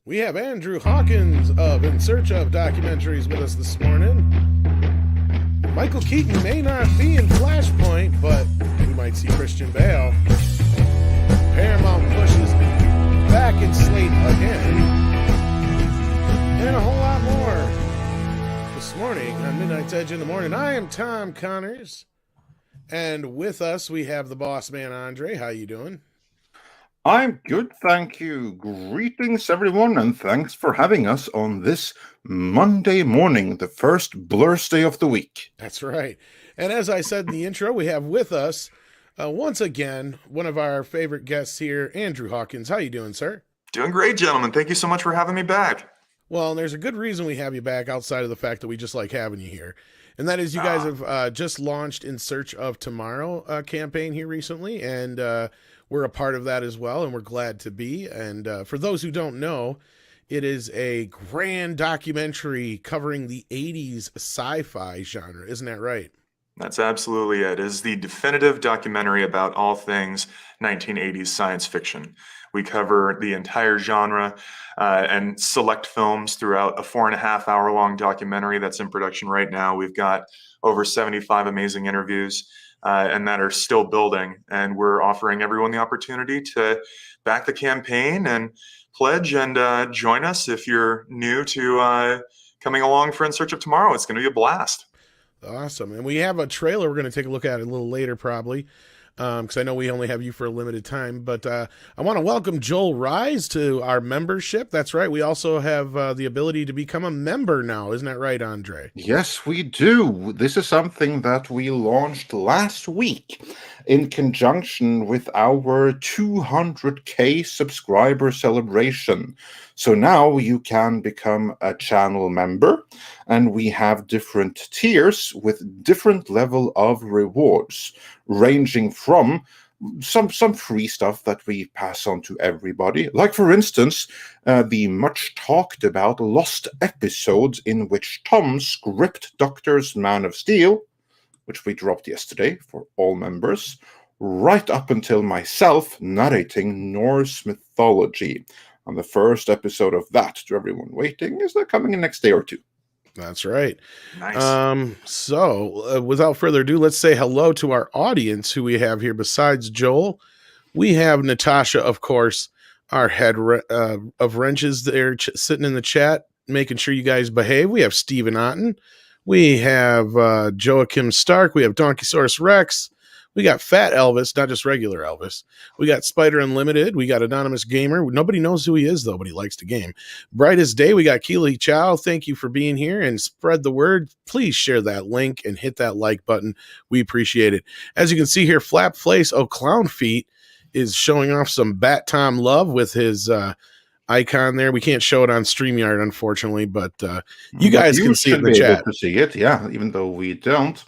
We have Andrew Hawkins of In Search of Documentaries with us this morning. Michael Keaton may not be in Flashpoint, but we might see Christian Bale. Paramount pushes back in Slate again. And a whole lot more. This morning on Midnight's Edge in the Morning, I am Tom Connors. And with us, we have the boss man, Andre. How you doing? I'm good, thank you. Greetings, everyone, and thanks for having us on this Monday morning, the first Blur's Day of the week. That's right. And as I said in the intro, we have with us, once again, one of our favorite guests here, Andrew Hawkins. How you doing, sir? Doing great, gentlemen. Thank you so much for having me back. Well, there's a good reason we have you back outside of the fact that we just like having you here. And that is you guys have just launched In Search of Tomorrow campaign here recently, and we're a part of that as well, and we're glad to be. And for those who don't know, it is a grand documentary covering the 80s sci-fi genre. Isn't that right? That's absolutely it. It is the definitive documentary about all things 1980s science fiction. We cover the entire genre and select films throughout a 4.5 hour long documentary that's in production right now. We've got over 75 amazing interviews and that are still building. And we're offering everyone the opportunity to back the campaign and pledge and join us if you're new to coming along for In Search of Tomorrow. It's going to be a blast. Awesome. And we have a trailer we're going to take a look at a little later probably, because I know we only have you for a limited time. But I want to welcome Joel Rise to our membership. That's right. We also have the ability to become a member now. Isn't that right, Andre? Yes, we do. This is something that we launched last week in conjunction with our 200K subscriber celebration. So now you can become a channel member, and we have different tiers with different level of rewards, ranging from some free stuff that we pass on to everybody. Like, for instance, the much talked about lost episodes in which Tom script Doctor's Man of Steel, which we dropped yesterday for all members, right up until myself narrating Norse mythology. And the first episode of that, to everyone waiting, is coming in next day or two. That's right. Nice. So without further ado, let's say hello to our audience who we have here. Besides Joel, we have Natasha, of course, our head of wrenches there sitting in the chat, making sure you guys behave. We have Stephen Otten. We have Joachim Stark. We have Donkeysaurus Rex. We got Fat Elvis, not just regular Elvis. We got Spider Unlimited. We got Anonymous Gamer. Nobody knows who he is, though, but he likes to game. Brightest Day. We got Keely Chow. Thank you for being here and spread the word. Please share that link and hit that like button. We appreciate it. As you can see here, Flap Flace, Clown Feet is showing off some Bat Tom love with his icon there. We can't show it on StreamYard, unfortunately, but you guys can see it in the chat. To see it, yeah, even though we don't.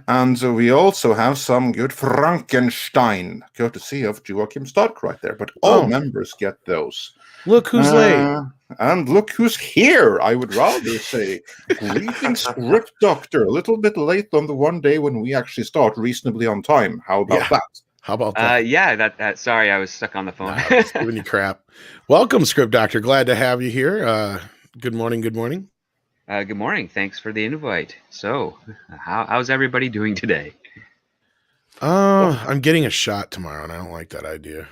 And we also have some good Frankenstein, courtesy of Joachim Stark right there. But all members get those. Look who's late. And look who's here, I would rather say. Greetings, Script Doctor. A little bit late on the one day when we actually start reasonably on time. How about that? How about that? Yeah, that. Sorry, I was stuck on the phone. Just giving you crap. Welcome, Script Doctor. Glad to have you here. Good morning. Good morning. Good morning. Thanks for the invite. So, how's everybody doing today? I'm getting a shot tomorrow, and I don't like that idea.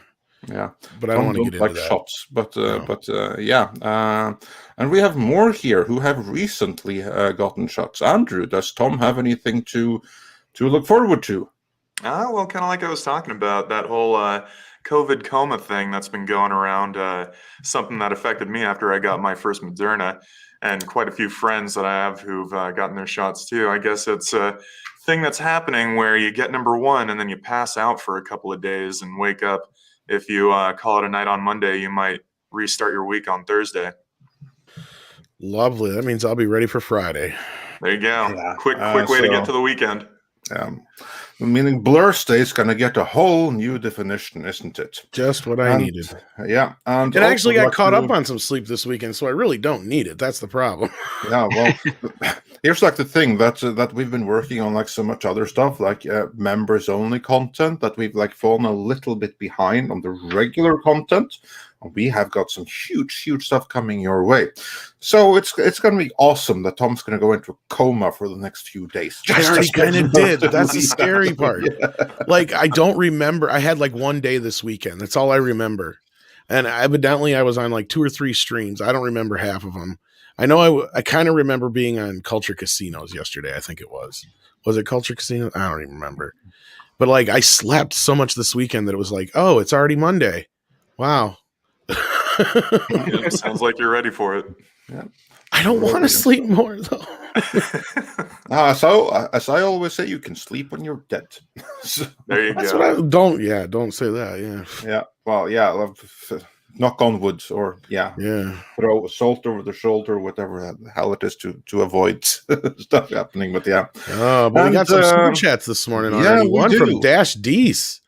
Yeah, but I don't want to get into that. Shots, yeah. And we have more here who have recently gotten shots. Andrew, does Tom have anything to look forward to? Well, kind of like I was talking about, that whole COVID coma thing that's been going around, something that affected me after I got my first Moderna, and quite a few friends that I have who've gotten their shots too. I guess it's a thing that's happening where you get number one and then you pass out for a couple of days and wake up. If you call it a night on Monday, you might restart your week on Thursday. Lovely. That means I'll be ready for Friday. There you go. Yeah. Quick way to get to the weekend. Meaning Blur's Day is going to get a whole new definition, isn't it? Just what I needed. Yeah. And I actually got caught up on some sleep this weekend, so I really don't need it. That's the problem. Yeah, well, here's the thing that we've been working on, so much other stuff, members-only content, that we've fallen a little bit behind on the regular content. We have got some huge stuff coming your way. So it's going to be awesome that Tom's going to go into a coma for the next few days. I already kind of did. That's the Yeah. scary part. Yeah. Like, I don't remember. I had like one day this weekend. That's all I remember. And evidently I was on like 2 or 3 streams. I don't remember half of them. I know I kind of remember being on Culture Casinos yesterday. I think it was. Was it Culture Casino? I don't even remember. But like, I slept so much this weekend that it was like, oh, it's already Monday. Wow. Yeah, sounds like you're ready for it. Yeah. I don't want to sleep more though. So as I always say, you can sleep when you're dead. So, There you That's go. what I don't. Yeah, don't say that. Yeah, yeah. Well, yeah. Knock on wood, or yeah. throw salt over the shoulder, whatever the hell it is to avoid stuff happening. But yeah. Oh, but we got some super chats this morning yeah, already. we One do. from Dash Deese,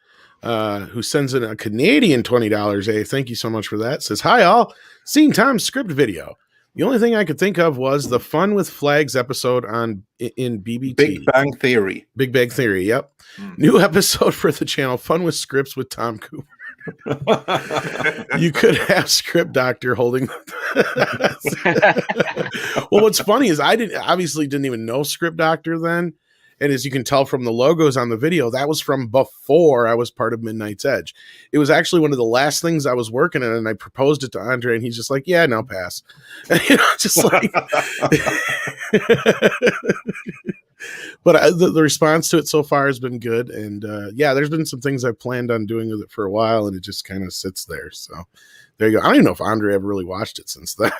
who sends in a Canadian $20. Hey, thank you so much for that. Says, hi all, seen Tom's script video. The only thing I could think of was the Fun with Flags episode in BBT. Big Bang Theory. Big Bang Theory, yep. New episode for the channel, Fun with Scripts with Tom Cooper. You could have Script Doctor holding. Well, what's funny is I obviously didn't even know Script Doctor then. And as you can tell from the logos on the video, that was from before I was part of Midnight's Edge. It was actually one of the last things I was working on, and I proposed it to Andre, and he's just like, yeah, no, pass. Just like... But the response to it so far has been good. And yeah, there's been some things I've planned on doing with it for a while, and it just kind of sits there. So there you go. I don't even know if Andre ever really watched it since then.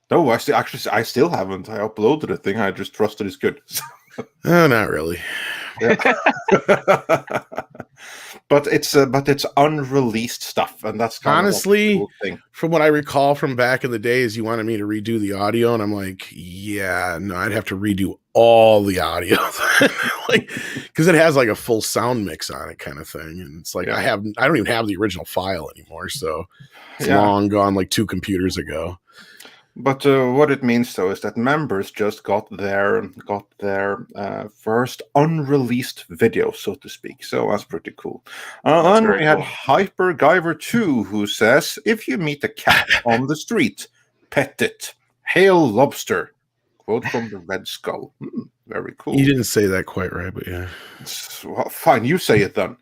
No, I still haven't. I uploaded a thing. I just trusted it's good. Oh, not really. Yeah. But it's unreleased stuff, and that's kind honestly of a cool thing. From what I recall from back in the days, you wanted me to redo the audio, and I'm like, yeah, no, I'd have to redo all the audio, like, because it has like a full sound mix on it, kind of thing. And it's like I don't even have the original file anymore, so it's long gone, like 2 computers ago. But what it means, though, is that members just got their first unreleased video, so to speak. So that's pretty cool. And we had Hyper Guyver 2, who says, if you meet a cat on the street, pet it. Hail lobster. Quote from the Red Skull. Very cool. You didn't say that quite right, but yeah. Well, fine, you say it then.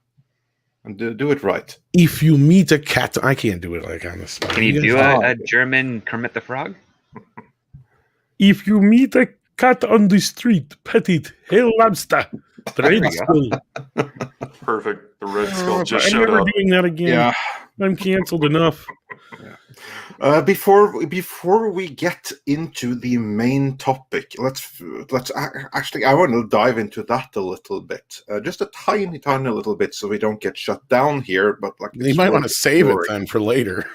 And do it right. If you meet a cat, I can't do it like on the spot. Can you do a German Kermit the Frog? If you meet a cat on the street, pet it. Hail lobster. Red Skull. Perfect. The Red Skull just showed I'm never up. doing that again. Yeah. I'm canceled enough. Before we get into the main topic, let's actually I want to dive into that a little bit, just a tiny little bit, so we don't get shut down here. But like, you might want to save it then for later.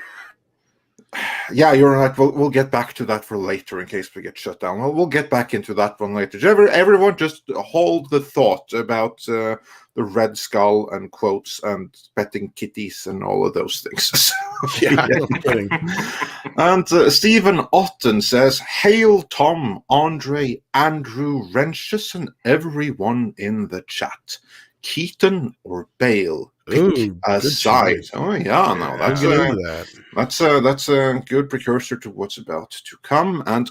Yeah, you're right. We'll get back to that for later in case we get shut down. We'll get back into that one later. Everyone just hold the thought about the Red Skull and quotes and petting kitties and all of those things. Yeah, no kidding. And Stephen Otten says, hail Tom, Andre, Andrew, Renches, and everyone in the chat. Keaton or Bale? Pick a side. Oh yeah, no, that's a good precursor to what's about to come. And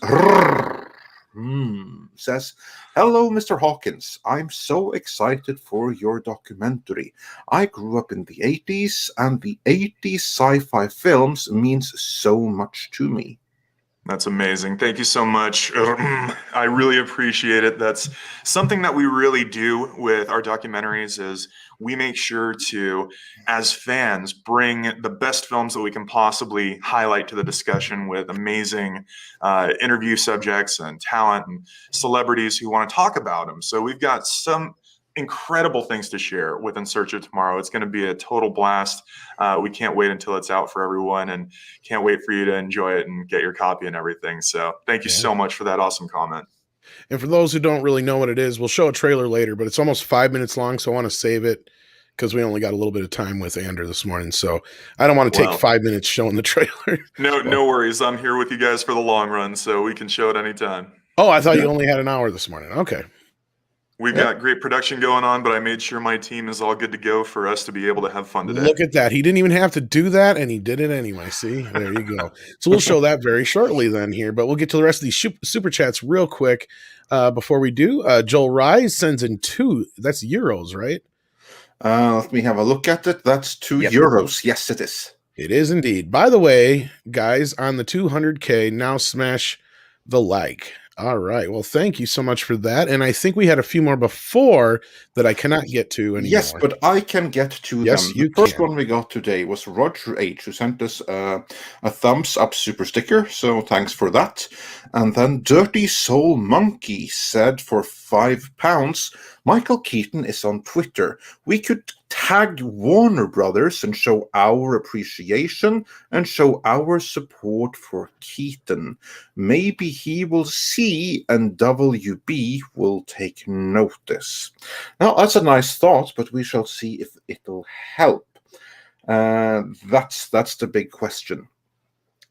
says, hello, Mr. Hawkins. I'm so excited for your documentary. I grew up in the 80s, and the 80s sci-fi films means so much to me. That's amazing. Thank you so much. I really appreciate it. That's something that we really do with our documentaries is we make sure to, as fans, bring the best films that we can possibly highlight to the discussion with amazing interview subjects and talent and celebrities who want to talk about them. So we've got some incredible things to share with In Search of Tomorrow. It's going to be a total blast. We can't wait until it's out for everyone and can't wait for you to enjoy it and get your copy and everything. So thank you so much for that awesome comment. And for those who don't really know what it is, we'll show a trailer later, but it's almost 5 minutes long, so I want to save it because we only got a little bit of time with Andrew this morning. So I don't want to take 5 minutes showing the trailer. No worries. I'm here with you guys for the long run, so we can show it anytime. Oh, I thought you only had an hour this morning. Okay. We've got great production going on, but I made sure my team is all good to go for us to be able to have fun today. Look at that. He didn't even have to do that, and he did it anyway. See? There you go. So we'll show that very shortly then here, but we'll get to the rest of these super chats real quick. Before we do, Joel Rise sends in 2. That's euros, right? Let me have a look at it. That's 2 euros. Yes, it is. It is indeed. By the way, guys, on the 200K, now smash the like. All right. Well, thank you so much for that. And I think we had a few more before that I cannot get to anymore. Yes, but I can get to them. You the first one we got today was Roger H, who sent us a thumbs up super sticker. So thanks for that. And then Dirty Soul Monkey said for £5, Michael Keaton is on Twitter. We could tag Warner Brothers and show our appreciation and show our support for Keaton. Maybe he will see and WB will take notice. Now, that's a nice thought, but we shall see if it'll help. That's the big question.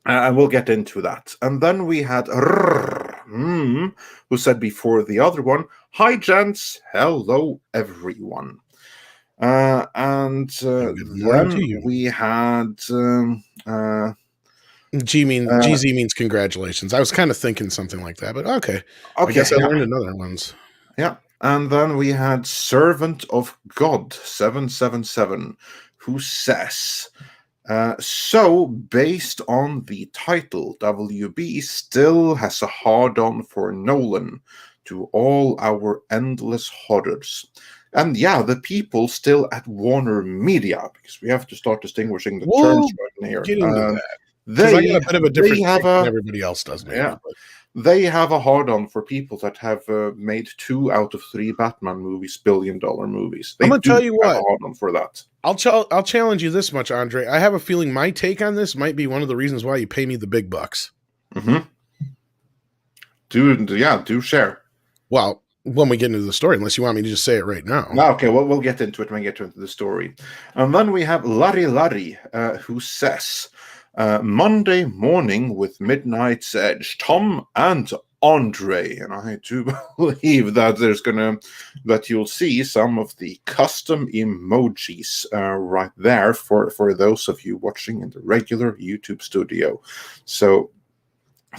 And we'll get into that. And then we had who said before the other one, "Hi, gents. Hello, everyone." And then we had GZ means congratulations. I was kind of thinking something like that, but okay. I guess I learned another ones. Yeah. And then we had Servant of God 777, who says, so based on the title, WB still has a hard-on for Nolan to all our endless horrors. And yeah, the people still at Warner Media, because we have to start distinguishing the terms right here. Get into that. I got a bit of a different take than everybody else does, maybe. Yeah. They have a hard-on for people that have made 2 out of 3 Batman movies, billion-dollar movies. I'm going to tell you what. A hard-on for that. I'll challenge you this much, Andre. I have a feeling my take on this might be one of the reasons why you pay me the big bucks. Mm-hmm. Do share. Well, when we get into the story, unless you want me to just say it right now. Okay, well, we'll get into it when we get into the story. And then we have Larry, who says, Monday morning with Midnight's Edge, Tom and Andre, and I do believe that that you'll see some of the custom emojis right there for those of you watching in the regular YouTube studio. So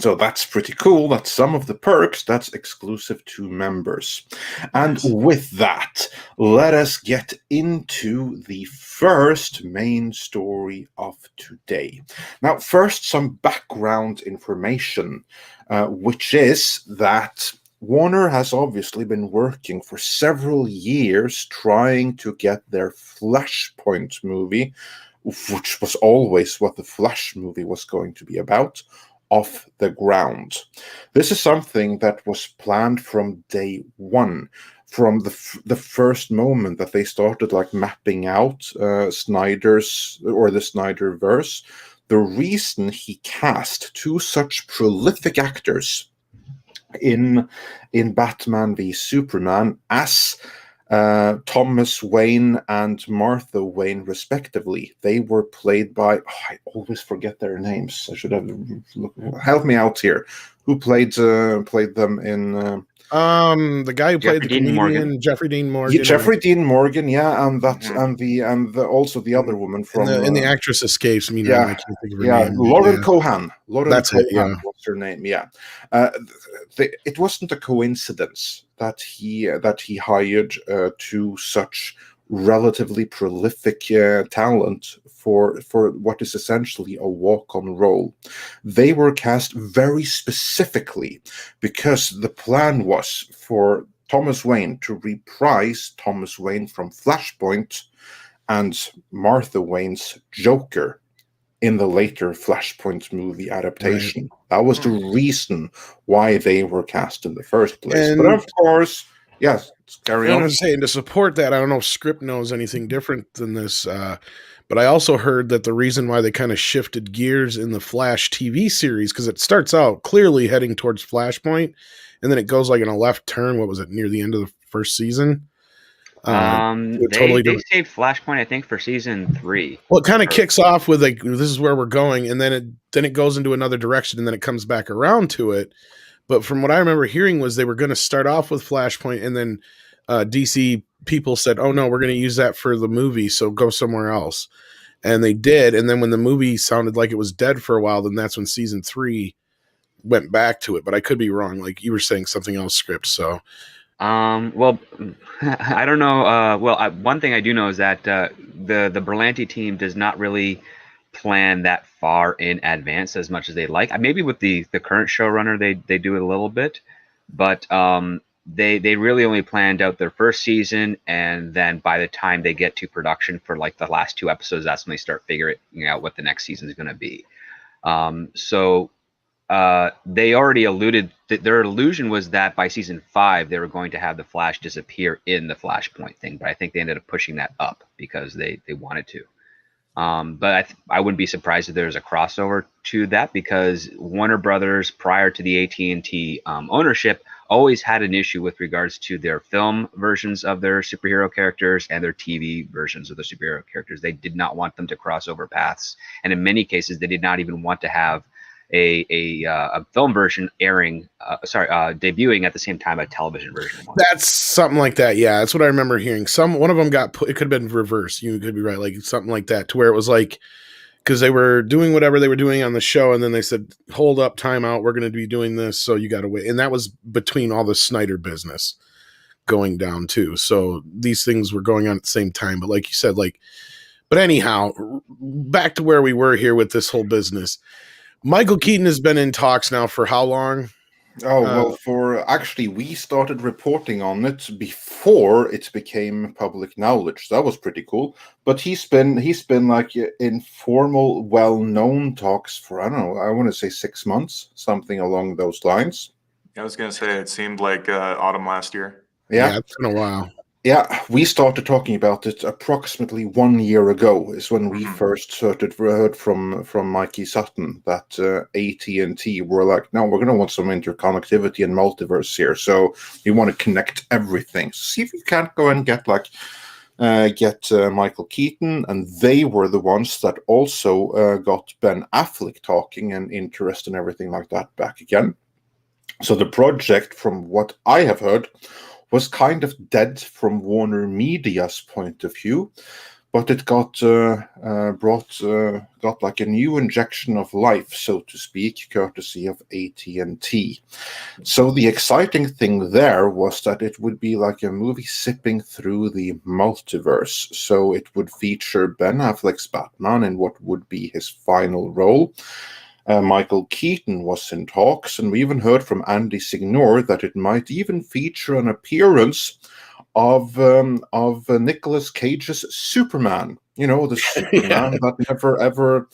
that's pretty cool. That's some of the perks that's exclusive to members. And with that, let us get into the first main story of today. Now, first, some background information, which is that Warner has obviously been working for several years trying to get their Flashpoint movie, which was always what the Flash movie was going to be about, off the ground. This is something that was planned from day one, from the first moment that they started mapping out the Snyderverse. The reason he cast 2 such prolific actors in Batman v Superman as Thomas Wayne and Martha Wayne, respectively. They were played by, I always forget their names. I should have help me out here. Who played them in? The guy who played the comedian, Jeffrey Dean Morgan. Yeah, Jeffrey Dean Morgan, yeah, and also the other woman from and the actress escapes me now. I can't think of her name. Lauren Cohan. That's Cohan, it. Yeah, what's her name? Yeah, it wasn't a coincidence that he hired 2 such relatively prolific talent for what is essentially a walk-on role. They were cast very specifically because the plan was for Thomas Wayne to reprise Thomas Wayne from Flashpoint and Martha Wayne's Joker in the later Flashpoint movie adaptation. Right. That was the reason why they were cast in the first place. But of course, yes, carry on. I was saying, to support that, I don't know if Script knows anything different than this, but I also heard that the reason why they kind of shifted gears in the Flash TV series, because it starts out clearly heading towards Flashpoint, and then it goes in a left turn. What was it, near the end of the first season? They saved Flashpoint, I think, for season 3. Well, it kind of kicks off with this is where we're going, and then it goes into another direction, and then it comes back around to it. But from what I remember hearing was they were going to start off with Flashpoint, and then DC people said, "Oh no, we're going to use that for the movie, so go somewhere else." And they did. And then when the movie sounded like it was dead for a while, then that's when season 3 went back to it. But I could be wrong. Like you were saying something else, script. So Well, I don't know. One thing I do know is that the Berlanti team does not really plan that far in advance as much as they like. Maybe with the current showrunner, they do it a little bit, but they really only planned out their first season, and then by the time they get to production for like the last 2 episodes, that's when they start figuring out what the next season is going to be. So they already alluded that their illusion was that by season 5 they were going to have the Flash disappear in the Flashpoint thing, but I think they ended up pushing that up because they wanted to. But I wouldn't be surprised if there's a crossover to that, because Warner Brothers, prior to the AT&T ownership, always had an issue with regards to their film versions of their superhero characters and their TV versions of the superhero characters. They did not want them to cross over paths, and in many cases, they did not even want to have a film version debuting at the same time a television version was. That's something like that. Yeah, that's what I remember hearing. One of them got put. It could have been reverse. You could be right, like something like that, to where it was like, because they were doing whatever they were doing on the show, and then they said, "Hold up, time out. We're going to be doing this, so you got to wait." And that was between all the Snyder business going down too. So these things were going on at the same time. But like you said, but anyhow, back to where we were here with this whole business. Michael Keaton has been in talks now for how long? Oh, well, actually, we started reporting on it before it became public knowledge. That was pretty cool. But he's been like informal, well-known talks for, I don't know, I want to say 6 months, something along those lines. I was going to say it seemed like autumn last year. Yeah, it's been a while. Yeah, we started talking about it approximately 1 year ago is when we first heard from Mikey Sutton that AT&T were like, no, we're going to want some interconnectivity and multiverse here. So we want to connect everything. See if you can't go and get Michael Keaton. And they were the ones that also got Ben Affleck talking and interest and everything like that back again. So the project, from what I have heard, was kind of dead from Warner Media's point of view, but it got like a new injection of life, so to speak, courtesy of AT&T. So the exciting thing there was that it would be like a movie sipping through the multiverse. So it would feature Ben Affleck's Batman in what would be his final role. Michael Keaton was in talks, and we even heard from Andy Signore that it might even feature an appearance of Nicolas Cage's Superman. You know, the Superman that never ever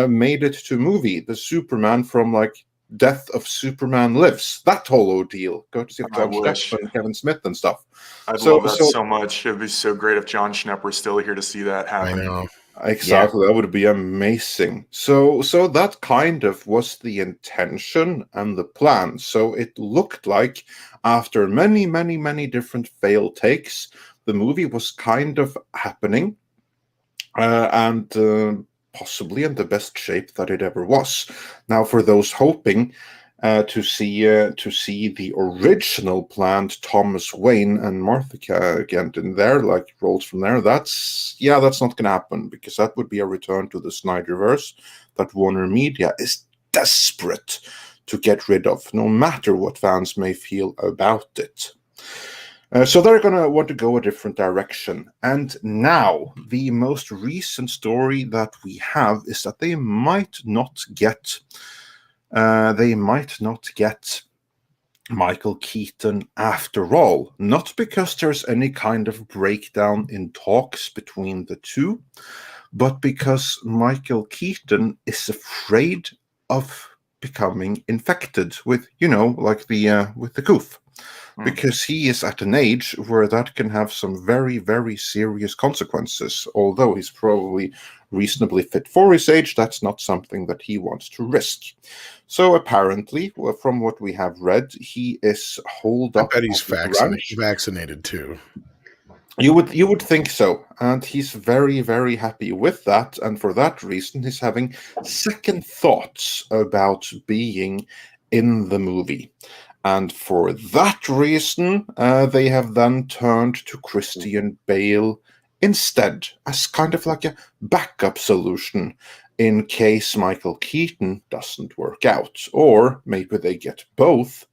made it to movie. The Superman from like Death of Superman Lives. That whole ordeal, courtesy of John Schnepp and Kevin Smith and stuff. I'd love that so much. It'd be so great if John Schnepp were still here to see that happen. I know. Exactly, yeah. That would be amazing. So that kind of was the intention and the plan. So it looked like after many, many, many different failed takes, the movie was kind of happening, and possibly in the best shape that it ever was. Now, for those hoping to see the original planned Thomas Wayne and Martha Kent in there, like roles from there, that's not going to happen, because that would be a return to the Snyderverse that Warner Media is desperate to get rid of, no matter what fans may feel about it. So they're going to want to go a different direction. And now, the most recent story that we have is that they might not get Michael Keaton after all. Not because there's any kind of breakdown in talks between the two, but because Michael Keaton is afraid of becoming infected with, with the goof. Because he is at an age where that can have some very, very serious consequences. Although he's probably reasonably fit for his age, that's not something that he wants to risk. So apparently, from what we have read, he is holed up. I bet he's vaccinated too. You would think so, and he's very, very happy with that, and for that reason, he's having second thoughts about being in the movie. And for that reason, they have then turned to Christian Bale instead, as kind of like a backup solution in case Michael Keaton doesn't work out. Or maybe they get both,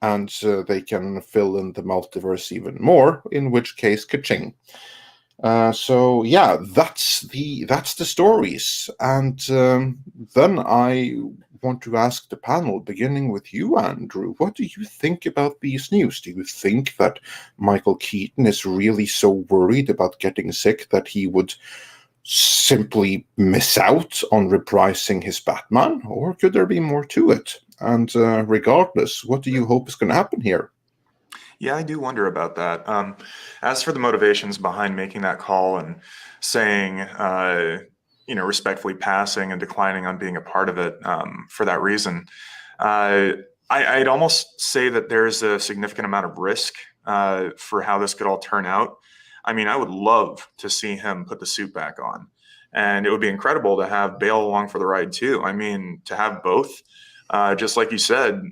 and they can fill in the multiverse even more, in which case, ka-ching. So yeah, that's the stories. And then I want to ask the panel, beginning with you, Andrew. What do you think about these news? Do you think that Michael Keaton is really so worried about getting sick that he would simply miss out on reprising his Batman, or could there be more to it? And regardless, what do you hope is going to happen here? Yeah, I do wonder about that. As for the motivations behind making that call and saying, respectfully passing and declining on being a part of it for that reason, I'd almost say that there's a significant amount of risk for how this could all turn out. I mean, I would love to see him put the suit back on, and it would be incredible to have Bale along for the ride too. I mean, to have both. Just like you said,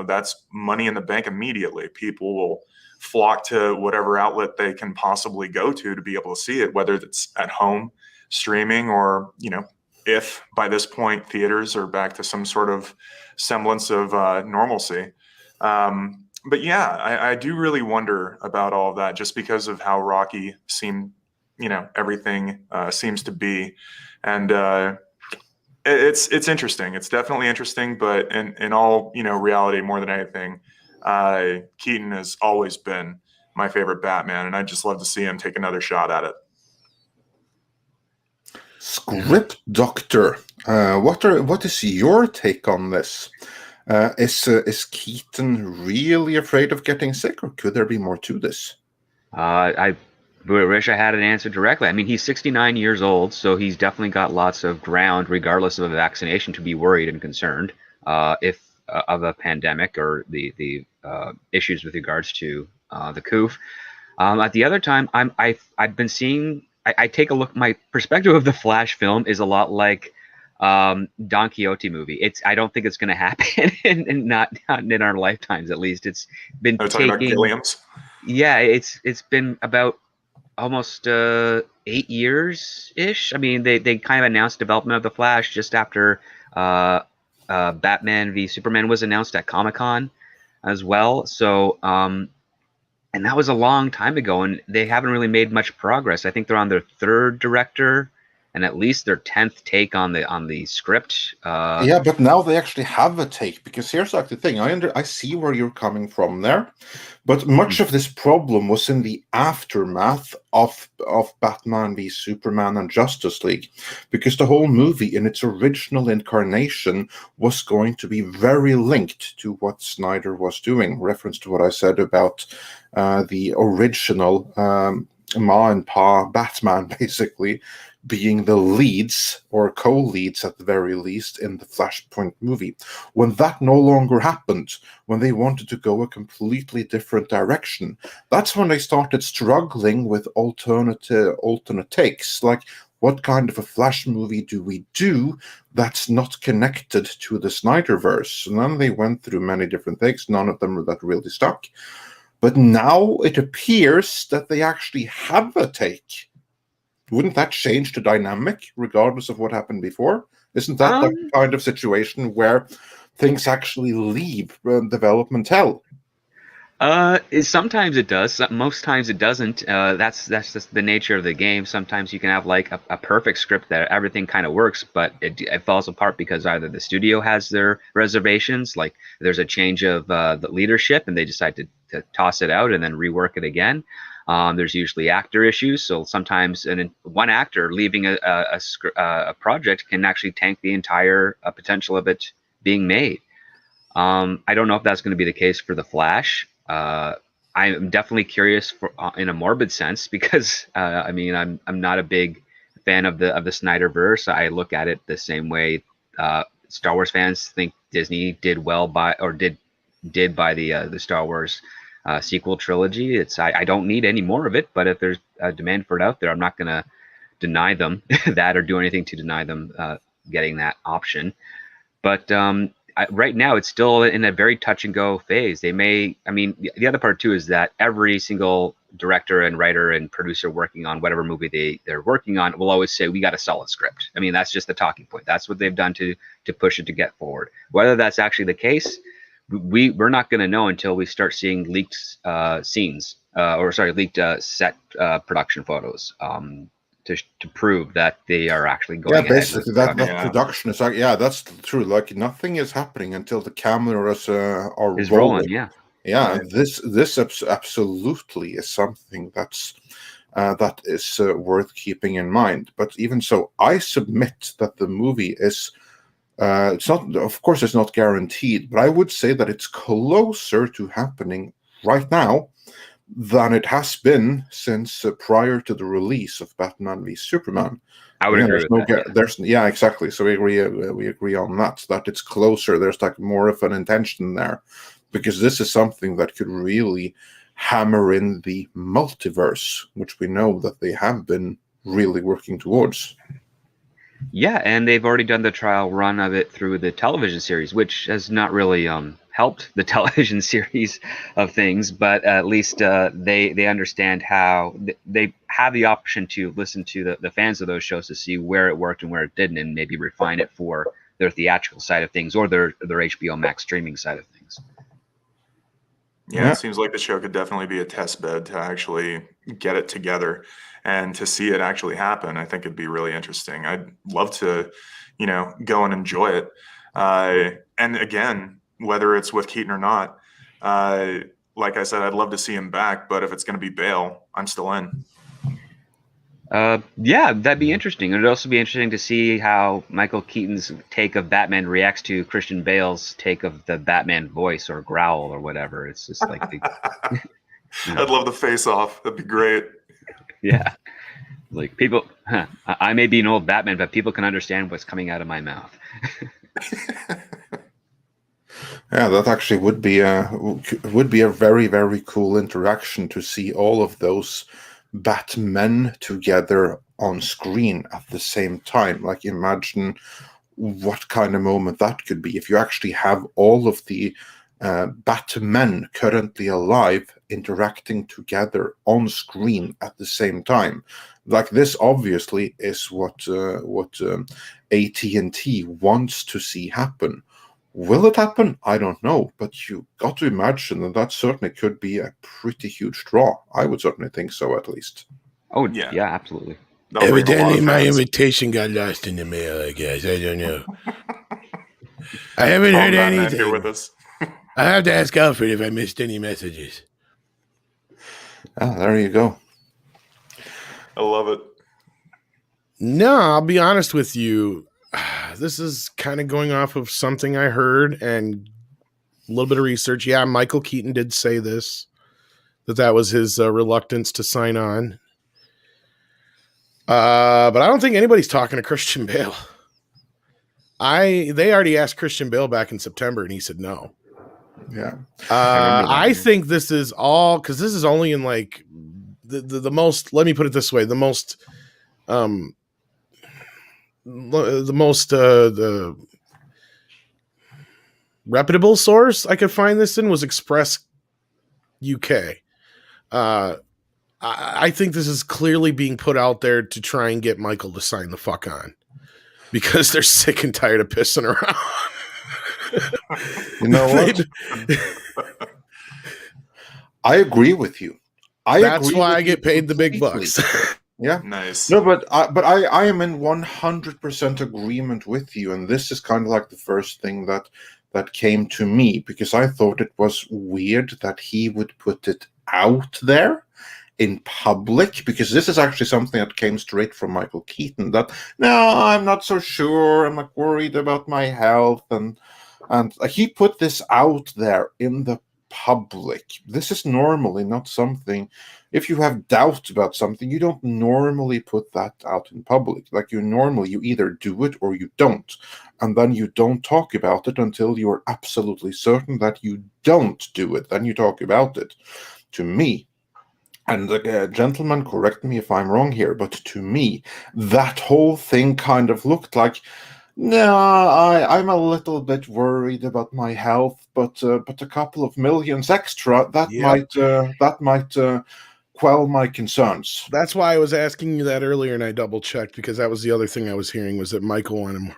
that's money in the bank immediately. People will flock to whatever outlet they can possibly go to be able to see it, whether it's at home, streaming, or, if by this point theaters are back to some sort of semblance of normalcy. But yeah, I do really wonder about all of that just because of how rocky everything seems to be. And it's interesting. It's definitely interesting, but in all reality, more than anything, Keaton has always been my favorite Batman, and I'd just love to see him take another shot at it. Script Doctor, what is your take on this? Is Keaton really afraid of getting sick, or could there be more to this? I wish I had an answer directly. I mean, he's 69 years old, so he's definitely got lots of ground, regardless of a vaccination, to be worried and concerned if of a pandemic or the issues with regards to the coof. At the other time, I've been seeing. I take a look. My perspective of the Flash film is a lot like Don Quixote movie. I don't think it's going to happen, and not in our lifetimes, at least. It's been talking about Gilliam's. Yeah, it's been about almost 8 years ish. I mean, they kind of announced development of the Flash just after Batman v Superman was announced at Comic-Con as well. So and that was a long time ago, and they haven't really made much progress. I think they're on their third director and at least their 10th take on the script. Yeah, but now they actually have a take, because here's like the thing. I see where you're coming from there, but much of this problem was in the aftermath of Batman v Superman and Justice League, because the whole movie in its original incarnation was going to be very linked to what Snyder was doing. Reference to what I said about the original Ma and Pa Batman, basically being the leads or co-leads at the very least in the Flashpoint movie. When that no longer happened, when they wanted to go a completely different direction, that's when they started struggling with alternate takes. Like, what kind of a Flash movie do we do that's not connected to the Snyderverse? And then they went through many different takes, none of them that really stuck. But now it appears that they actually have a take. Wouldn't that change the dynamic, regardless of what happened before? Isn't that the kind of situation where things actually leave development hell? Sometimes it does. Most times it doesn't. That's just the nature of the game. Sometimes you can have like a perfect script that everything kind of works, but it falls apart because either the studio has their reservations, like there's a change of the leadership, and they decide to toss it out and then rework it again. There's usually actor issues, so sometimes one actor leaving a project can actually tank the entire potential of it being made. I don't know if that's going to be the case for the Flash. I'm definitely curious in a morbid sense, because I mean, I'm not a big fan of the Snyderverse. I look at it the same way Star Wars fans think Disney did well by the Star Wars sequel trilogy. I don't need any more of it, but if there's a demand for it out there, I'm not going to deny them that or do anything to deny them getting that option. But right now it's still in a very touch and go phase. They may, I mean, the other part too is that every single director and writer and producer working on whatever movie they're working on will always say, we got a solid script. I mean, that's just the talking point. That's what they've done to push it to get forward. Whether that's actually the case, we're not going to know until we start seeing leaked scenes, leaked set production photos. To prove that they are actually going ahead. Basically that production is like, that's true. Like nothing is happening until the cameras are rolling. Yeah. This absolutely is something that is worth keeping in mind. But even so, I submit that the movie is it's not, of course it's not guaranteed, but I would say that it's closer to happening right now than it has been since prior to the release of Batman v Superman. I would agree with that. Exactly. So we agree on that it's closer. There's like more of an intention there, because this is something that could really hammer in the multiverse, which we know that they have been really working towards. Yeah, and they've already done the trial run of it through the television series, which has not really helped the television series of things, but at least they understand how they have the option to listen to the fans of those shows to see where it worked and where it didn't, and maybe refine it for their theatrical side of things or their HBO Max streaming side of things. Yeah, it seems like the show could definitely be a test bed to actually get it together and to see it actually happen. I think it'd be really interesting. I'd love to, go and enjoy it. And again, whether it's with Keaton or not, like I said, I'd love to see him back, but if it's going to be Bale, I'm still in. Yeah, that'd be interesting. It'd also be interesting to see how Michael Keaton's take of Batman reacts to Christian Bale's take of the Batman voice or growl or whatever. It's just like I'd love the face off. That'd be great. Yeah. Like people, I may be an old Batman, but people can understand what's coming out of my mouth. Yeah, that actually would be a very, very cool interaction to see all of those Batmen together on screen at the same time. Like, imagine what kind of moment that could be if you actually have all of the Batmen currently alive interacting together on screen at the same time. Like, this obviously is what AT&T wants to see happen. Will it happen? I don't know, but you got to imagine that certainly could be a pretty huge draw. I would certainly think so, at least. Oh, yeah, absolutely. Evidently, my invitation got lost in the mail, I guess. I don't know. I haven't heard anything. Here with us. I have to ask Alfred if I missed any messages. Ah, there you go. I love it. No, I'll be honest with you. This is kind of going off of something I heard and a little bit of research. Yeah, Michael Keaton did say this, that was his reluctance to sign on. But I don't think anybody's talking to Christian Bale. They already asked Christian Bale back in September, and he said no. Yeah. I think this is all because this is only in like the most. Let me put it this way: the reputable source I could find this in was Express UK. I think this is clearly being put out there to try and get Michael to sign the fuck on because they're sick and tired of pissing around. You know what? I agree with you. That's why I get paid the big bucks. Yeah, nice. No, but I am in 100% agreement with you, and this is kind of like the first thing that came to me, because I thought it was weird that he would put it out there in public, because this is actually something that came straight from Michael Keaton, that no, I'm not so sure, I'm like worried about my health, and he put this out there in the public. This is normally not something, if you have doubts about something, you don't normally put that out in public. Like, you either do it or you don't, and then you don't talk about it until you're absolutely certain that you don't do it, then you talk about it. To me, and gentlemen, correct me if I'm wrong here, but to me, that whole thing kind of looked like No, I'm a little bit worried about my health, but a couple of millions extra Yep. that might quell my concerns. That's why I was asking you that earlier, and I double checked because that was the other thing I was hearing was that Michael wanted more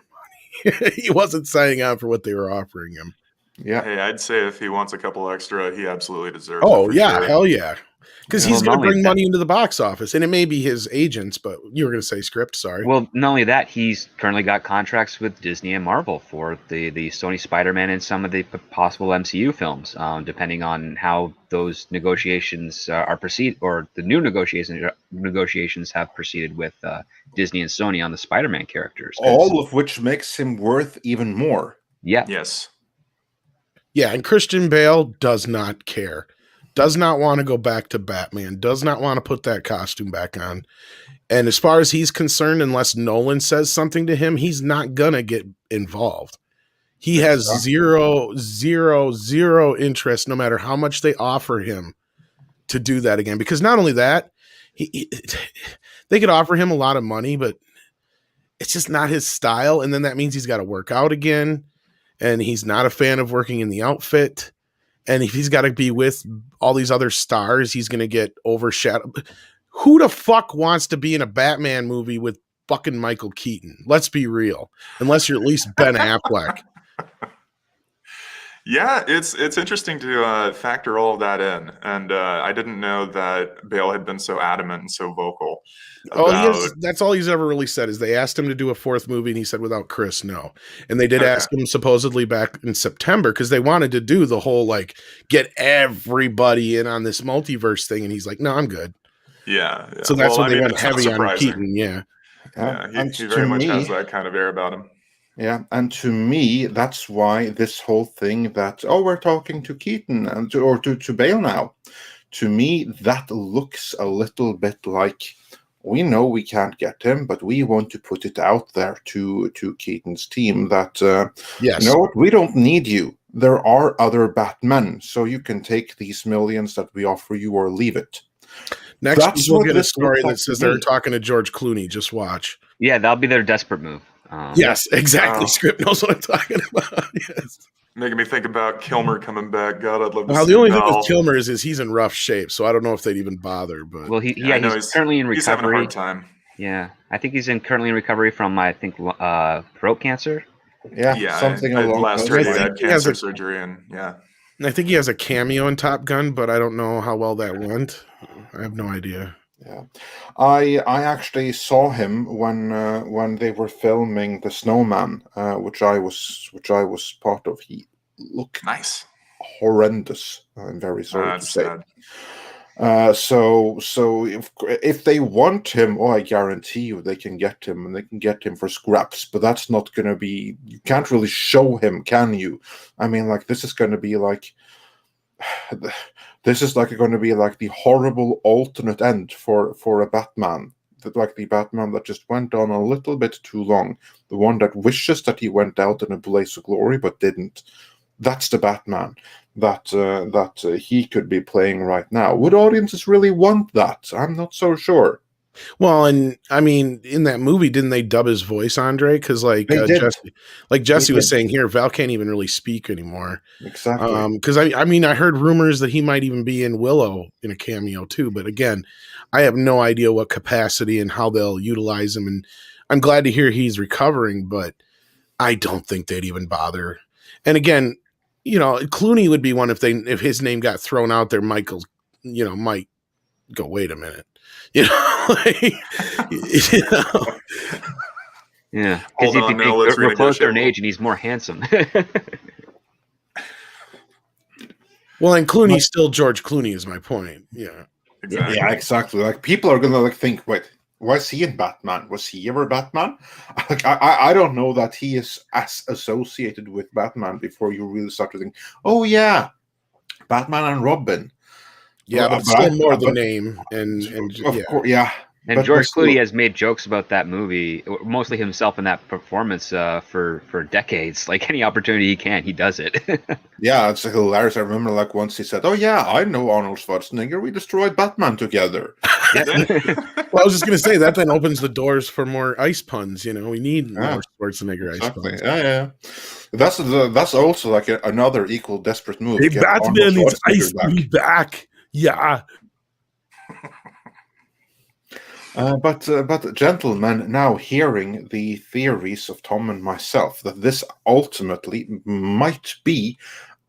money. He wasn't signing on for what they were offering him. Yeah. Hey, I'd say if he wants a couple extra, he absolutely deserves it. Oh for yeah, sure. hell yeah. Because Yeah. he's Well, going to not only bring that- money into the box office, and it may be his agents, but you were going to say script. Sorry. Well, not only that, he's currently got contracts with Disney and Marvel for the Sony Spider-Man and some of the possible MCU films, depending on how those negotiations are proceed, or the new negotiations have proceeded with Disney and Sony on the Spider-Man characters. 'Cause- All of which makes him worth even more. yeah, Yes. Yeah, and Christian Bale does not care. Does not want to go back to Batman. Does not want to put that costume back on. And as far as he's concerned, unless Nolan says something to him, he's not gonna get involved. He has zero interest, no matter how much they offer him to do that again. Because not only that, they could offer him a lot of money, but it's just not his style. And then that means he's got to work out again. And he's not a fan of working in the outfit. And if he's got to be with all these other stars, he's going to get overshadowed. Who the fuck wants to be in a Batman movie with fucking Michael Keaton? Let's be real. Unless you're at least Ben Affleck. Yeah, it's interesting to factor all of that in, and I didn't know that Bale had been so adamant and so vocal about. That's all he's ever really said is they asked him to do a fourth movie and he said without Chris, no. And they did ask him supposedly back in September because they wanted to do the whole like get everybody in on this multiverse thing. And he's like, no, I'm good. Yeah. So that's when they went it's not heavy on surprising. Keaton. Yeah. Yeah, he very much has that kind of air about him. Yeah, and to me, that's why this whole thing that, we're talking to Keaton or to Bale now. To me, that looks a little bit like, we know we can't get him, but we want to put it out there to Keaton's team that, yes, you know what, we don't need you. There are other Batmen, so you can take these millions that we offer you or leave it. Next, we'll get a story that says they're talking to George Clooney. Just watch. Yeah, that'll be their desperate move. Yes, exactly. Script knows what I'm talking about. Yes. Making me think about Kilmer coming back. God, I'd love to see Well, the only thing Val. with Kilmer is he's in rough shape, so I don't know if they'd even bother. But well, he's currently in recovery. He's having a hard time. Yeah, I think he's currently in recovery from throat cancer. Yeah, something along last those year he lines. had cancer surgery, and I think he has a cameo in Top Gun, but I don't know how well that went. I have no idea. Yeah, I actually saw him when they were filming The Snowman, which I was part of. He looked nice, horrendous. I'm very sorry to say. Sad. So if they want him, I guarantee you they can get him, and they can get him for scraps. But that's not going to be. You can't really show him, can you? I mean, like this is going to be like. This is going to be like the horrible alternate end for a Batman, like the Batman that just went on a little bit too long, the one that wishes that he went out in a blaze of glory but didn't. That's the Batman that he could be playing right now. Would audiences really want that? I'm not so sure. Well, and I mean, in that movie, didn't they dub his voice, Andre? Because Jesse was saying here, Val can't even really speak anymore. Exactly. Because I heard rumors that he might even be in Willow in a cameo too. But again, I have no idea what capacity and how they'll utilize him. And I'm glad to hear he's recovering, but I don't think they'd even bother. And again, Clooney would be one if his name got thrown out there. Michael, might go, wait a minute. Yeah, because we're closer in age and he's more handsome. Well, and Clooney's still George Clooney is my point. Yeah, exactly. Yeah, exactly. Like people are gonna think, wait, was he in Batman? Was he ever Batman? I don't know that he is as associated with Batman before you really start to think, oh yeah, Batman and Robin. Yeah, but still more the name, and of course, yeah. And George Clooney has made jokes about that movie, mostly himself in that performance for decades. Like any opportunity he can, he does it. Yeah, it's hilarious. I remember once he said, "Oh yeah, I know Arnold Schwarzenegger. We destroyed Batman together." shouldn't they? Well, I was just going to say that then opens the doors for more ice puns. We need Yeah, more Schwarzenegger exactly. ice puns. Yeah. That's also like another equal desperate move. Hey, Get Arnold Batman needs Schwarzenegger ice to be back. Yeah. But gentlemen, now hearing the theories of Tom and myself that this ultimately might be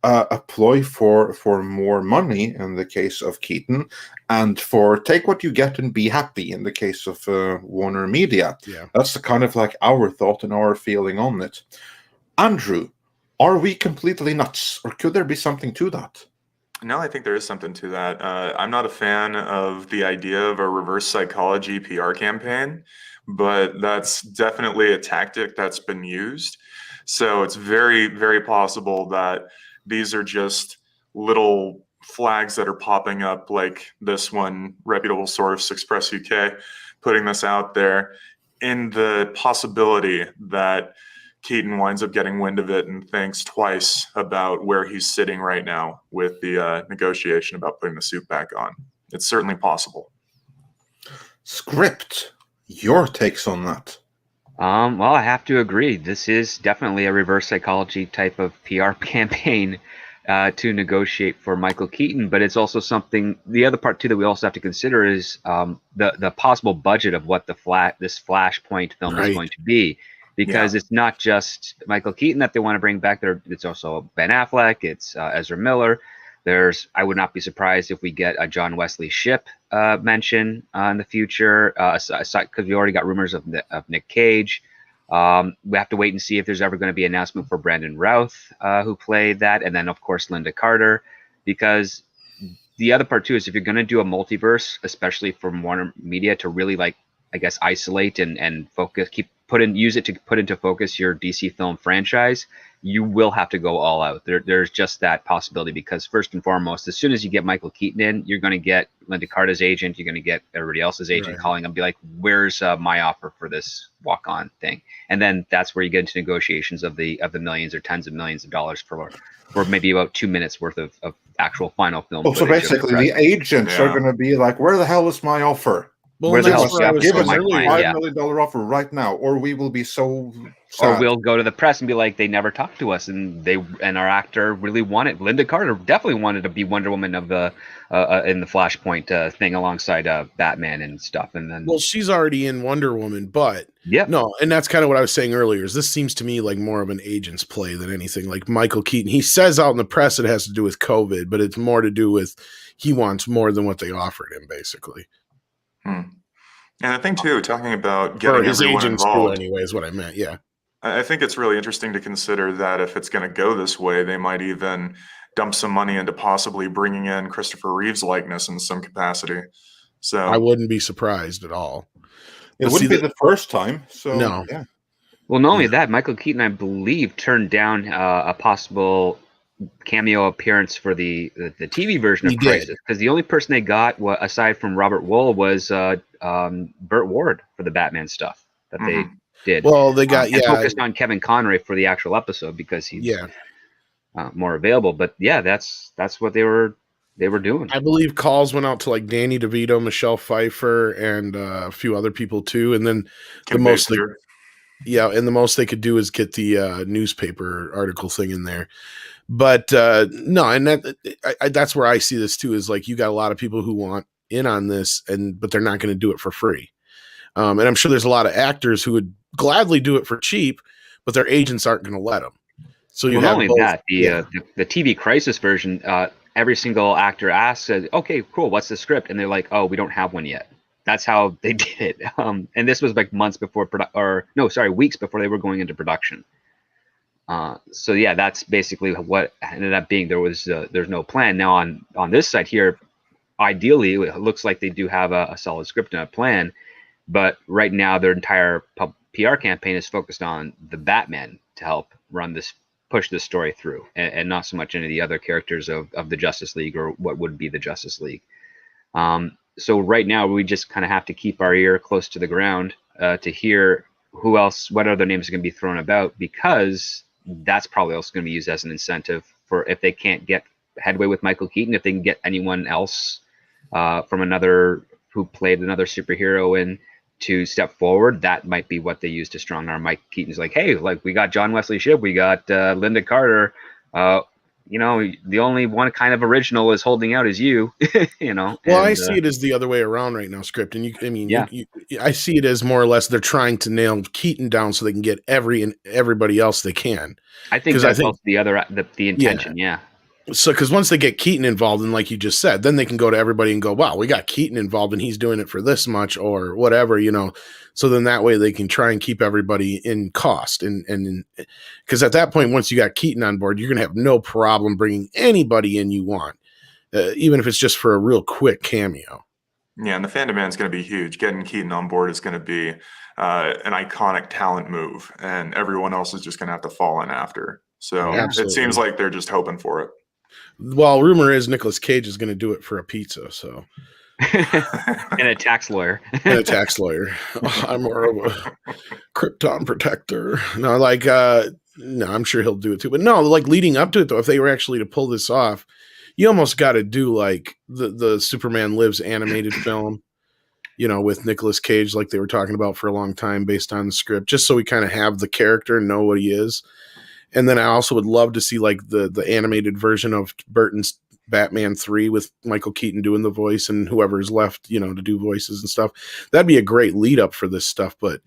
a ploy for more money in the case of Keaton, and for take what you get and be happy in the case of Warner Media. Yeah. That's the kind of like our thought and our feeling on it. Andrew, are we completely nuts, or could there be something to that? No, I think there is something to that. I'm not a fan of the idea of a reverse psychology PR campaign, but that's definitely a tactic that's been used. So it's very, very possible that these are just little flags that are popping up, like this one, reputable source, Express UK, putting this out there in the possibility that Keaton winds up getting wind of it and thinks twice about where he's sitting right now with the negotiation about putting the suit back on. It's certainly possible. Script, your takes on that? Well, I have to agree. This is definitely a reverse psychology type of PR campaign to negotiate for Michael Keaton, but it's also something. The other part too that we also have to consider is the possible budget of what this Flashpoint film is Right. going to be, because it's not just Michael Keaton that they want to bring back. It's also Ben Affleck. It's Ezra Miller. I would not be surprised if we get a John Wesley Shipp mention in the future, because we already got rumors of Nick Cage. We have to wait and see if there's ever going to be an announcement for Brandon Routh, who played that, and then of course Linda Carter, because the other part too is if you're going to do a multiverse, especially for Warner Media to really isolate and focus, use it to put into focus your DC film franchise, you will have to go all out. There's just that possibility, because first and foremost, as soon as you get Michael Keaton in, you're going to get Linda Carter's agent, you're going to get everybody else's agent calling them, be like, where's my offer for this walk-on thing? And then that's where you get into negotiations of the millions or tens of millions of dollars for maybe about 2 minutes worth of actual final film. So basically the agents are going to be like, where the hell is my offer? Well, Where the that's hell what I was give saying us a earlier. $5 million offer right now, or we will be so sad. Or we'll go to the press and be like, they never talked to us, and our actor really wanted. Linda Carter definitely wanted to be Wonder Woman of the in the Flashpoint thing alongside Batman and stuff. And then, well, she's already in Wonder Woman, but yeah, no, and that's kind of what I was saying earlier. Is this seems to me like more of an agent's play than anything. Like Michael Keaton, he says out in the press it has to do with COVID, but it's more to do with he wants more than what they offered him, basically. And I think too, talking about getting or his everyone agents involved, do anyway, is what I meant. Yeah. I think it's really interesting to consider that if it's going to go this way, they might even dump some money into possibly bringing in Christopher Reeve's likeness in some capacity. So I wouldn't be surprised at all. It wouldn't be the first time. So No. yeah. Well, not only that, Michael Keaton, I believe, turned down a possible cameo appearance for the TV version of Crisis, because the only person they got, aside from Robert Wool, was Burt Ward for the Batman stuff that they did. Well, they got and focused on Kevin Conroy for the actual episode because he's more available. But yeah, that's what they were doing. I believe calls went out to like Danny DeVito, Michelle Pfeiffer, and a few other people too. And then the most they could do is get the newspaper article thing in there. But no, and that's where I see this too, is like you got a lot of people who want in on this, but they're not going to do it for free. And I'm sure there's a lot of actors who would gladly do it for cheap, but their agents aren't going to let them. So you have not only that, the TV Crisis version, every single actor asks, okay, cool, what's the script? And they're like, oh, we don't have one yet. That's how they did it. And this was like months before weeks before they were going into production. So yeah, that's basically what ended up being. There's no plan. Now on this side here, ideally, it looks like they do have a solid script and a plan, but right now their entire PR campaign is focused on the Batman to help push this story through, and not so much any of the other characters of the Justice League or what would be the Justice League. So right now we just kind of have to keep our ear close to the ground to hear what other names are going to be thrown about, because that's probably also going to be used as an incentive for if they can't get headway with Michael Keaton, if they can get anyone else from another who played another superhero in to step forward, that might be what they use to strong arm Mike Keaton's like, hey, like we got John Wesley Shipp, we got Linda Carter. The only one kind of original is holding out is you, Well, and, I see it as the other way around right now, Script. And Yeah. I see it as more or less they're trying to nail Keaton down so they can get everybody else they can. I think 'Cause that's also the intention. Yeah. So, because once they get Keaton involved, and like you just said, then they can go to everybody and go, wow, we got Keaton involved and he's doing it for this much or whatever, So then that way they can try and keep everybody in cost. And because at that point, once you got Keaton on board, you're going to have no problem bringing anybody in you want, even if it's just for a real quick cameo. Yeah, and the fan demand is going to be huge. Getting Keaton on board is going to be an iconic talent move, and everyone else is just going to have to fall in after. So Yeah, it seems like they're just hoping for it. Well, rumor is Nicolas Cage is going to do it for a pizza, so. And a tax lawyer. And a tax lawyer. I'm more of a Krypton protector. No, no, I'm sure he'll do it too. But no, like leading up to it though, if they were actually to pull this off, you almost got to do like the Superman Lives animated film, with Nicolas Cage, like they were talking about for a long time based on the script, just so we kind of have the character and know what he is. And then I also would love to see like the animated version of Burton's Batman 3 with Michael Keaton doing the voice and whoever's left, to do voices and stuff. That'd be a great lead up for this stuff. But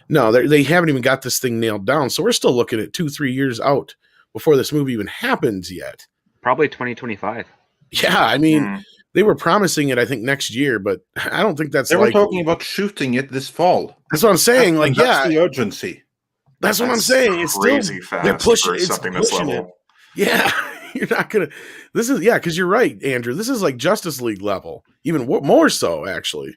no, they haven't even got this thing nailed down. So we're still looking at 2-3 years out before this movie even happens yet. Probably 2025. Yeah, I mean, they were promising it, I think, next year, but I don't think that's They were talking about shooting it this fall. That's what I'm saying. That's the urgency. That's what I'm saying. It's crazy still, fast they're pushing for something it's this pushing level. It. Yeah, you're not gonna. This is because you're right, Andrew. This is like Justice League level, even more so, actually.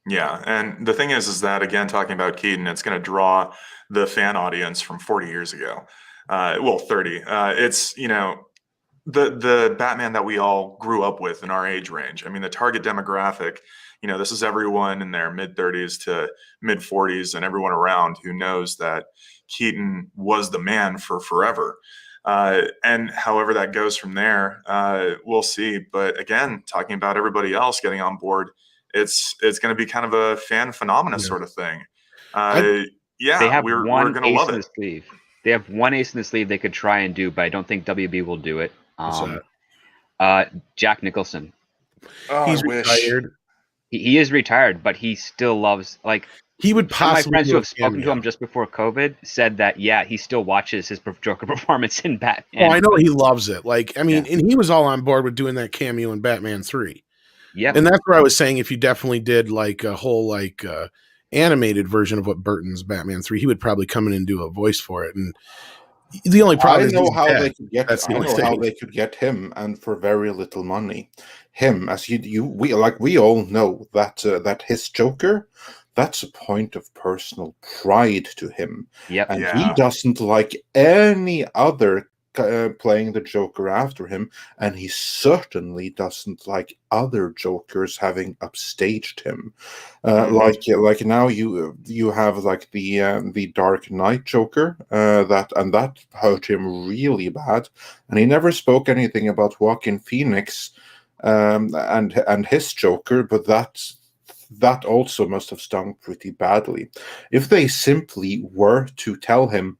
Yeah, and the thing is that again, talking about Keaton, it's going to draw the fan audience from 40 years ago. 30. It's the Batman that we all grew up with in our age range. I mean, the target demographic. This is everyone in their mid 30s to mid 40s, and everyone around who knows that Keaton was the man for forever. And however that goes from there, we'll see. But again, talking about everybody else getting on board, it's going to be kind of a fan phenomena sort of thing. They have we're one going to ace love in it. the sleeve. They have one ace in the sleeve they could try and do, but I don't think WB will do it. Jack Nicholson. He's retired. He is retired, but he still loves he would possibly. My friends who have spoken to him just before COVID said that he still watches his Joker performance in Batman. Oh, I know he loves it. And he was all on board with doing that cameo in Batman 3. Yeah, and that's where I was saying if you definitely did like a whole animated version of what Burton's Batman 3, he would probably come in and do a voice for it. And the only problem is how they could get him, and for very little money. Him, as we all know that his Joker, that's a point of personal pride to him. Yep. And he doesn't like any other playing the Joker after him, and he certainly doesn't like other Jokers having upstaged him. Like now you have like the Dark Knight Joker that hurt him really bad, and he never spoke anything about Joaquin Phoenix and his Joker, but that also must have stung pretty badly. If they simply were to tell him,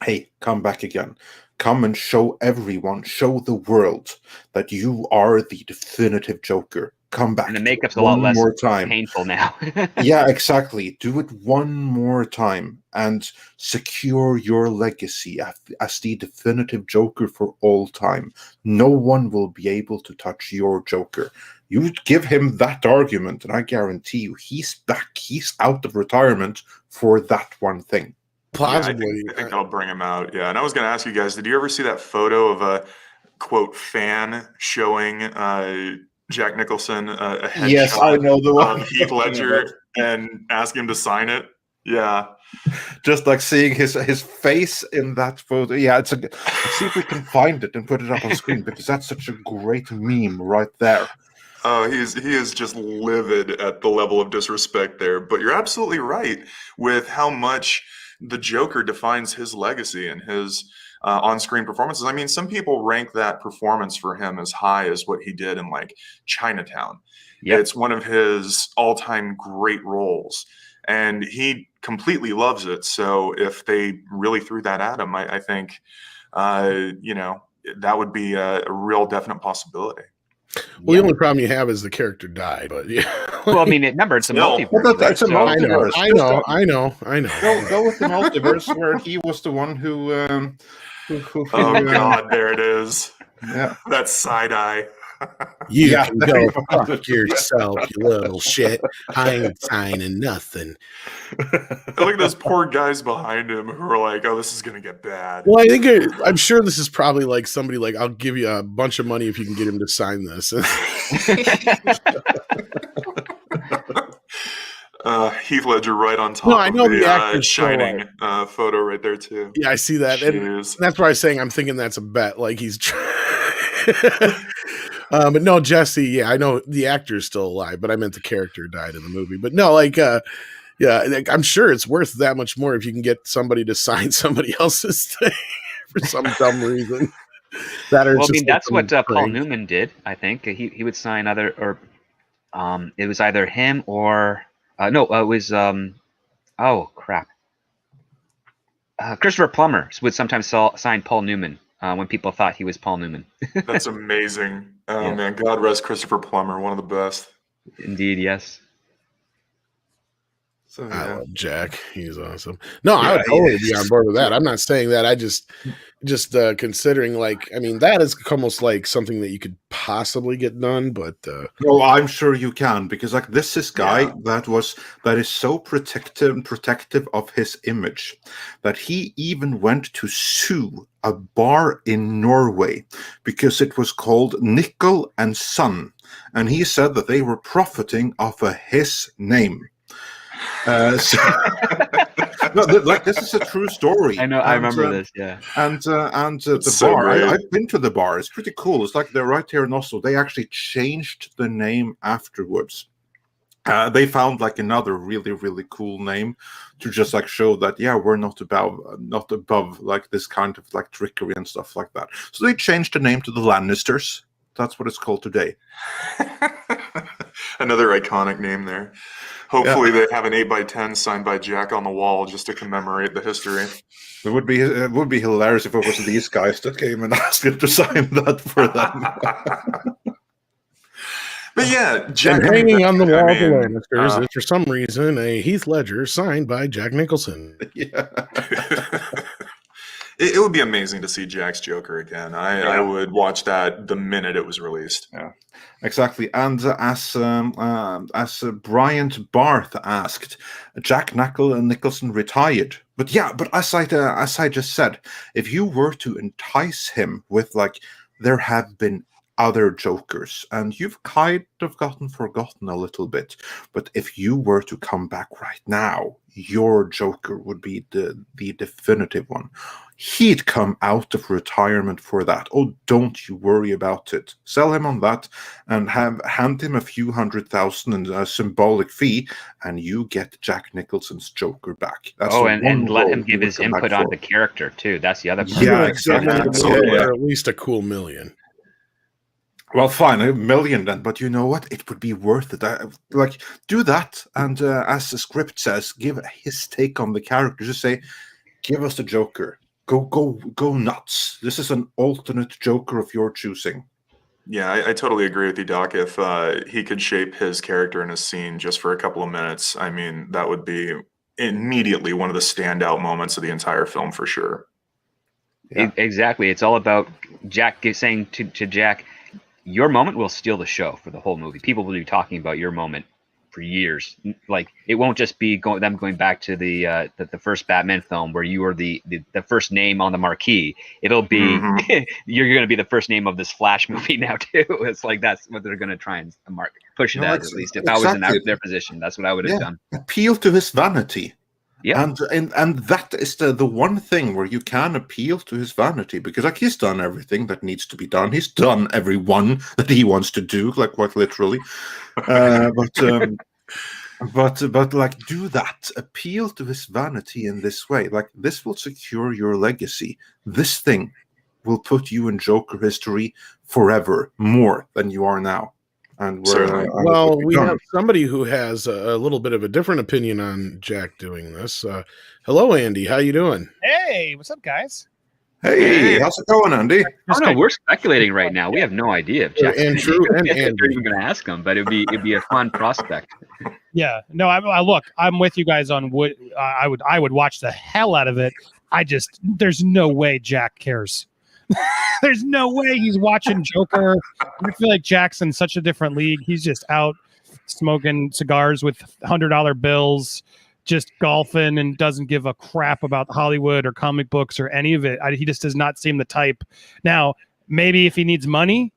hey, come back again. Come and show everyone, show the world that you are the definitive Joker. Come back. And the makeup's a lot less painful now. Yeah, exactly. Do it one more time and secure your legacy as the definitive Joker for all time. No one will be able to touch your Joker. You give him that argument, and I guarantee you he's back. He's out of retirement for that one thing. Plausibly. I think I'll bring him out. Yeah, and I was going to ask you guys, did you ever see that photo of a, quote, fan showing Jack Nicholson a headshot? Yes, I know the one. Heath Ledger and ask him to sign it? Yeah. Just like seeing his face in that photo. Yeah, let's see if we can find it and put it up on screen, because that's such a great meme right there. Oh, he is just livid at the level of disrespect there. But you're absolutely right with how much the Joker defines his legacy and his on-screen performances. I mean, some people rank that performance for him as high as what he did in like Chinatown. Yep. It's one of his all-time great roles, and he completely loves it. So if they really threw that at him, I think, that would be a real definite possibility. Well, the only problem you have is the character died, but yeah. Well, I mean, remember, it's a Still. multiverse. Well, Right? it's a So, multiverse. I know. Go with the multiverse where he was the one who Oh God, there it is. yeah. That side eye. You Yeah, can there go you go. fuck yourself, you little shit. I ain't signing nothing. Look at those poor guys behind him who are like, "Oh, this is gonna get bad." Well, I'm sure this is probably like somebody like, I'll give you a bunch of money if you can get him to sign this. Heath Ledger right on top No, I know of the the actor's still Shining photo right there too. Yeah, I see that. And Jeez. that's why I was saying I'm thinking that's a bet. Like he's but no, Jesse, yeah, I know the actor is still alive, but I meant the character died in the movie. But no, yeah, like, I'm sure it's worth that much more if you can get somebody to sign somebody else's thing for some dumb reason. Well, I mean, that's what Paul Newman did. I think he would sign it was either him or it was Christopher Plummer would sometimes sign Paul Newman when people thought he was Paul Newman. That's amazing. Oh Yeah. man, God rest Christopher Plummer, one of the best. Indeed, yes. So, I yeah. love Jack. He's awesome. No, I would totally be on board with that. I'm not saying that. I just considering, like, I mean, that is almost like something that you could possibly get done, but Well, I'm sure you can, because like this is guy that is so protective of his image that he even went to sue a bar in Norway because it was called Nickel and Son, and he said that they were profiting off of his name. Like this is a true story. I know. I remember this. Yeah. And the so bar, great. I've been to the bar. It's pretty cool. It's like they're right here in Oslo. They actually changed the name afterwards. They found like another really, really cool name to just like show that, yeah, we're not above like this kind of like trickery and stuff like that. So they changed the name to the Lannisters. That's what it's called today. Another iconic name there. Hopefully they have an 8x10 signed by Jack on the wall just to commemorate the history. It would be hilarious if it was these guys that came and asked him to sign that for them. But yeah, Jack hanging on the wall of the mean, Lannisters is for some reason a Heath Ledger signed by Jack Nicholson. Yeah. It would be amazing to see Jack's Joker again. I would watch that the minute it was released. Yeah, exactly. And as Bryant Barth asked, Jack Nicholson retired. But as I just said, if you were to entice him with like, there have been other Jokers, and you've kind of forgotten a little bit. But if you were to come back right now, your Joker would be the definitive one. He'd come out of retirement for that. Oh, don't you worry about it. Sell him on that and hand him a few $100,000 and a symbolic fee, and you get Jack Nicholson's Joker back. That's and let him give his input on the character too. That's the other part. Yeah, exactly. Or at least a cool $1 million. Well, fine, $1 million then, but you know what? It would be worth it. Like, do that, and as the script says, give his take on the character. Just say, give us the Joker. Go nuts. This is an alternate Joker of your choosing. Yeah, I totally agree with you, Doc. If he could shape his character in a scene just for a couple of minutes, I mean, that would be immediately one of the standout moments of the entire film for sure. Yeah. Exactly. It's all about Jack saying to Jack, your moment will steal the show for the whole movie. People will be talking about your moment for years. Like, it won't just be them going back to the first Batman film where you were the first name on the marquee. It'll be you're going to be the first name of this Flash movie now too. It's like that's what they're going to try and push it as, at least. If I was in their position, that's what I would have done. Appeal to his vanity. Yeah, and that is the one thing where you can appeal to his vanity, because like he's done everything that needs to be done. He's done every one that he wants to do, like quite literally. But like, do that. Appeal to his vanity in this way. Like, this will secure your legacy. This thing will put you in Joker history forever, more than you are now. and Certainly. and what Well, would we become. have somebody who has a little bit of a different opinion on Jack doing this. Hello, Andy. How you doing? Hey, what's up, guys? Hey, Hey. how's it going, Andy? Oh no, we're speculating right now. We have no idea if Jack's And Drew and if you're Andy. even going to ask him, but it'd be a fun prospect. Yeah, no, I look. I'm with you guys on what I would watch the hell out of it. There's no way Jack cares. There's no way he's watching Joker. I feel like Jack's in such a different league. He's just out smoking cigars with $100 bills, just golfing, and doesn't give a crap about Hollywood or comic books or any of it. He just does not seem the type. Now, maybe if he needs money,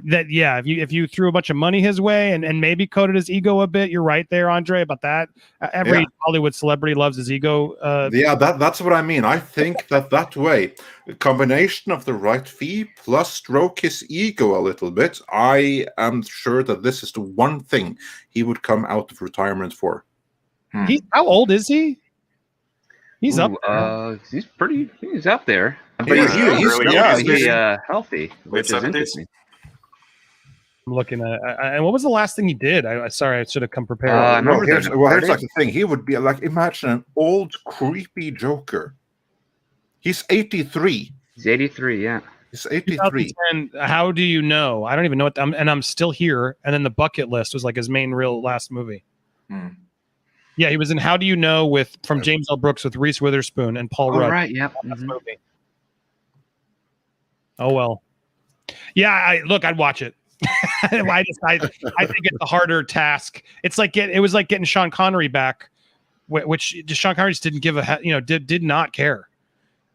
if you threw a bunch of money his way and maybe coated his ego a bit, you're right there, Andre, about that. Every Hollywood celebrity loves his ego. That's what I mean. I think that way, a combination of the right fee plus stroke his ego a little bit, I am sure that this is the one thing he would come out of retirement for. How old is he? He's up there. He's up there. But He's he's healthy, which is 70s. interesting. I'm looking at and what was the last thing he did? Sorry, I should have come prepared. Here's like the thing. He would be like, imagine an old creepy Joker. He's 83. He's 83, yeah. He's 83. And how do you know? I don't even know what. I'm still here. And then the bucket list was like his main real last movie. Yeah, he was in How Do You Know from James L. Brooks with Reese Witherspoon and Paul Rudd. Right, yeah. Movie. Oh well. Yeah, I'd watch it. I think it's a harder task. It's like it was like getting Sean Connery back, which Sean Connery just didn't give did not care.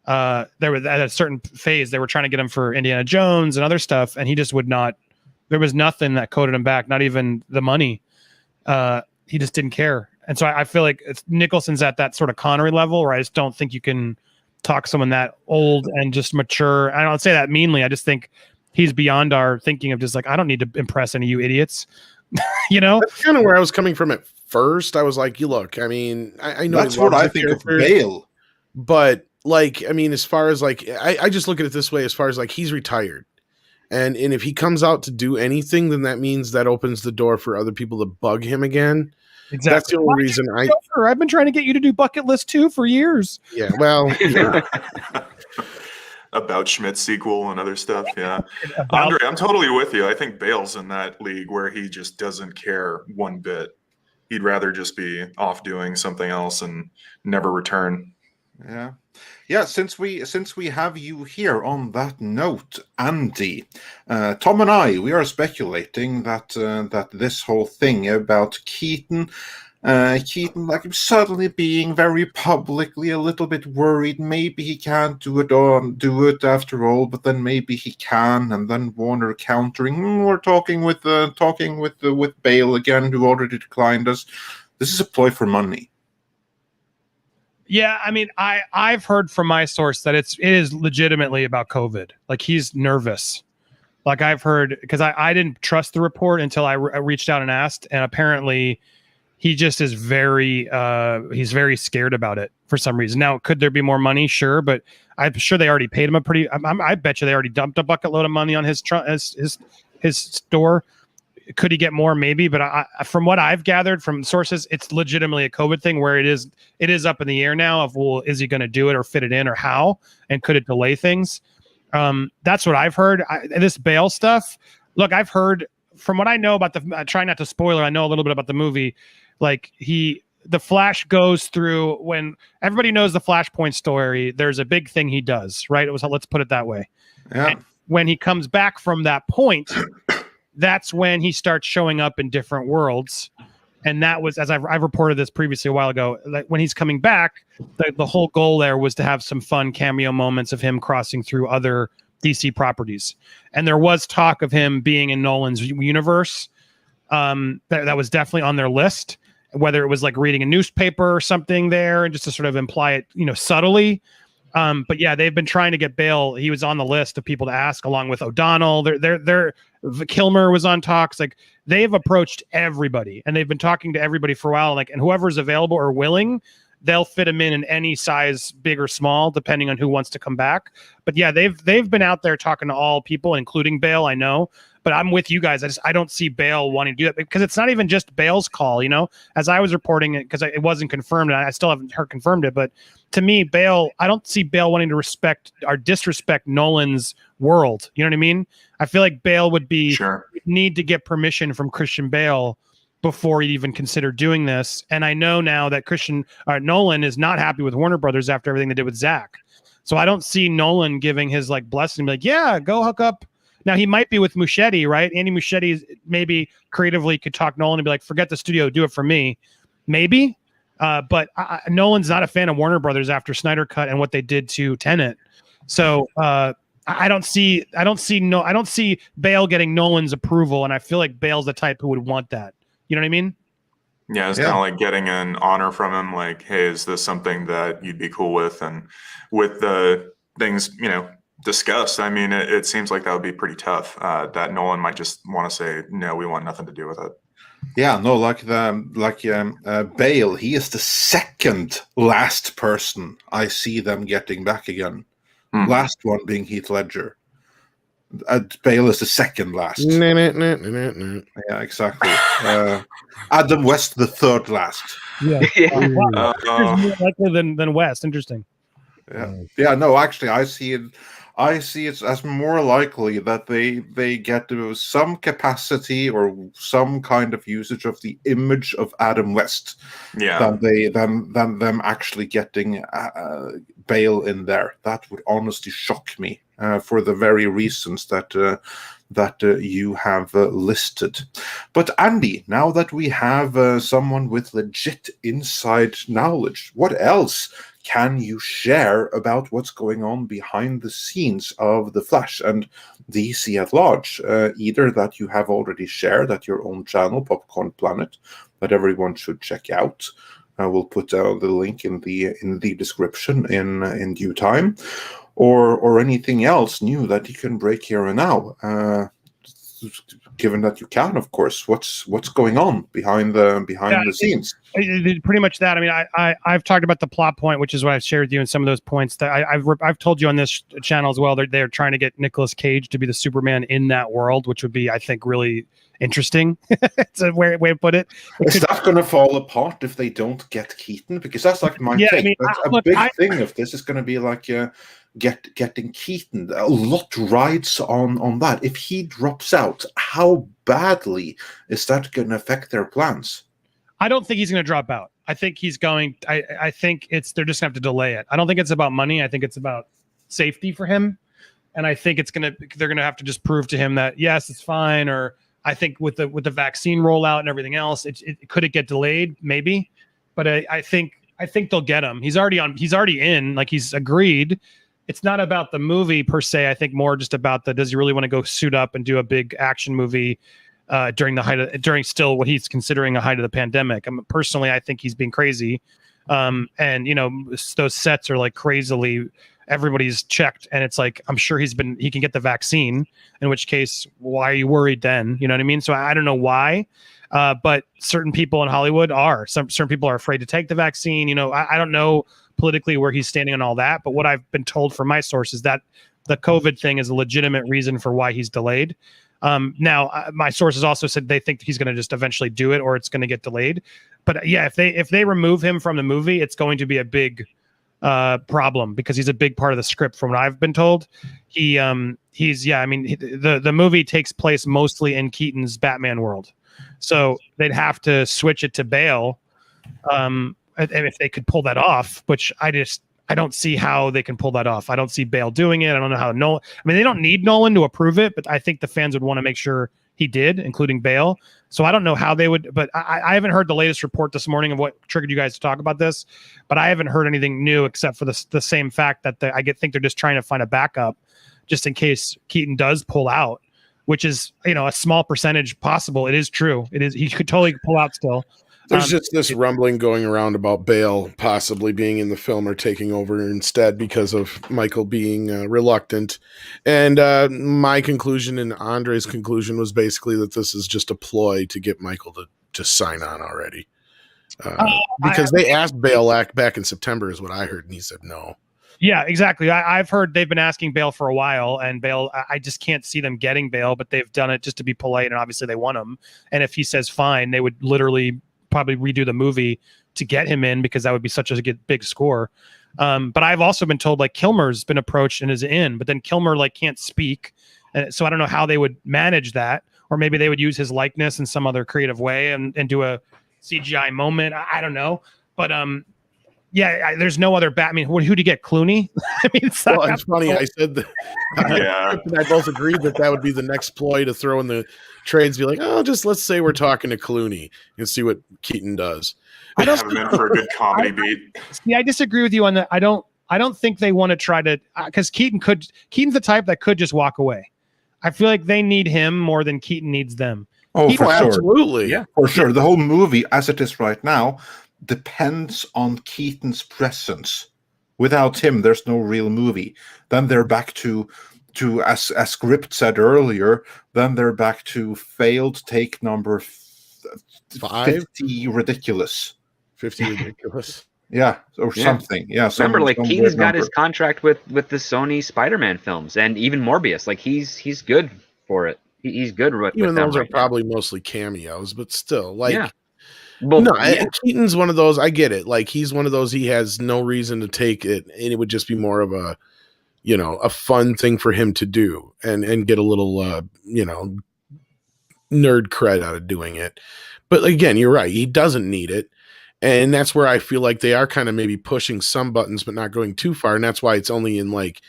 There was at a certain phase they were trying to get him for Indiana Jones and other stuff, and he just would not. There was nothing that coded him back, not even the money. He just didn't care, and so I feel like Nicholson's at that sort of Connery level where I just don't think you can talk someone that old and just mature. I don't say that meanly. I just think he's beyond our thinking of just like, I don't need to impress any of you idiots. That's kind of where I was coming from at first. I was like, you look, I mean, I know That's what I think of Bale. But like, I mean, as far as like, I just look at it this way, as far as like, he's retired. And if he comes out to do anything, then that means that opens the door for other people to bug him again. Exactly. That's the only reason I've been trying to get you to do Bucket List 2 for years. Yeah, well, yeah. About Schmidt sequel and other stuff. Yeah. Andre, I'm totally with you. I think Bale's in that league where he just doesn't care one bit. He'd rather just be off doing something else and never return. Yeah. Since we have you here on that note, Andy, Tom and I, we are speculating that this whole thing about Keaton like suddenly being very publicly a little bit worried. Maybe he can't do it after all, but then maybe he can. And then Warner countering, we're talking with Bale again, who already declined us. This is a ploy for money. Yeah, I mean, I've heard from my source that it is legitimately about COVID. Like he's nervous. Like I've heard, because I didn't trust the report until I reached out and asked, and apparently he just is he's very scared about it for some reason. Now, could there be more money? Sure, but I'm sure they already paid him I bet you they already dumped a bucket load of money on his store. Could he get more? Maybe, but from what I've gathered from sources, it's legitimately a COVID thing where it is up in the air now of, well, is he going to do it or fit it in or how, and could it delay things? That's what I've heard. This Bale stuff. Look, I've heard from what I know about I try not to spoiler. I know a little bit about the movie. Like the Flash goes through, when everybody knows the Flashpoint story, there's a big thing he does, right? Let's put it that way. Yeah. And when he comes back from that point, that's when he starts showing up in different worlds. And that was, as I've reported this previously a while ago, like when he's coming back, the whole goal there was to have some fun cameo moments of him crossing through other DC properties. And there was talk of him being in Nolan's universe. That was definitely on their list, whether it was like reading a newspaper or something there, and just to sort of imply it, subtly. But yeah, they've been trying to get Bale. He was on the list of people to ask, along with O'Donnell. Kilmer was on talks. Like they've approached everybody, and they've been talking to everybody for a while. Like, and whoever's available or willing, they'll fit him in any size, big or small, depending on who wants to come back. But yeah, they've been out there talking to all people, including Bale. I know, But I'm with you guys. I don't see Bale wanting to do that because it's not even just Bale's call. As I was reporting it, because it wasn't confirmed, and I still haven't heard confirmed it. But to me, Bale, I don't see Bale wanting to respect or disrespect Nolan's world. You know what I mean? I feel like Bale would need to get permission from Christian Bale before he'd even consider doing this. And I know now that Nolan is not happy with Warner Brothers after everything they did with Zach. So I don't see Nolan giving his blessing, like, yeah, go hook up. Now he might be with Muschietti, right? Andy Muschietti maybe creatively could talk Nolan and be like, forget the studio, do it for me. Maybe. But Nolan's not a fan of Warner Brothers after Snyder Cut and what they did to Tenet. So I don't see Bale getting Nolan's approval, and I feel like Bale's the type who would want that. You know what I mean? Yeah, it's kind of like getting an honor from him, like, hey, is this something that you'd be cool with? And with the things, discussed, I mean, it seems like that would be pretty tough, that Nolan might just want to say, no, we want nothing to do with it. Yeah, no, Bale, he is the second last person I see them getting back again. Last one being Heath Ledger. Bale is the second last. Yeah, exactly. Adam West, the third last. Yeah. More likely than West. Interesting. Yeah. No, actually, I see it as more likely that they get some capacity or some kind of usage of the image of Adam West, than them actually getting Bale in there. That would honestly shock me, for the very reasons that you have listed. But Andy, now that we have someone with legit inside knowledge, what else can you share about what's going on behind the scenes of The Flash and DC at large? Either that you have already shared at your own channel, Popcorn Planet, that everyone should check out. We'll put the link in the description in due time, or anything else new that you can break here and now. Given that you can, of course, what's going on behind the scenes? Pretty much that. I mean, I've talked about the plot point, which is what I've shared with you, and some of those points that I've told you on this channel as well. They're trying to get Nicolas Cage to be the Superman in that world, which would be, I think, really interesting. It's a way to put it. Is that going to fall apart if they don't get Keaton? Because that's like my take. I mean, that's a big thing of this is going to be like getting Keaton. A lot rides on that. If he drops out, how badly is that going to affect their plans? I don't think he's going to drop out. I think he's going. I think they're just going to have to delay it. I don't think it's about money. I think it's about safety for him, and I think they're going to have to just prove to him that yes, it's fine. Or I think with the vaccine rollout and everything else, could it get delayed? Maybe, but I think they'll get him. He's already in. Like, he's agreed. It's not about the movie per se. I think more just about does he really want to go suit up and do a big action movie during still what he's considering a height of the pandemic. Personally, I think he's being crazy. And those sets are like crazily, everybody's checked, and it's like, I'm sure he can get the vaccine, in which case, why are you worried then? You know what I mean? So I don't know why, but certain people in Hollywood certain people are afraid to take the vaccine. I don't know politically where he's standing on all that, but what I've been told from my sources that the COVID thing is a legitimate reason for why he's delayed. Now, my sources also said they think he's going to just eventually do it, or it's going to get delayed. But yeah, if they remove him from the movie, it's going to be a big problem, because he's a big part of the script from what I've been told. The movie takes place mostly in Keaton's Batman world, so they'd have to switch it to Bale, and if they could pull that off, which I don't see how they can pull that off. I don't see Bale doing it. I don't know how Nolan. I mean, they don't need Nolan to approve it, but I think the fans would want to make sure he did, including Bale. So I don't know how they would, but I haven't heard the latest report this morning of what triggered you guys to talk about this, but I haven't heard anything new except for the same fact that think they're just trying to find a backup just in case Keaton does pull out, which is, a small percentage possible. It is true. It is. He could totally pull out still. There's just this rumbling going around about Bale possibly being in the film or taking over instead because of Michael being reluctant. And my conclusion and Andre's conclusion was basically that this is just a ploy to get Michael to sign on already. Because they asked Bale back in September is what I heard, and he said no. Yeah, exactly. I've heard they've been asking Bale for a while, and Bale, I just can't see them getting Bale, but they've done it just to be polite, and obviously they want him. And if he says fine, they would literally probably redo the movie to get him in, because that would be such a big score. But I've also been told like Kilmer's been approached and is in, but then Kilmer like can't speak, and so I don't know how they would manage that, or maybe they would use his likeness in some other creative way and do a CGI moment. I don't know, but yeah, there's no other Batman. Who do you get? Clooney? I mean, it's funny. I said that. Yeah. And I both agreed that would be the next ploy to throw in the trades. Be like, oh, just let's say we're talking to Clooney and see what Keaton does. I have him in for a good comedy beat. See, I disagree with you on that. I don't think they want to try to, because Keaton's the type that could just walk away. I feel like they need him more than Keaton needs them. Oh, for sure. Absolutely. Yeah. For sure. The whole movie, as it is right now, depends on Keaton's presence. Without him, there's no real movie. Then they're back to as Script said earlier, then they're back to failed take number 50 ridiculous. 50 ridiculous. Yeah, or something. Yeah. Remember, like some Keaton's weird got number. his contract with the Sony Spider-Man films, and even Morbius. Like he's good for it. He's good with Even them those are right now. probably mostly cameos, but still, like, Yeah. Well, no, yeah. Keaton's one of those. I get it. Like, he's one of those. He has no reason to take it, and it would just be more of a, a fun thing for him to do, and get a little, nerd cred out of doing it. But again, you're right. He doesn't need it, and that's where I feel like they are kind of maybe pushing some buttons, but not going too far, and that's why it's only in like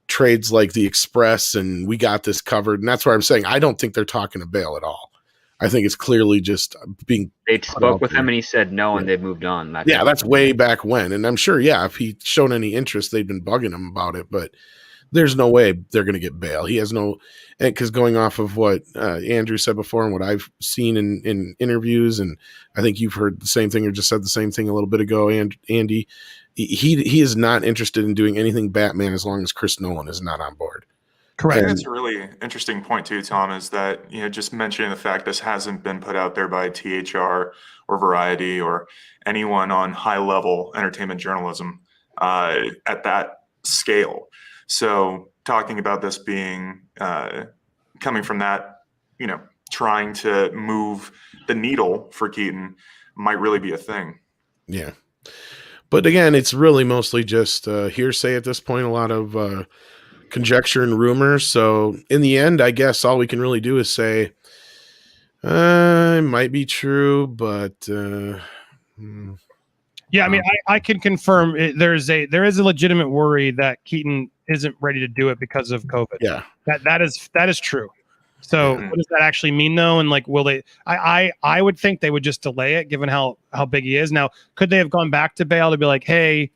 trades like the Express and We Got This Covered, and that's where I'm saying I don't think they're talking to Bale at all. I think it's clearly just being. They spoke with him and he said no, and they've moved on. That's way back when, and I'm sure, if he shown any interest, they've been bugging him about it. But there's no way they're going to get Bale. He has no, because going off of what Andrew said before and what I've seen in interviews, and I think you've heard the same thing or just said the same thing a little bit ago, and Andy, he is not interested in doing anything Batman as long as Chris Nolan is not on board. I Correct. think that's a really interesting point too, Tom, is that, just mentioning the fact this hasn't been put out there by THR or Variety or anyone on high level entertainment journalism at that scale. So talking about this being coming from that, trying to move the needle for Keaton might really be a thing. Yeah. But again, it's really mostly just hearsay at this point, a lot of conjecture and rumors. So in the end, I guess all we can really do is say it might be true, but Yeah, I mean, I can confirm there is a legitimate worry that Keaton isn't ready to do it because of COVID. yeah. That is true. So what does that actually mean though? And like, will they? I would think they would just delay it, given how big he is. Now, could they have gone back to Bale to be like, hey?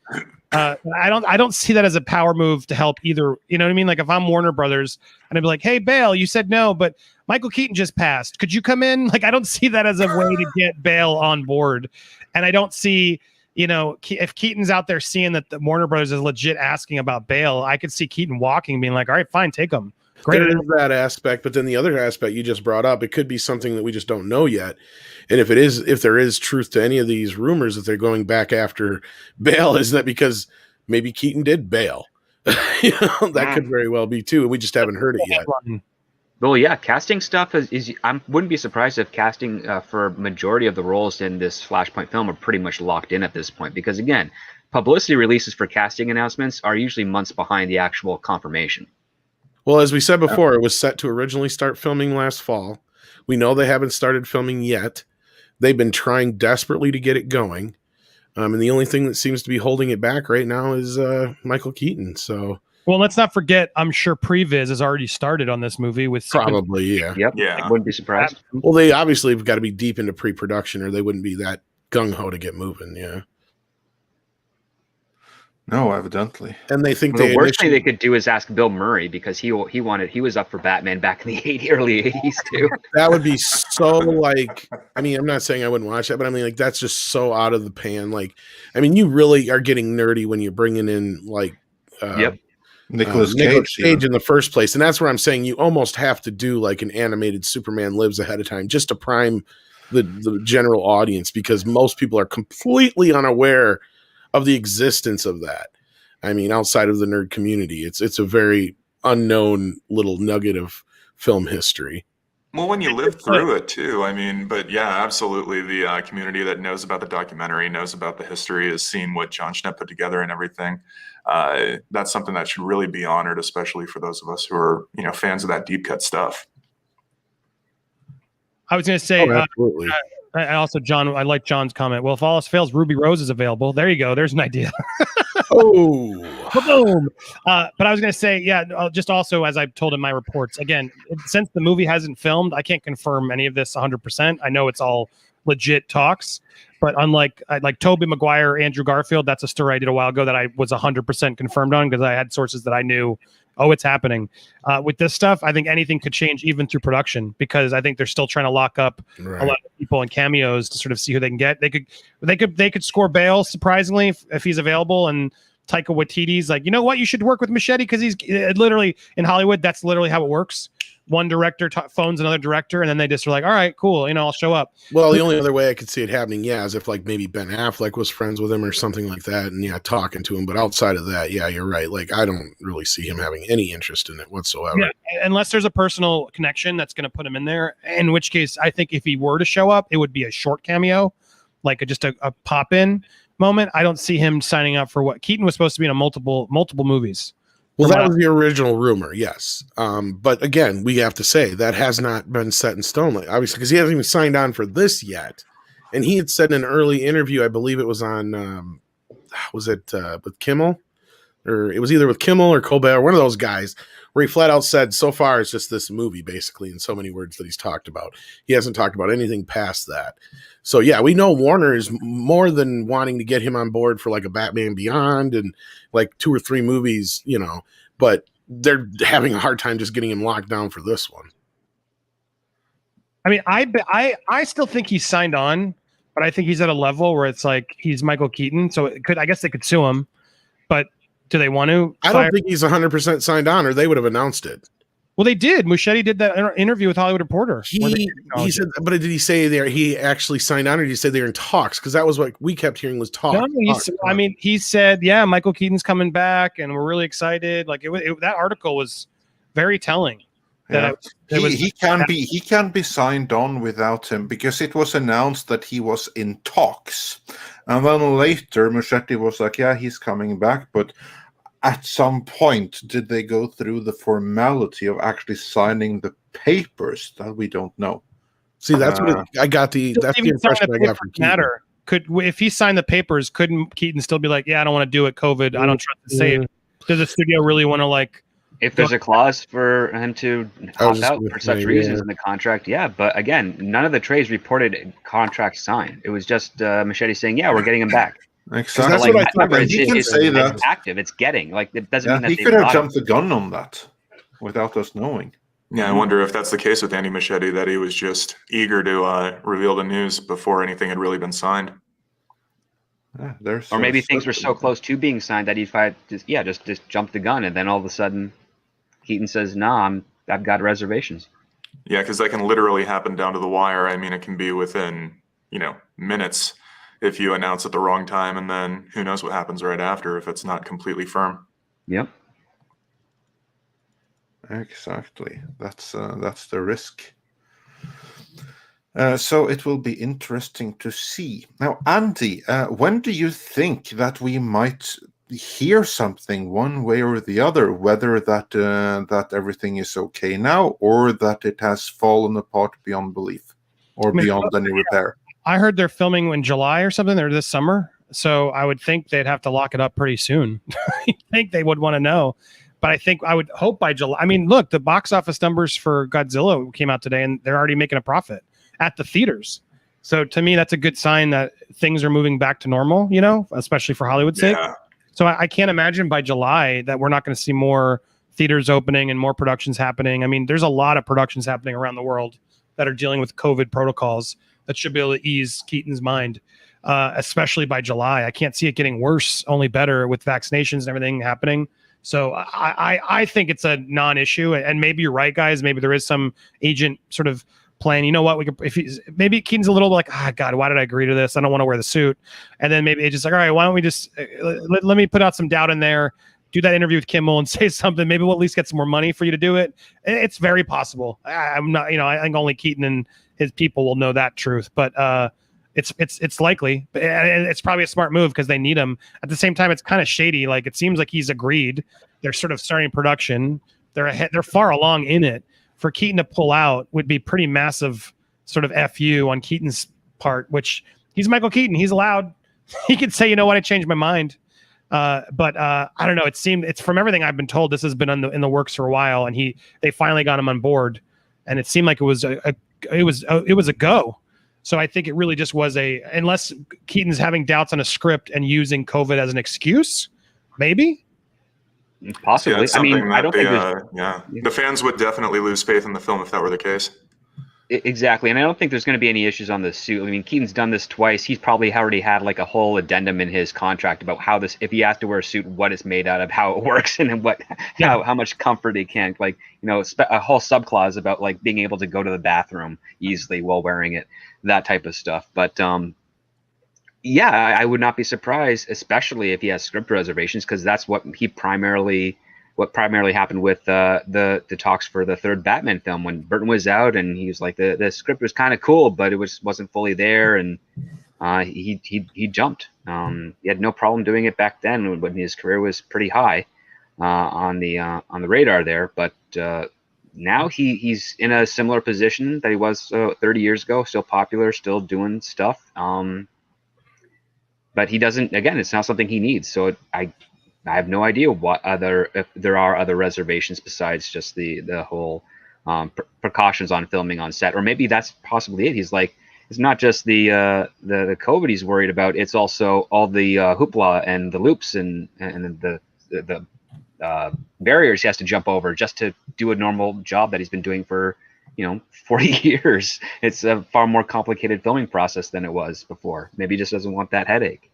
I don't see that as a power move to help either. You know what I mean? Like if I'm Warner Brothers and I'd be like, hey, Bale, you said no, but Michael Keaton just passed. Could you come in? Like, I don't see that as a way to get Bale on board. And I don't see, if Keaton's out there seeing that the Warner Brothers is legit asking about Bale, I could see Keaton walking, being like, all right, fine, take him. Great. There is that aspect, but then the other aspect you just brought up, it could be something that we just don't know yet. And if there is truth to any of these rumors that they're going back after Bale, is that because maybe Keaton did bail? That could very well be too. We just haven't heard it yet. Well, yeah, casting stuff is I wouldn't be surprised if casting for majority of the roles in this Flashpoint film are pretty much locked in at this point, because again, publicity releases for casting announcements are usually months behind the actual confirmation. Well, as we said before, it was set to originally start filming last fall. We know they haven't started filming yet. They've been trying desperately to get it going. And the only thing that seems to be holding it back right now is Michael Keaton. So, well, let's not forget, I'm sure previs has already started on this movie with probably, yeah. Yep. Yeah. I wouldn't be surprised. Well, they obviously have got to be deep into pre-production or they wouldn't be that gung-ho to get moving, yeah. No, evidently. And they think The worst thing they could do is ask Bill Murray, because he was up for Batman back in the early 80s too. That would be so like, I mean, I'm not saying I wouldn't watch that, but I mean, like, that's just so out of the pan. Like, I mean, you really are getting nerdy when you're bringing in like, Nicolas Cage in the first place. And that's where I'm saying you almost have to do like an animated Superman Lives ahead of time just to prime the general audience, because most people are completely unaware of the existence of that. I mean, outside of the nerd community, it's a very unknown little nugget of film history. Well, when you live through it too, I mean, but yeah, absolutely. The community that knows about the documentary, knows about the history, has seen what John Schnepp put together and everything. That's something that should really be honored, especially for those of us who are, fans of that deep cut stuff. I was going to say, absolutely. And also, John, I like John's comment. Well, if all else fails, Ruby Rose is available. There you go. There's an idea. Oh, boom! But I was going to say, just also, as I've told in my reports, again, since the movie hasn't filmed, I can't confirm any of this 100%. I know it's all legit talks, but unlike like Tobey Maguire, Andrew Garfield, that's a story I did a while ago that I was 100% confirmed on because I had sources that I knew. Oh, it's happening. With this stuff, I think anything could change even through production because I think they're still trying to lock up a lot of people and cameos to sort of see who they can get. They could score Bale surprisingly if he's available, and Taika Waititi's like, you know what, you should work with Machete because he's literally in Hollywood. That's literally how it works. One director phones another director, and then they just are like, all right, cool, I'll show up. Well, the only other way I could see it happening, is if like maybe Ben Affleck was friends with him or something like that, and talking to him. But outside of that, you're right. Like, I don't really see him having any interest in it whatsoever. Yeah, unless there's a personal connection that's going to put him in there. In which case, I think if he were to show up, it would be a short cameo, like just a pop-in moment. I don't see him signing up for what Keaton was supposed to be in multiple movies. Well, that was the original rumor, yes. But again, we have to say that has not been set in stone, obviously, because he hasn't even signed on for this yet. And he had said in an early interview, I believe it was on, was it with Kimmel? Or it was either with Kimmel or Colbert, one of those guys, where he flat out said, so far it's just this movie, basically, in so many words that he's talked about. He hasn't talked about anything past that. So, we know Warner is more than wanting to get him on board for like a Batman Beyond and like 2 or 3 movies, but they're having a hard time just getting him locked down for this one. I mean, I still think he's signed on, but I think he's at a level where it's like he's Michael Keaton. So I guess they could sue him, but do they want to? I don't think he's 100% signed on, or they would have announced it. Well, they did. Machete did that interview with Hollywood Reporter. He said, but did he say he actually signed on, or did he say they're in talks? Because that was what we kept hearing was talk. No, he said, Michael Keaton's coming back, and we're really excited. Like that article was very telling. He can be signed on without him because it was announced that he was in talks, and then later Machete was like, he's coming back, but at some point, did they go through the formality of actually signing the papers? That we don't know. See, that's what I got. That's the impression I got from Keaton. If he signed the papers, couldn't Keaton still be like, I don't want to do it, COVID, I don't trust the save? Does the studio really want to if there's a clause for him to opt out for such reasons in the contract, But again, none of the trades reported contract signed. It was just Machete saying, we're getting him back. Exactly. That's what I thought. He can say that. It's active. It's getting it doesn't mean that he could have jumped the gun on that without us knowing. Yeah, I wonder if that's the case with Andy Machete, that he was just eger to reveal the news before anything had really been signed. Or maybe things were so close to being signed that he just jumped the gun, and then all of a sudden, Keaton says, I've got reservations. Yeah, because that can literally happen down to the wire. I mean, it can be within minutes if you announce at the wrong time, and then who knows what happens right after if it's not completely firm. Yep. Exactly. That's the risk. So it will be interesting to see. Now, Andy, when do you think that we might hear something one way or the other, whether that everything is okay now or that it has fallen apart beyond belief or beyond any repair? I heard they're filming in July or something, or this summer. So I would think they'd have to lock it up pretty soon. I think they would want to know. But I would hope by July. I mean, look, the box office numbers for Godzilla came out today, and they're already making a profit at the theaters. So to me, that's a good sign that things are moving back to normal, especially for Hollywood's sake. So I can't imagine by July that we're not going to see more theaters opening and more productions happening. I mean, there's a lot of productions happening around the world that are dealing with COVID protocols that should be able to ease Keaton's mind, especially by July. I can't see it getting worse, only better with vaccinations and everything happening. So I think it's a non-issue, and maybe you're right, guys. Maybe there is some agent sort of playing, you know what, we could, if he's maybe Keaton's a little like, God, why did I agree to this? I don't want to wear the suit. And then maybe it's just like, all right, why don't we just let me put out some doubt in there, do that interview with Kimmel and say something. Maybe we'll at least get some more money for you to do it. It's very possible. I'm not, I think only Keaton and his people will know that truth, but it's likely, and it's probably a smart move because they need him. At the same time, it's kind of shady. Like, it seems like he's agreed. They're sort of starting production. They're ahead. They're far along in it. For Keaton to pull out would be pretty massive sort of FU on Keaton's part, which he's Michael Keaton. He's allowed. He could say, you know what, I changed my mind. But I don't know. It's from everything I've been told, this has been in the works for a while, and they finally got him on board, and it seemed like it was a go. So I think it really just was unless Keaton's having doubts on a script and using COVID as an excuse, maybe. Possibly. I mean, I don't think the fans would definitely lose faith in the film if that were the case. Exactly, and I don't think there's going to be any issues on the suit. I mean, Keaton's done this twice. He's probably already had like a whole addendum in his contract about how this, if he has to wear a suit, what it's made out of, how it works, and how much comfort he can. Like, a whole subclause about like being able to go to the bathroom easily while wearing it, that type of stuff. But yeah, I would not be surprised, especially if he has script reservations, because that's what primarily happened with the talks for the third Batman film, when Burton was out and he was like, the script was kind of cool, but it wasn't fully there, and he jumped. He had no problem doing it back then when his career was pretty high on the radar there, but now he's in a similar position that he was 30 years ago, still popular, still doing stuff. But he doesn't. Again, it's not something he needs. So I have no idea if there are other reservations besides just the whole precautions on filming on set, or maybe that's possibly it. He's like, it's not just the COVID he's worried about. It's also all the hoopla and the loops and the barriers he has to jump over just to do a normal job that he's been doing for 40 years. It's a far more complicated filming process than it was before. Maybe he just doesn't want that headache.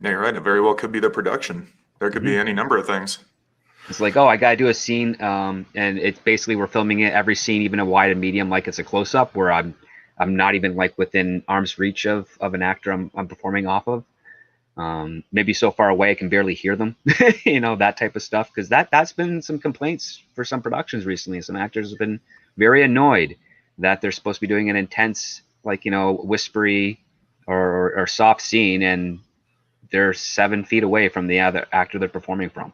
Yeah, you're right. It very well could be the production. There could be any number of things. It's like, I gotta do a scene, and it's basically we're filming it every scene, even a wide and medium, like it's a close up where I'm not even like within arm's reach of an actor I'm performing off of. Maybe so far away I can barely hear them, that type of stuff. Because that's been some complaints for some productions recently. Some actors have been very annoyed that they're supposed to be doing an intense, like, whispery or soft scene, and they're 7 feet away from the other actor they're performing from.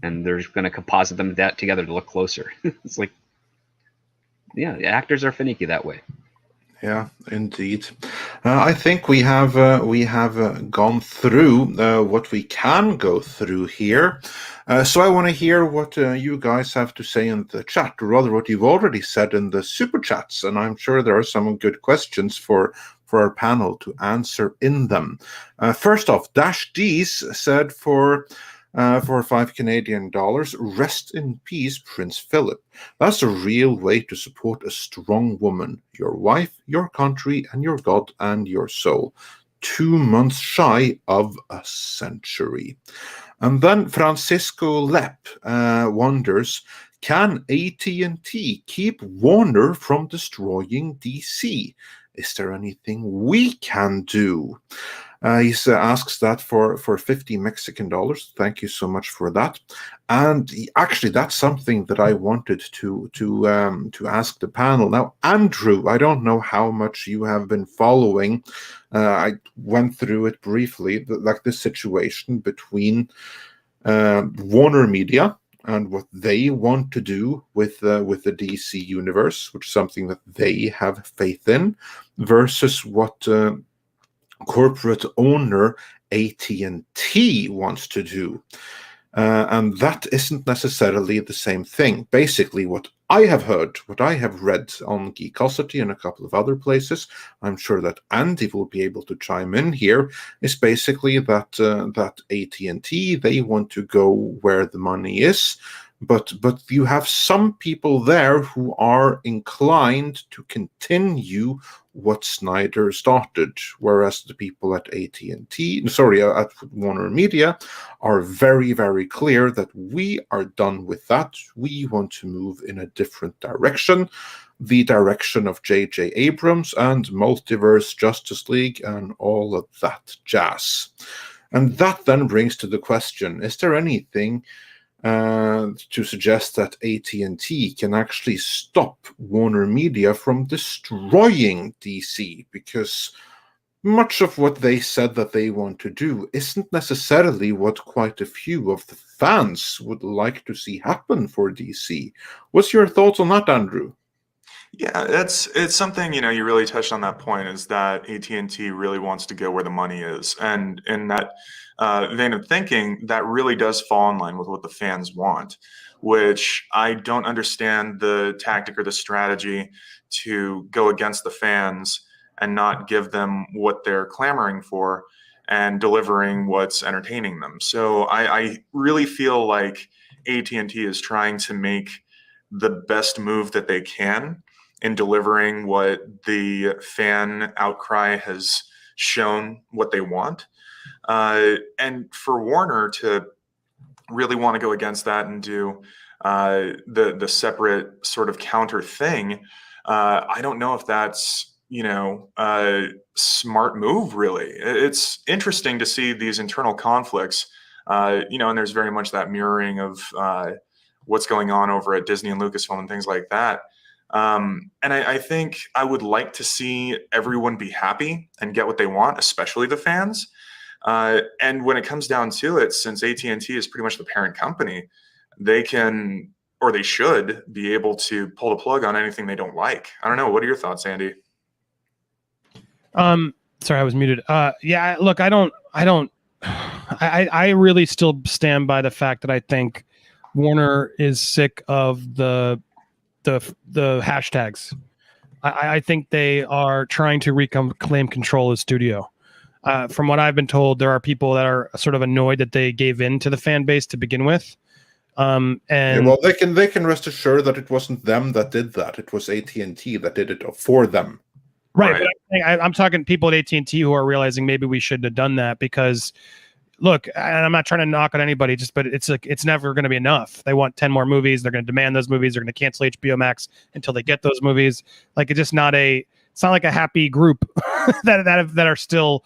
And they're going to composite them together to look closer. It's like, yeah, actors are finicky that way. Yeah, indeed. I think we have gone through what we can go through here. So I want to hear what you guys have to say in the chat, or rather what you've already said in the super chats. And I'm sure there are some good questions for our panel to answer in them. First off, Dash D's said for $5 Canadian, rest in peace, Prince Philip. That's a real way to support a strong woman, your wife, your country, and your God and your soul. 2 months shy of a century. And then Francisco Lepp wonders, can AT&T keep Warner from destroying DC? Is there anything we can do? He asks that for 50 Mexican dollars. Thank you so much for that. And actually, that's something that I wanted to ask the panel. Now, Andrew, I don't know how much you have been following. I went through it briefly, like the situation between Warner Media and what they want to do with the DC universe, which is something that they have faith in, versus what corporate owner AT&T wants to do. And that isn't necessarily the same thing. Basically, what I have heard, what I have read on Geekosity and a couple of other places, I'm sure that Andy will be able to chime in here, is basically that AT&T, they want to go where the money is, but you have some people there who are inclined to continue what Snyder started, whereas the people at at Warner Media are very, very clear that we are done with that. We want to move in a different direction, the direction of J.J. Abrams and Multiverse Justice League and all of that jazz. And that then brings to the question, is there anything to suggest that AT&T can actually stop Warner Media from destroying DC? Because much of what they said that they want to do isn't necessarily what quite a few of the fans would like to see happen for DC. What's your thoughts on that, Andrew? Yeah, it's something, you really touched on that point, is that AT&T really wants to go where the money is. And in that vein of thinking, that really does fall in line with what the fans want, which I don't understand the tactic or the strategy to go against the fans and not give them what they're clamoring for and delivering what's entertaining them. So I really feel like AT&T is trying to make the best move that they can in delivering what the fan outcry has shown what they want. And for Warner to really want to go against that and do the separate sort of counter thing, I don't know if that's a smart move, really. It's interesting to see these internal conflicts, and there's very much that mirroring of what's going on over at Disney and Lucasfilm and things like that. And I think I would like to see everyone be happy and get what they want, especially the fans. And when it comes down to it, since AT&T is pretty much the parent company, they can, or they should, be able to pull the plug on anything they don't like. I don't know. What are your thoughts, Andy? Sorry, I was muted. Yeah, look, I really still stand by the fact that I think Warner is sick of the hashtags. I think they are trying to reclaim control of studio. From what I've been told, there are people that are sort of annoyed that they gave in to the fan base to begin with. And well, they can rest assured that it wasn't them that did that. It was AT&T that did it for them. Right. But I'm talking people at AT&T who are realizing maybe we shouldn't have done that because, look, and I'm not trying to knock on anybody, but it's never going to be enough. They want 10 more movies. They're going to demand those movies. They're going to cancel HBO Max until they get those movies. Like, it's just it's not like a happy group that are still,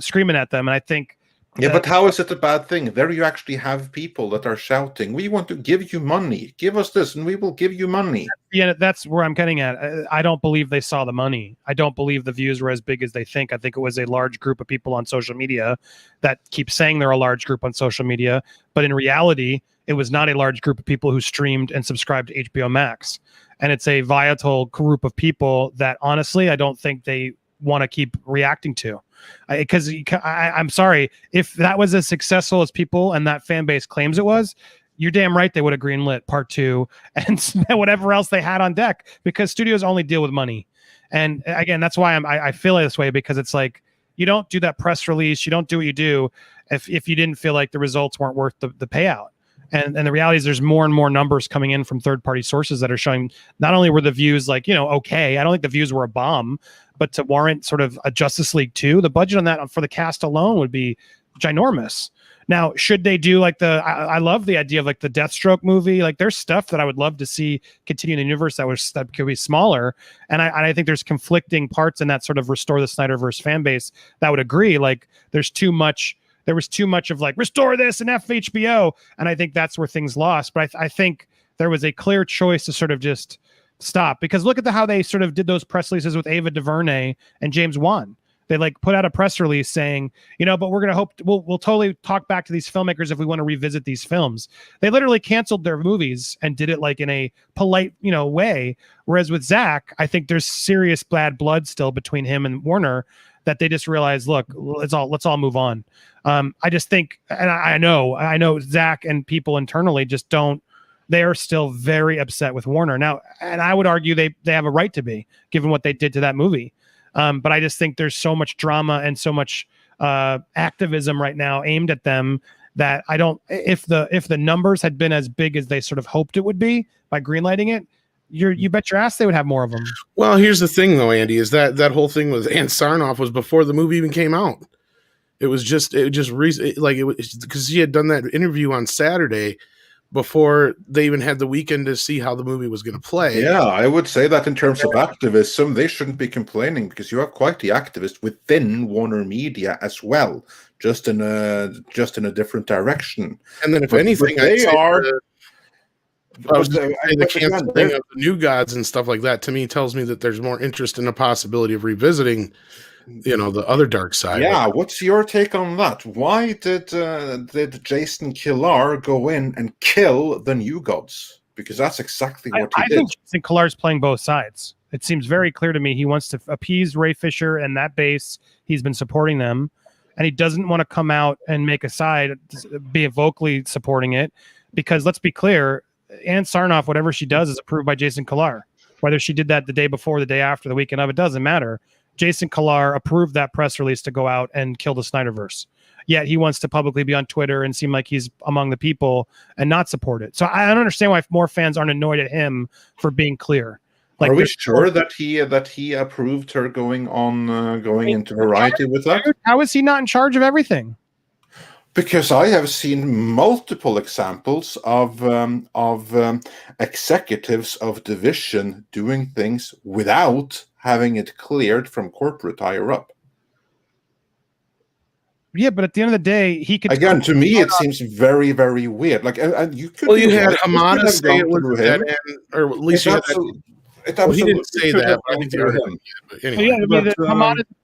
screaming at them. And I think. Yeah, but how is it a bad thing? There you actually have people that are shouting, "We want to give you money. Give us this and we will give you money." Yeah, that's where I'm getting at. I don't believe they saw the money. I don't believe the views were as big as they think. I think it was a large group of people on social media that keep saying they're a large group on social media. But in reality, it was not a large group of people who streamed and subscribed to HBO Max. And it's a volatile group of people that, honestly, I don't think they want to keep reacting to. Because I'm sorry, if that was as successful as people and that fan base claims it was, you're damn right they would have greenlit part 2 and whatever else they had on deck, because studios only deal with money. And again, that's why I feel this way, because it's like, you don't do that press release, you don't do what you do if you didn't feel like the results weren't worth the payout. And the reality is there's more and more numbers coming in from third-party sources that are showing not only were the views okay, I don't think the views were a bomb, but to warrant sort of a Justice League 2, the budget on that for the cast alone would be ginormous. Now, should they do I love the idea of like the Deathstroke movie. Like, there's stuff that I would love to see continue in the universe that could be smaller. And I think there's conflicting parts in that sort of restore the Snyderverse fan base that would agree. Like, there was too much of like, restore this and F HBO. And I think that's where things lost. But I think there was a clear choice to sort of just stop, because look at how they sort of did those press releases with Ava DuVernay and James Wan. They like put out a press release saying, but we're going to hope we'll totally talk back to these filmmakers if we want to revisit these films. They literally canceled their movies and did it like in a polite, way. Whereas with Zach, I think there's serious bad blood still between him and Warner that they just realized, look, let's all move on. I just think, and I know Zach and people internally just don't. They are still very upset with Warner now, and I would argue they have a right to be, given what they did to that movie. But I just think there's so much drama and so much activism right now aimed at them that I don't. If the numbers had been as big as they sort of hoped it would be by greenlighting it, you bet your ass they would have more of them. Well, here's the thing, though, Andy, is that whole thing with Ann Sarnoff was before the movie even came out. It was just because she had done that interview on Saturday before they even had the weekend to see how the movie was going to play. Yeah, I would say that in terms of activism, they shouldn't be complaining because you have quite the activists within Warner Media as well, just in a different direction. And then, if But anything, they are. The canceling of the New Gods and stuff like that to me tells me that there's more interest in the possibility of revisiting, the other dark side. Yeah, what's your take on that? Why did Jason Kilar go in and kill the New Gods? Because that's exactly what he did. I think Jason Kilar's playing both sides. It seems very clear to me he wants to appease Ray Fisher and that base. He's been supporting them, and he doesn't want to come out and make a side, be vocally supporting it. Because let's be clear, Ann Sarnoff, whatever she does, is approved by Jason Kilar. Whether she did that the day before, the day after, the weekend of, it doesn't matter. Jason Kilar approved that press release to go out and kill the Snyderverse. Yet he wants to publicly be on Twitter and seem like he's among the people and not support it. So I don't understand why more fans aren't annoyed at him for being clear. Are we sure that he approved her going into Variety with that? How is he not in charge of everything? Because I have seen multiple examples of executives of division doing things without having it cleared from corporate higher up. Yeah, but at the end of the day, he could. Again, to me, it seems very, very weird. Like, and you could. Well, you had Hamada say it was dead end, or at least he didn't say that. But I think him. But anyway,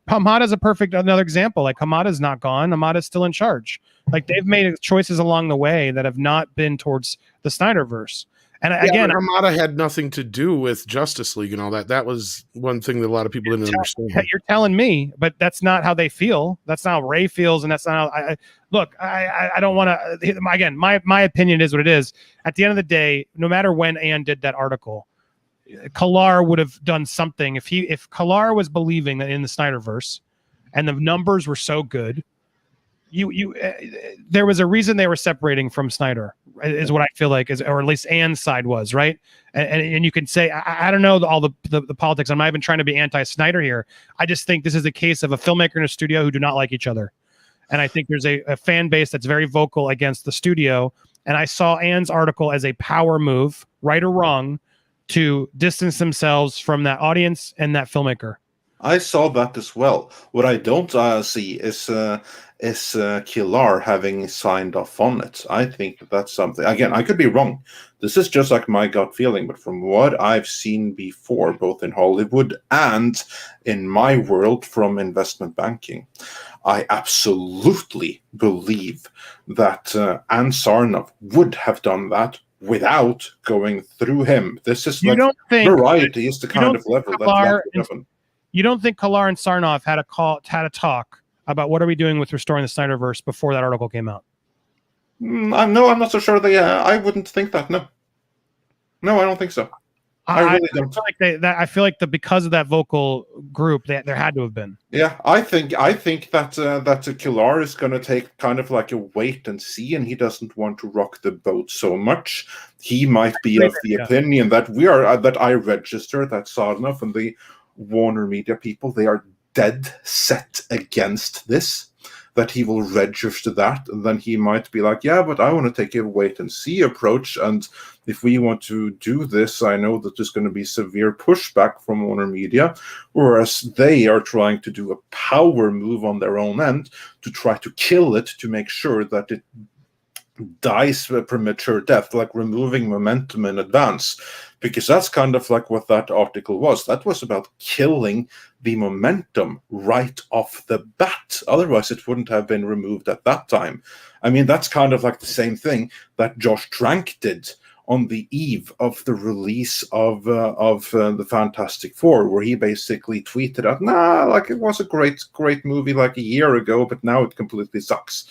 Hamada's a perfect another example. Like Hamada's not gone. Hamada's still in charge. Like they've made choices along the way that have not been towards the Snyderverse. And again, Hamada had nothing to do with Justice League and all that. That was one thing that a lot of people didn't understand. You're telling me, but that's not how they feel. That's not how Ray feels, and that's not how I don't want to. Again, my opinion is what it is. At the end of the day, no matter when Ann did that article, Kilar would have done something. If Kilar was believing that in the Snyderverse, and the numbers were so good, there was a reason they were separating from Snyder, is what I feel like, or at least Ann's side was, right? And you can say, I don't know all the politics. I'm not even trying to be anti-Snyder here. I just think this is a case of a filmmaker and a studio who do not like each other. And I think there's a fan base that's very vocal against the studio. And I saw Ann's article as a power move, right or wrong, to distance themselves from that audience and that filmmaker. I saw that as well. What I don't see is Kilar having signed off on it. I think that's something. Again, I could be wrong. This is just like my gut feeling, but from what I've seen before, both in Hollywood and in my world from investment banking, I absolutely believe that Ann Sarnoff would have done that without going through him. This is Variety is the kind of level that would happen. You don't think Kilar and Sarnoff had a talk about what are we doing with restoring the Snyderverse before that article came out? I'm not so sure. I wouldn't think that. No, I don't think so. I really don't. I feel like because of that vocal group, there had to have been. Yeah, I think that Kilar is going to take kind of like a wait and see, and he doesn't want to rock the boat so much. He might be of the opinion that that I register that Sarnoff and the Warner Media people, they are dead set against this, that he will register that, and then he might be like, yeah, but I want to take a wait and see approach, and if we want to do this, I know that there's going to be severe pushback from Warner Media, whereas they are trying to do a power move on their own end to try to kill it, to make sure that it dies a premature death, like removing momentum in advance, because that's kind of like what that article was. That was about killing the momentum right off the bat. Otherwise, it wouldn't have been removed at that time. I mean, that's kind of like the same thing that Josh Trank did on the eve of the release of the Fantastic Four, where he basically tweeted out, like it was a great movie like a year ago, but now it completely sucks.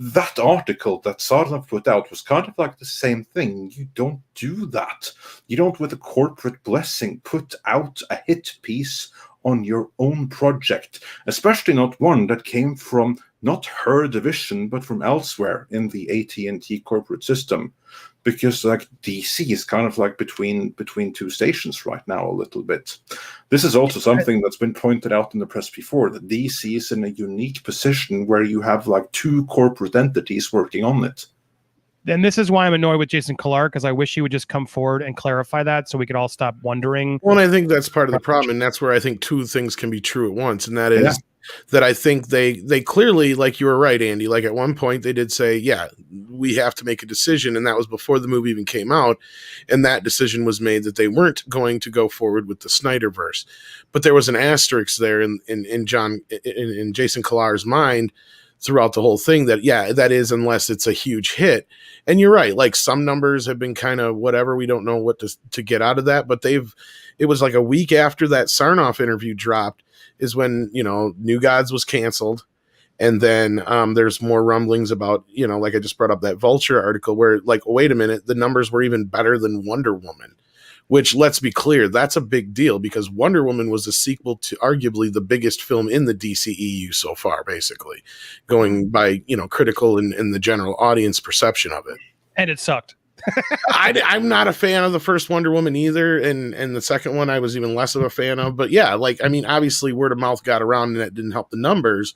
That article that Sarnoff put out was kind of like the same thing. You don't do that. You don't, with a corporate blessing, put out a hit piece on your own project, especially not one that came from not her division, but from elsewhere in the AT&T corporate system. Because like DC is kind of like between two stations right now a little bit. This is also something that's been pointed out in the press before, that DC is in a unique position where you have like two corporate entities working on it. And this is why I'm annoyed with Jason Kilar, because I wish he would just come forward and clarify that so we could all stop wondering. Well, and I think that's part of the problem, and that's where I think two things can be true at once, and that is that I think they clearly, like you were right, Andy, like at one point they did say, yeah, we have to make a decision, and that was before the movie even came out, and that decision was made that they weren't going to go forward with the Snyderverse. But there was an asterisk there in Jason Kilar's mind throughout the whole thing that, yeah, that is, unless it's a huge hit. And you're right, like some numbers have been kind of whatever, we don't know what to get out of that, but it was like a week after that Sarnoff interview dropped is when, you know, New Gods was canceled. And then there's more rumblings about, you know, like I just brought up that Vulture article where, like, wait a minute, the numbers were even better than Wonder Woman. Which, let's be clear, that's a big deal because Wonder Woman was a sequel to arguably the biggest film in the DCEU so far, basically, going by, you know, critical and the general audience perception of it. And it sucked. I'm not a fan of the first Wonder Woman either, and the second one I was even less of a fan of. But yeah, like, I mean, obviously word of mouth got around and that didn't help the numbers.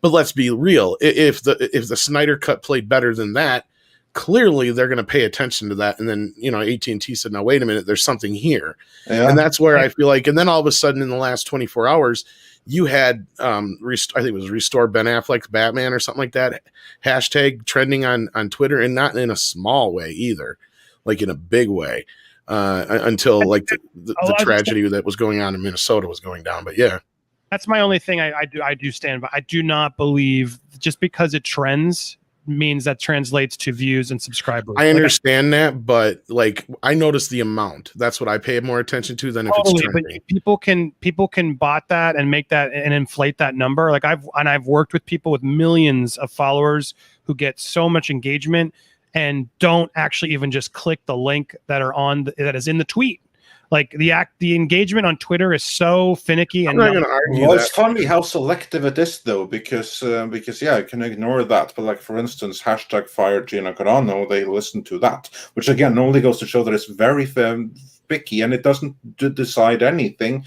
But let's be real, if the Snyder Cut played better than that, clearly they're going to pay attention to that. And then, you know, AT&T said, no, wait a minute, there's something here. Yeah. And that's where I feel like, and then all of a sudden in the last 24 hours, you had, I think it was Restore Ben Affleck's Batman or something like that, hashtag trending on Twitter, and not in a small way either, like in a big way, until like the tragedy that was going on in Minnesota was going down. But yeah. That's my only thing I do stand by. I do not believe just because it trends means that translates to views and subscribers. I understand that, but like I notice the amount. That's what I pay more attention to than if it's trending. But people can bot that and make that and inflate that number. Like I've worked with people with millions of followers who get so much engagement and don't actually even just click the link that that is in the tweet. Like the engagement on Twitter is so finicky. And I'm not going to argue that. It's funny how selective it is, though, because yeah, I can ignore that. But like, for instance, hashtag fire Gina Carano, they listen to that, which again only goes to show that it's very picky and it doesn't decide anything.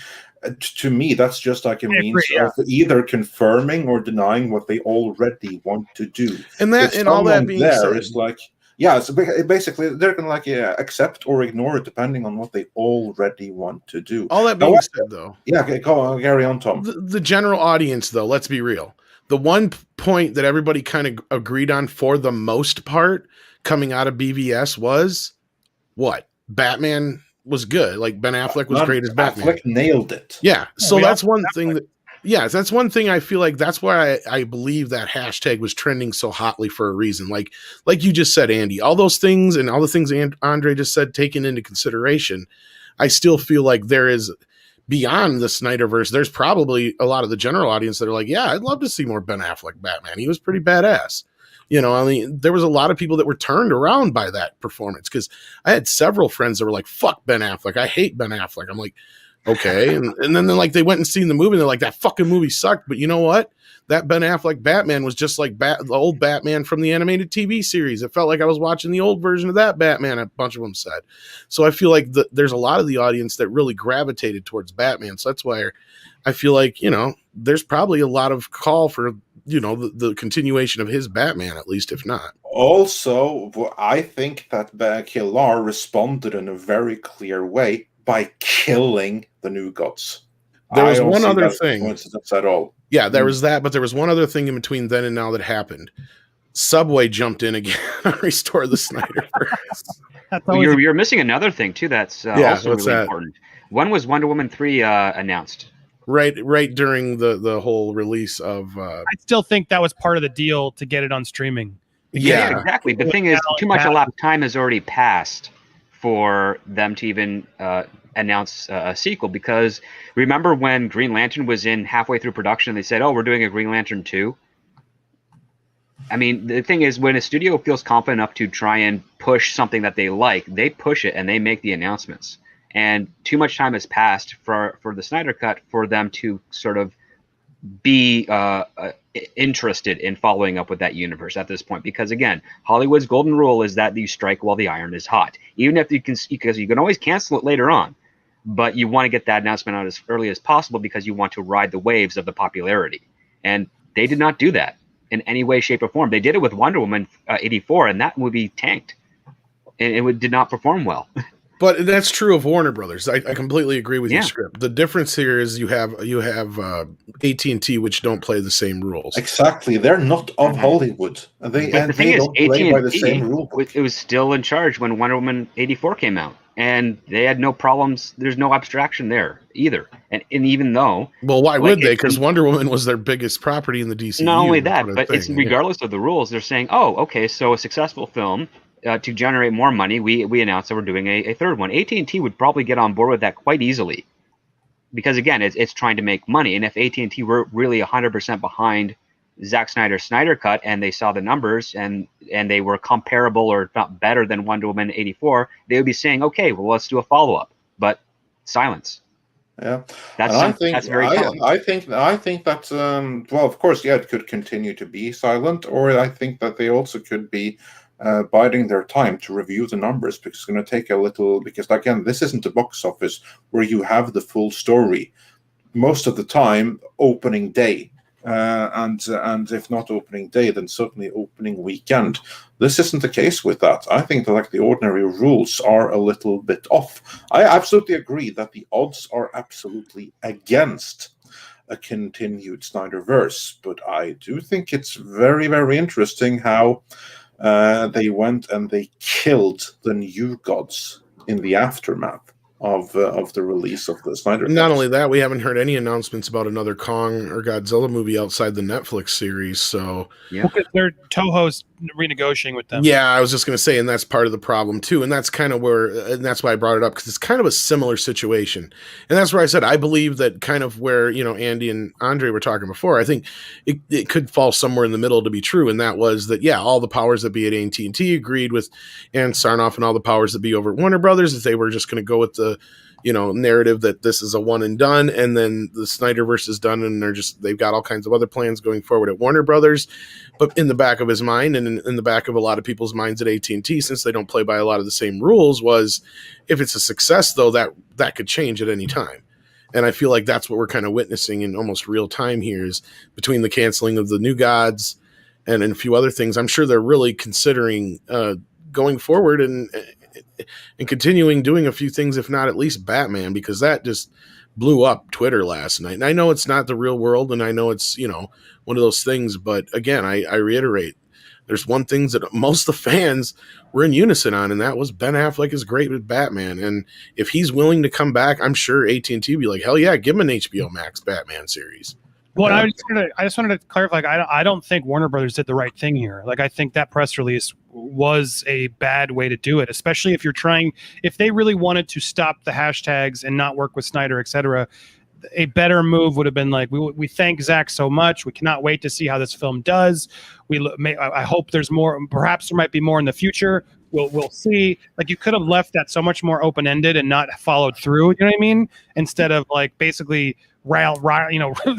To me, that's just like a means of either confirming or denying what they already want to do. And that, and all that being said, is like. Yeah, so basically they're going to like accept or ignore it depending on what they already want to do. All that being said, though. Yeah, okay, carry on, Tom. The general audience, though, let's be real. The one point that everybody kind of agreed on for the most part coming out of BVS was what? Batman was good. Like Ben Affleck was great as Batman. Affleck nailed it. Yeah, so that's one thing that... Yes, that's one thing I feel like that's why I believe that hashtag was trending so hotly for a reason. Like you just said, Andy, all those things and all the things Andre just said taken into consideration, I still feel like there is, beyond the Snyderverse, there's probably a lot of the general audience that are like, yeah, I'd love to see more Ben Affleck Batman. He was pretty badass. You know, I mean, there was a lot of people that were turned around by that performance because I had several friends that were like, fuck Ben Affleck. I hate Ben Affleck. I'm like, okay. And then like they went and seen the movie and they're like, that fucking movie sucked. But you know what? That Ben Affleck Batman was just like the old Batman from the animated TV series. It felt like I was watching the old version of that Batman, a bunch of them said. So I feel like there's a lot of the audience that really gravitated towards Batman. So that's why I feel like, you know, there's probably a lot of call for, you know, the continuation of his Batman, at least, if not. Also, I think that Kilar responded in a very clear way by killing the New Gods. There was one other thing. Coincidence at all. Yeah, there was that, but there was one other thing in between then and now that happened. Subway jumped in again on Restore the Snyderverse. You're missing another thing too. That's also really important. One was Wonder Woman 3 announced. Right during the whole release of. I still think that was part of the deal to get it on streaming. Yeah, exactly. The thing is, a lot of time has already passed for them to even announce a sequel, because remember when Green Lantern was in halfway through production, they said, oh, we're doing a Green Lantern 2. I mean, the thing is, when a studio feels confident enough to try and push something that they like, they push it and they make the announcements. And too much time has passed for the Snyder Cut for them to sort of be interested in following up with that universe at this point, because again, Hollywood's golden rule is that you strike while the iron is hot, even if you can, because you can always cancel it later on, but you want to get that announcement out as early as possible because you want to ride the waves of the popularity. And they did not do that in any way, shape, or form. They did it with Wonder Woman 84, and that movie tanked, and did not perform well. But that's true of Warner Brothers. I completely agree with Yeah. your script. The difference here is you have AT&T, which don't play the same rules. Exactly, they're not of Hollywood. They But the thing they is, don't play by the same AT&T, rule book. it was still in charge when Wonder Woman 84 came out, and they had no problems. There's no abstraction there either. And even though, Well, why like, would they? Because Wonder Woman was their biggest property in the DCU. not only that's that, what I'm but it's saying. regardless of the rules, they're saying, oh, okay, so a successful film, to generate more money, we announced that we're doing a third one. AT&T would probably get on board with that quite easily, because again, it's trying to make money. And if AT&T were really 100% behind Zack Snyder's Snyder Cut, and they saw the numbers and they were comparable or if not better than Wonder Woman 84, they would be saying, okay, well, let's do a follow-up. But silence. Yeah, That's and I think that's very telling. I think that well, of course, yeah, it could continue to be silent, or I think that they also could be biding their time to review the numbers, because it's going to take a little. Because again, this isn't a box office where you have the full story. Most of the time, opening day, and if not opening day, then certainly opening weekend. This isn't the case with that. I think that like the ordinary rules are a little bit off. I absolutely agree that the odds are absolutely against a continued Snyderverse, but I do think it's very, very interesting how they went and they killed the New Gods in the aftermath of the release of the Snyder Cut. Not only that, we haven't heard any announcements about another Kong or Godzilla movie outside the Netflix series. So Yeah. Well, 'cause they're Toho's renegotiating with them. yeah, I was just going to say, and that's part of the problem too. And that's kind of where, and that's why I brought it up, because it's kind of a similar situation. And that's where I said, I believe that kind of where, Andy and Andre were talking before, I think it could fall somewhere in the middle to be true. And that was that, yeah, all the powers that be at AT&T agreed with Ann Sarnoff and all the powers that be over at Warner Brothers, that they were just going to go with the, narrative that this is a one and done. And then the Snyderverse is done, and they've got all kinds of other plans going forward at Warner Brothers. But in the back of his mind, and in the back of a lot of people's minds at AT&T, since they don't play by a lot of the same rules, was if it's a success, though, that could change at any time. And I feel like that's what we're kind of witnessing in almost real time here, is between the canceling of the New Gods and a few other things. I'm sure they're really considering going forward and continuing doing a few things, if not at least Batman, because that just blew up Twitter last night. And I know it's not the real world, and I know it's, one of those things, but again, I reiterate, there's one thing that most of the fans were in unison on, and that was Ben Affleck is great with Batman. And if he's willing to come back, I'm sure AT&T will be like, hell yeah, give him an HBO Max Batman series. Well, I just wanted to clarify. Like, I don't think Warner Brothers did the right thing here. Like, I think that press release was a bad way to do it, especially if they really wanted to stop the hashtags and not work with Snyder, etc. A better move would have been like, we thank Zach so much. We cannot wait to see how this film does. I hope there's more. Perhaps there might be more in the future. We'll see. Like, you could have left that so much more open ended and not followed through. You know what I mean? Instead of like basically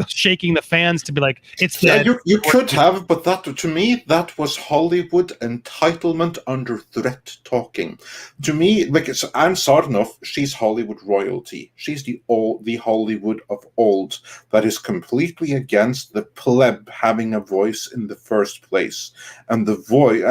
shaking the fans to be like, it's dead. Yeah, you could have, but that, to me, that was Hollywood entitlement under threat talking. To me, like, it's Ann Sarnoff, she's Hollywood royalty. She's the Hollywood of old that is completely against the pleb having a voice in the first place, and the voice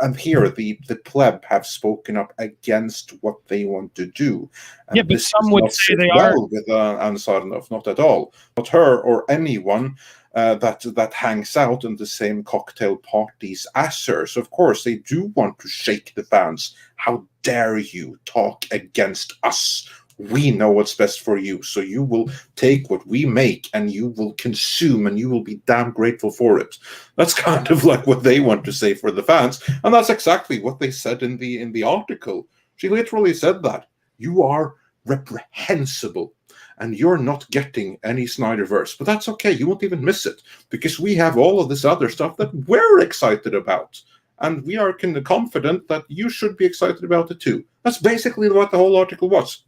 and here the pleb have spoken up against what they want to do. And yeah, but some would say they are with Ann Sarnoff, not at all. Not her or anyone that hangs out in the same cocktail parties as her. So of course they do want to shake the fans. How dare you talk against us? We know what's best for you, so you will take what we make and you will consume, and you will be damn grateful for it. That's kind of like what they want to say for the fans, and that's exactly what they said in the article. She literally said that you are reprehensible and you're not getting any Snyderverse, but that's okay. You won't even miss it, because we have all of this other stuff that we're excited about. And we are kind of confident that you should be excited about it too. That's basically what the whole article was.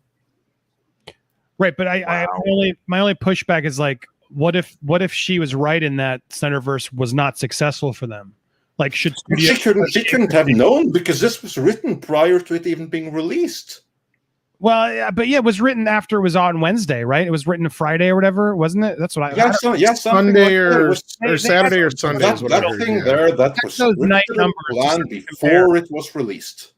right. But my only pushback is like, what if she was right in that Snyderverse was not successful for them? Like, she couldn't have known, because this was written prior to it even being released. Well, yeah, but it was written after it was on Wednesday, right? It was written Friday or whatever, wasn't it? That's what Sunday or Saturday or Sunday. That thing there that was those night numbers planned before it was released.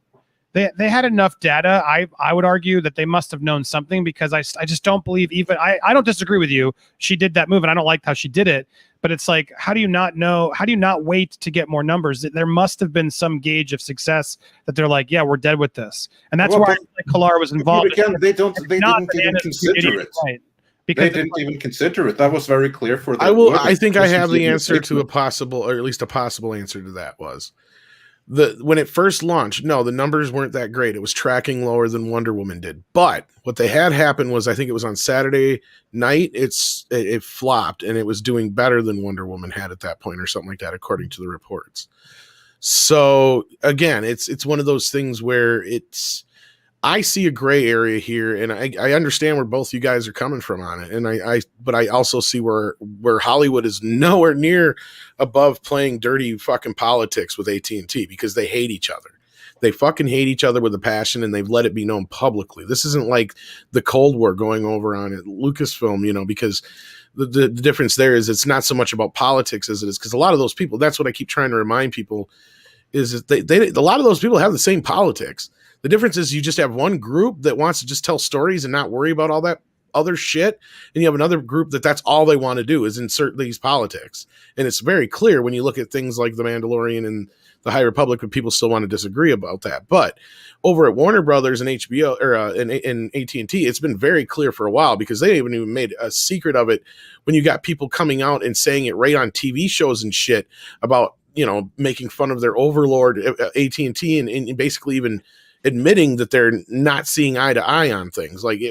They had enough data. I would argue that they must have known something, because I just don't believe, even I don't disagree with you. She did that move and I don't like how she did it, but it's like, how do you not know? How do you not wait to get more numbers? There must have been some gauge of success that they're like, yeah, we're dead with this. And that's why Kalar was involved. Again, they didn't even consider it. Right. Because they didn't even consider it. That was very clear for them. I think I have the answer to a possible, or at least a possible answer to that was, when it first launched, no, the numbers weren't that great. It was tracking lower than Wonder Woman did. But what they had happen was, I think it was on Saturday night, it flopped, and it was doing better than Wonder Woman had at that point, or something like that, according to the reports. So again, it's one of those things where I see a gray area here, and I understand where both you guys are coming from on it. And but I also see where Hollywood is nowhere near above playing dirty fucking politics with AT&T, because they hate each other. They fucking hate each other with a passion, and they've let it be known publicly. This isn't like the Cold War going over on at Lucasfilm, because the difference there is it's not so much about politics as it is, because a lot of those people, that's what I keep trying to remind people, is that a lot of those people have the same politics. The difference is you just have one group that wants to just tell stories and not worry about all that other shit. And you have another group that's all they want to do is insert these politics. And it's very clear when you look at things like The Mandalorian and The High Republic, but people still want to disagree about that. But over at Warner Brothers and HBO or and AT&T, it's been very clear for a while, because they haven't even made a secret of it when you got people coming out and saying it right on TV shows and shit about, making fun of their overlord, AT&T, and basically even admitting that they're not seeing eye to eye on things. Like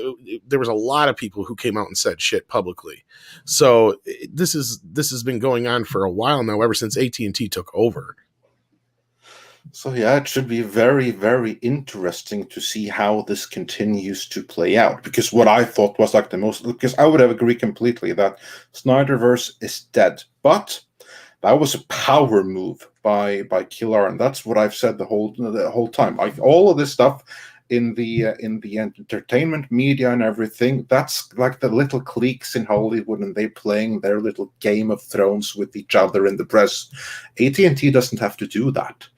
there was a lot of people who came out and said shit publicly. So this has been going on for a while now, ever since AT&T took over. So yeah, it should be very, very interesting to see how this continues to play out. Because what I thought was like because I would have agreed completely that Snyderverse is dead, but that was a power move by Kilar, and that's what I've said the whole time. All of this stuff in the entertainment media and everything, that's like the little cliques in Hollywood, and they playing their little Game of Thrones with each other in the press. AT&T doesn't have to do that.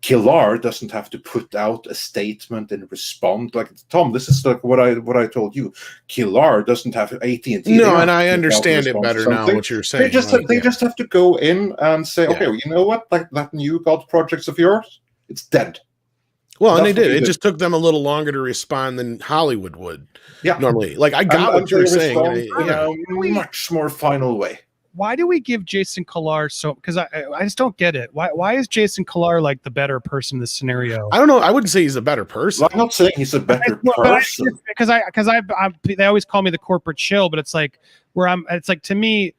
Kilar doesn't have to put out a statement and respond. Like, Tom, this is like what I told you. Kilar doesn't have AT&T. No, and I understand it better now, what you're saying. They just have to go in and say, okay, you know what? Like that new God projects of yours, it's dead. Well, and they did. It just took them a little longer to respond than Hollywood would normally. Like, I got what you're saying. Much more final way. Why do we give Jason Kilar because I just don't get it. Why is Jason Kilar like the better person in this scenario? I don't know. I wouldn't say he's a better person. Well, I'm not saying he's a better person. Because they always call me the corporate shill, but it's like it's like, to me,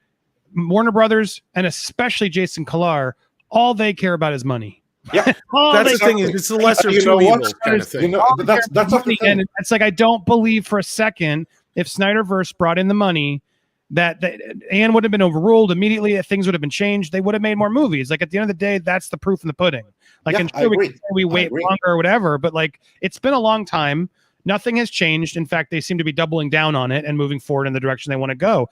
Warner Brothers and especially Jason Kilar, all they care about is money. Yeah, that's the thing. It's the lesser of two evils kind of thing. That's the thing. And it's like, I don't believe for a second if Snyderverse brought in the money that Anne would have been overruled immediately, that things would have been changed. They would have made more movies. Like, at the end of the day, that's the proof in the pudding. Like, and sure, we wait longer or whatever, but like, it's been a long time. Nothing has changed. In fact, they seem to be doubling down on it and moving forward in the direction they want to go.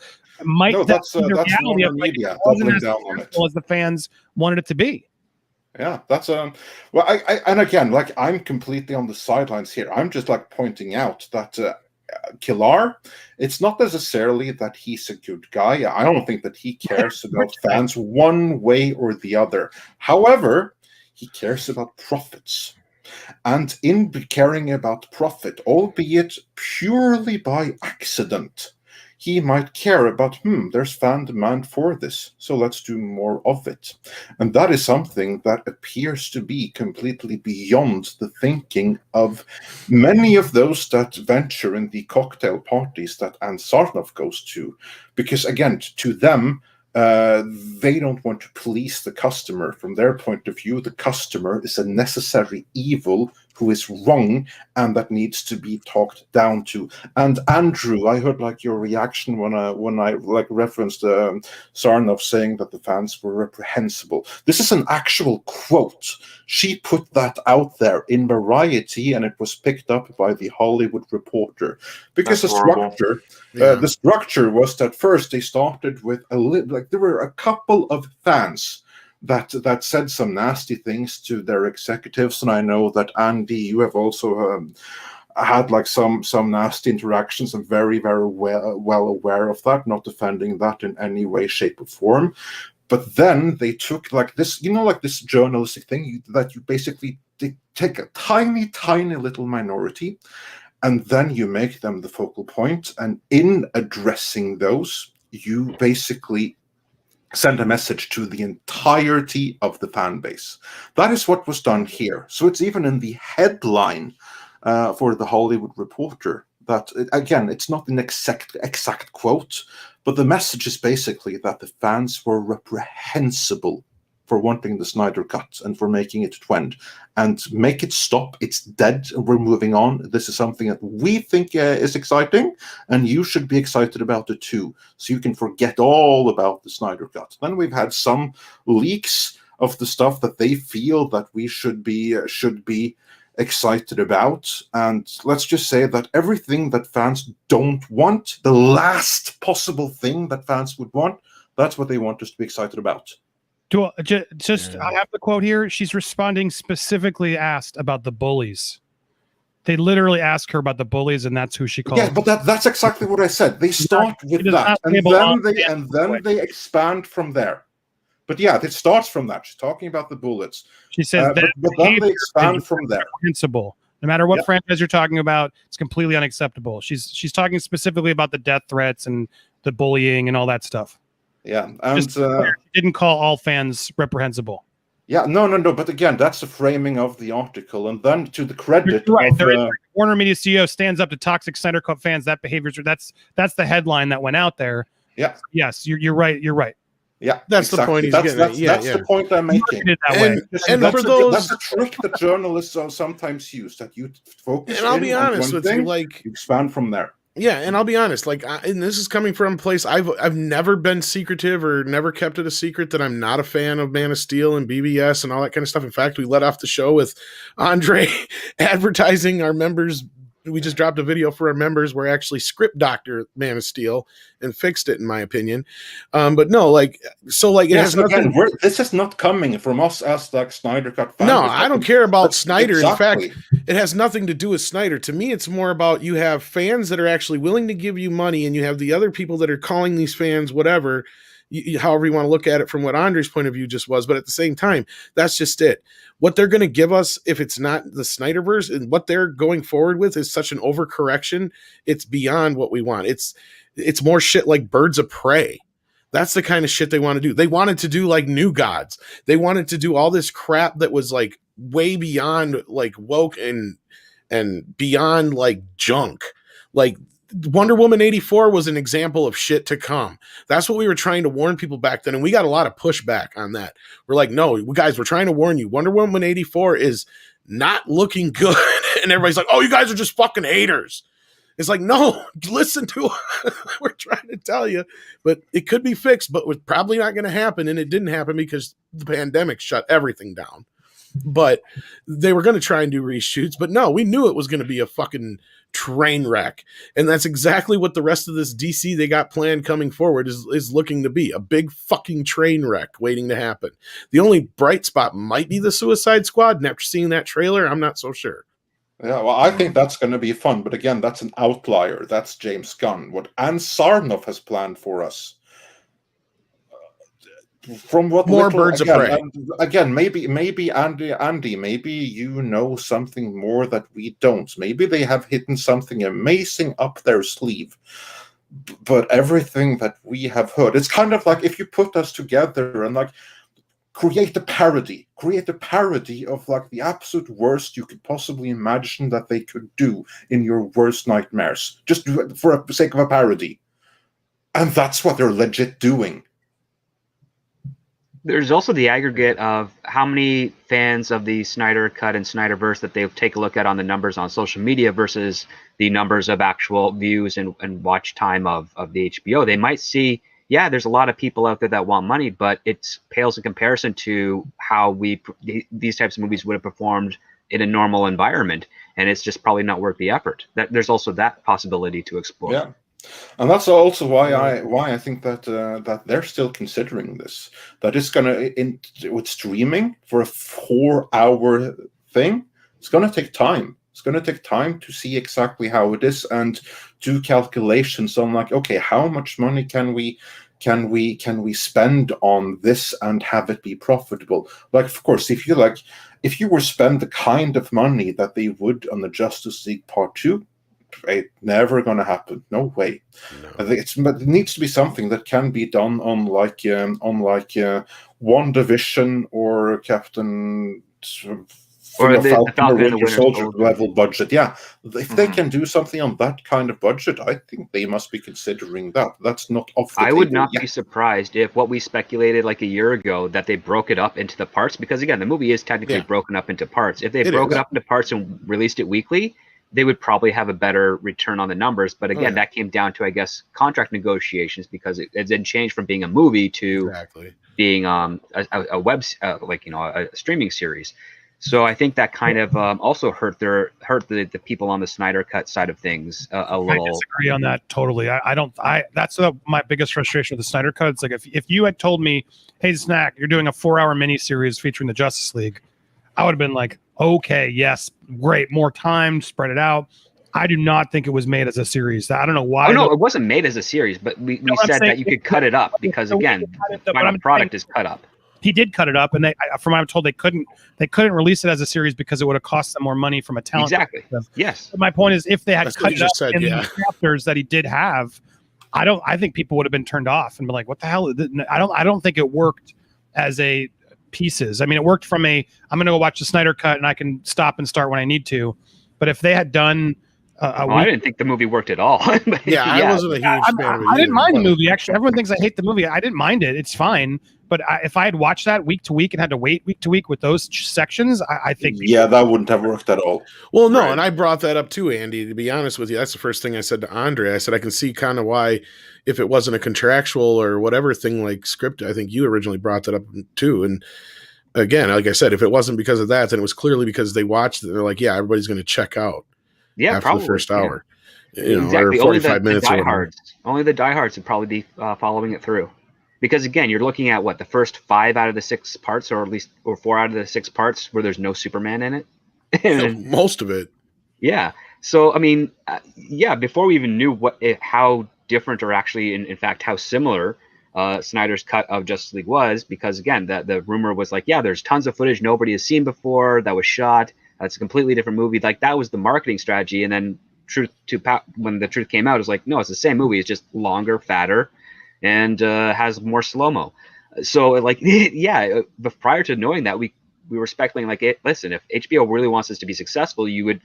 That's reality of media doubling down on it as the fans wanted it to be. Yeah, that's well, I and again, like, I'm completely on the sidelines here. I'm just like pointing out that Kilar, it's not necessarily that he's a good guy. I don't think that he cares about fans one way or the other. However, he cares about profits. And in caring about profit, albeit purely by accident, he might care about, there's fan demand for this, so let's do more of it. And that is something that appears to be completely beyond the thinking of many of those that venture in the cocktail parties that Anne Sarnoff goes to. Because, again, to them, they don't want to please the customer. From their point of view, the customer is a necessary evil who is wrong and that needs to be talked down to. And Andrew, I heard like your reaction when I like referenced Sarnoff saying that the fans were reprehensible. This is an actual quote. She put that out there in Variety, and it was picked up by the Hollywood Reporter, because That's horrible. the structure was that first they started with there were a couple of fans that said some nasty things to their executives, and I know that Andy, you have also had like some nasty interactions. I'm very, very well aware of that, not defending that in any way, shape, or form. But then they took like this, like this journalistic thing that you basically take a tiny, tiny little minority, and then you make them the focal point. And in addressing those, you basically send a message to the entirety of the fan base. That is what was done here. So it's even in the headline for the Hollywood Reporter that, again, it's not an exact quote, but the message is basically that the fans were reprehensible for wanting the Snyder Cut and for making it trend, and make it stop. It's dead. We're moving on. This is something that we think is exciting, and you should be excited about it too, so you can forget all about the Snyder Cut. Then we've had some leaks of the stuff that they feel that we should be excited about, and let's just say that everything that fans don't want, the last possible thing that fans would want, that's what they want us to be excited about. I have the quote here. She's responding specifically asked about the bullies. They literally ask her about the bullies, and that's who she calls. Yeah, but that's exactly what I said. They start with that, and then they expand from there. But yeah, it starts from that. She's talking about the bullets. She says but then they expand from there. Reprehensible. No matter what franchise you're talking about, it's completely unacceptable. She's talking specifically about the death threats and the bullying and all that stuff. Yeah, and she didn't call all fans reprehensible. Yeah, no. But again, that's the framing of the article, and then to the credit of Warner Media CEO stands up to toxic Snyder Cut fans. That behavior, that's the headline that went out there. Yeah. Yes, you're right. You're right. Yeah, that's the point. That's the point I'm making. And for those, that's a trick that journalists sometimes use. That you focus. And I'll be honest with you, like you expand from there. Yeah, and I'll be honest, like, and this is coming from a place I've never been secretive or never kept it a secret that I'm not a fan of Man of Steel and BVS and all that kind of stuff. In fact, we let off the show with Andre advertising our members. We just dropped a video for our members where actually script doctor Man of Steel and fixed it, in my opinion. But no, like, so like, it has nothing. Again, this is not coming from us as like Snyder Cut fans. No, I don't care about Snyder. Exactly. In fact, it has nothing to do with Snyder. To me, it's more about you have fans that are actually willing to give you money, and you have the other people that are calling these fans whatever. However you want to look at it from what Andre's point of view just was, but at the same time, that's just it. What they're going to give us, if it's not the Snyderverse, and what they're going forward with is such an overcorrection, it's beyond what we want. It's more shit like Birds of Prey. That's the kind of shit they want to do. They wanted to do like New Gods. They wanted to do all this crap that was like way beyond like woke and beyond like junk. Like Wonder Woman 84 was an example of shit to come. That's what we were trying to warn people back then, and we got a lot of pushback on that. We're like, no, guys, we're trying to warn you. Wonder Woman 84 is not looking good. And everybody's like, oh, you guys are just fucking haters. It's like, no, listen to what we're trying to tell you. But it could be fixed, but was probably not going to happen, and it didn't happen because the pandemic shut everything down. But they were going to try and do reshoots, but no, we knew it was going to be a fucking train wreck. And that's exactly what the rest of this DC they got planned coming forward is looking to be, a big fucking train wreck waiting to happen. The only bright spot might be the Suicide Squad, and after seeing that trailer, I'm not so sure. Yeah, well, I think that's going to be fun, but again, that's an outlier. That's James Gunn. What Ann Sarnoff has planned for us, from what more Birds of Prey. Again, maybe Andy, maybe you know something more that we don't. Maybe they have hidden something amazing up their sleeve. But everything that we have heard, it's kind of like if you put us together and like create a parody of like the absolute worst you could possibly imagine that they could do in your worst nightmares, just for the sake of a parody. And that's what they're legit doing. There's also the aggregate of how many fans of the Snyder Cut and Snyderverse that they take a look at on the numbers on social media versus the numbers of actual views and watch time of the HBO. They might see, yeah, there's a lot of people out there that want money, but it pales in comparison to how these types of movies would have performed in a normal environment, and it's just probably not worth the effort. There's also that possibility to explore. Yeah. And that's also why I think that that they're still considering this. That it's gonna with streaming for a 4-hour thing. It's gonna take time. It's gonna take time to see exactly how it is and do calculations on like, okay, how much money can we spend on this and have it be profitable? Like, of course, if you were spend the kind of money that they would on the Justice League Part 2. It's never going to happen. No way. No. I think it needs to be something that can be done on like One Division or Captain or the Falcon and the Winter Soldier level budget. Yeah, if they can do something on that kind of budget, I think they must be considering that. That's not off the I table would not yet. be surprised if what we speculated like a year ago that they broke it up into the parts, because again, the movie is technically broken up into parts. If they broke it up into parts and released it weekly, they would probably have a better return on the numbers. But again, that came down to, I guess, contract negotiations, because it then changed from being a movie to being a web, a streaming series. So I think that kind of also hurt the people on the Snyder Cut side of things a little. I disagree on that totally. That's my biggest frustration with the Snyder Cut. It's like if you had told me, hey, Snack, you're doing a 4-hour miniseries featuring the Justice League, I would have been like, okay, yes, great, more time, spread it out. I do not think it was made as a series. I don't know why. Oh, no, it wasn't made as a series, but we said that you could cut it up because, again, the final product is cut up. He did cut it up, and from what I'm told, they couldn't release it as a series because it would have cost them more money from a talent. Exactly. Yes. But my point is, if they had cut it up in the chapters that he did have, I think people would have been turned off and been like, "What the hell?" I don't think it worked as a pieces. I mean, it worked from I'm going to go watch the Snyder Cut and I can stop and start when I need to. But if they had done I didn't think the movie worked at all. I wasn't a huge fan of it. I didn't mind the movie. Actually, everyone thinks I hate the movie. I didn't mind it. It's fine. But if I had watched that week to week and had to wait week to week with those sections, I think that wouldn't have worked at all. Well, no, and I brought that up too, Andy. To be honest with you, that's the first thing I said to Andre. I said I can see kind of why, if it wasn't a contractual or whatever thing like script, I think you originally brought that up too. And again, like I said, if it wasn't because of that, then it was clearly because they watched it. They're like, yeah, everybody's going to check out. Yeah, after probably the first hour. Yeah. Exactly. Only the diehards would probably be following it through. Because again, you're looking at the first 5 out of the 6 parts, or 4 out of the 6 parts where there's no Superman in it. Most of it. Yeah. So I mean, before we even knew how different, or actually, in fact, how similar Snyder's cut of Justice League was, because again, the rumor was like, yeah, there's tons of footage nobody has seen before that was shot. It's a completely different movie. Like, that was the marketing strategy. And then when the truth came out, it was like, no, it's the same movie. It's just longer, fatter, and has more slow-mo. So but prior to knowing that, we were speculating like, listen, if HBO really wants this to be successful, you would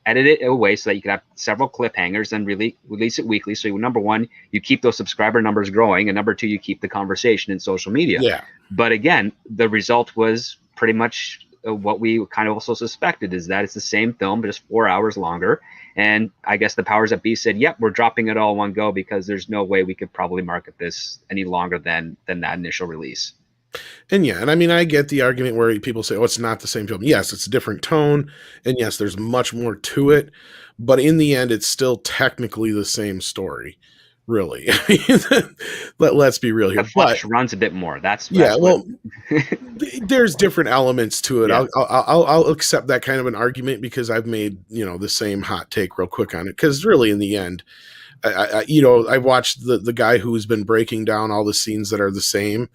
edit it away so that you could have several cliffhangers and release it weekly. So number one, you keep those subscriber numbers growing, and number two, you keep the conversation in social media. Yeah. But again, the result was pretty much what we kind of also suspected, is that it's the same film, but just 4 hours longer. And I guess the powers that be said, yep, we're dropping it all in one go, because there's no way we could probably market this any longer than that initial release. And I mean, I get the argument where people say, oh, it's not the same film. Yes, it's a different tone. And yes, there's much more to it. But in the end, it's still technically the same story, really. Let's be real here. The Flash runs a bit more. That's there's different elements to it. Yeah. I'll accept that kind of an argument, because I've made, the same hot take real quick on it. Because really, in the end, I watched the guy who's been breaking down all the scenes that are the same.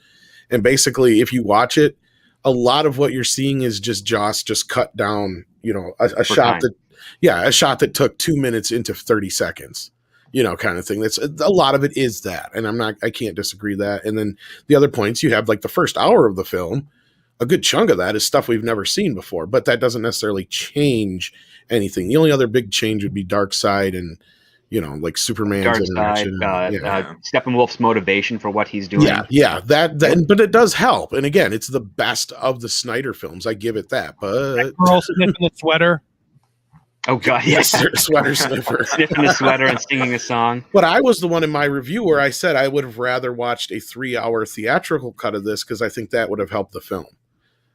And basically, if you watch it, a lot of what you're seeing is just Joss just cut down, a shot that took 2 minutes into 30 seconds, kind of thing. That's a lot of it is that. And I can't disagree that. And then the other points, you have like the first hour of the film, a good chunk of that is stuff we've never seen before, but that doesn't necessarily change anything. The only other big change would be Darkseid and like Superman's Dark side, interaction. Yeah. Steppenwolf's motivation for what he's doing. Yeah, but it does help. And again, it's the best of the Snyder films. I give it that. But That girl sniffing the sweater. Oh God, yes, sweater sniffer, sniffing the sweater and singing a song. But I was the one in my review where I said I would have rather watched a 3-hour theatrical cut of this because I think that would have helped the film.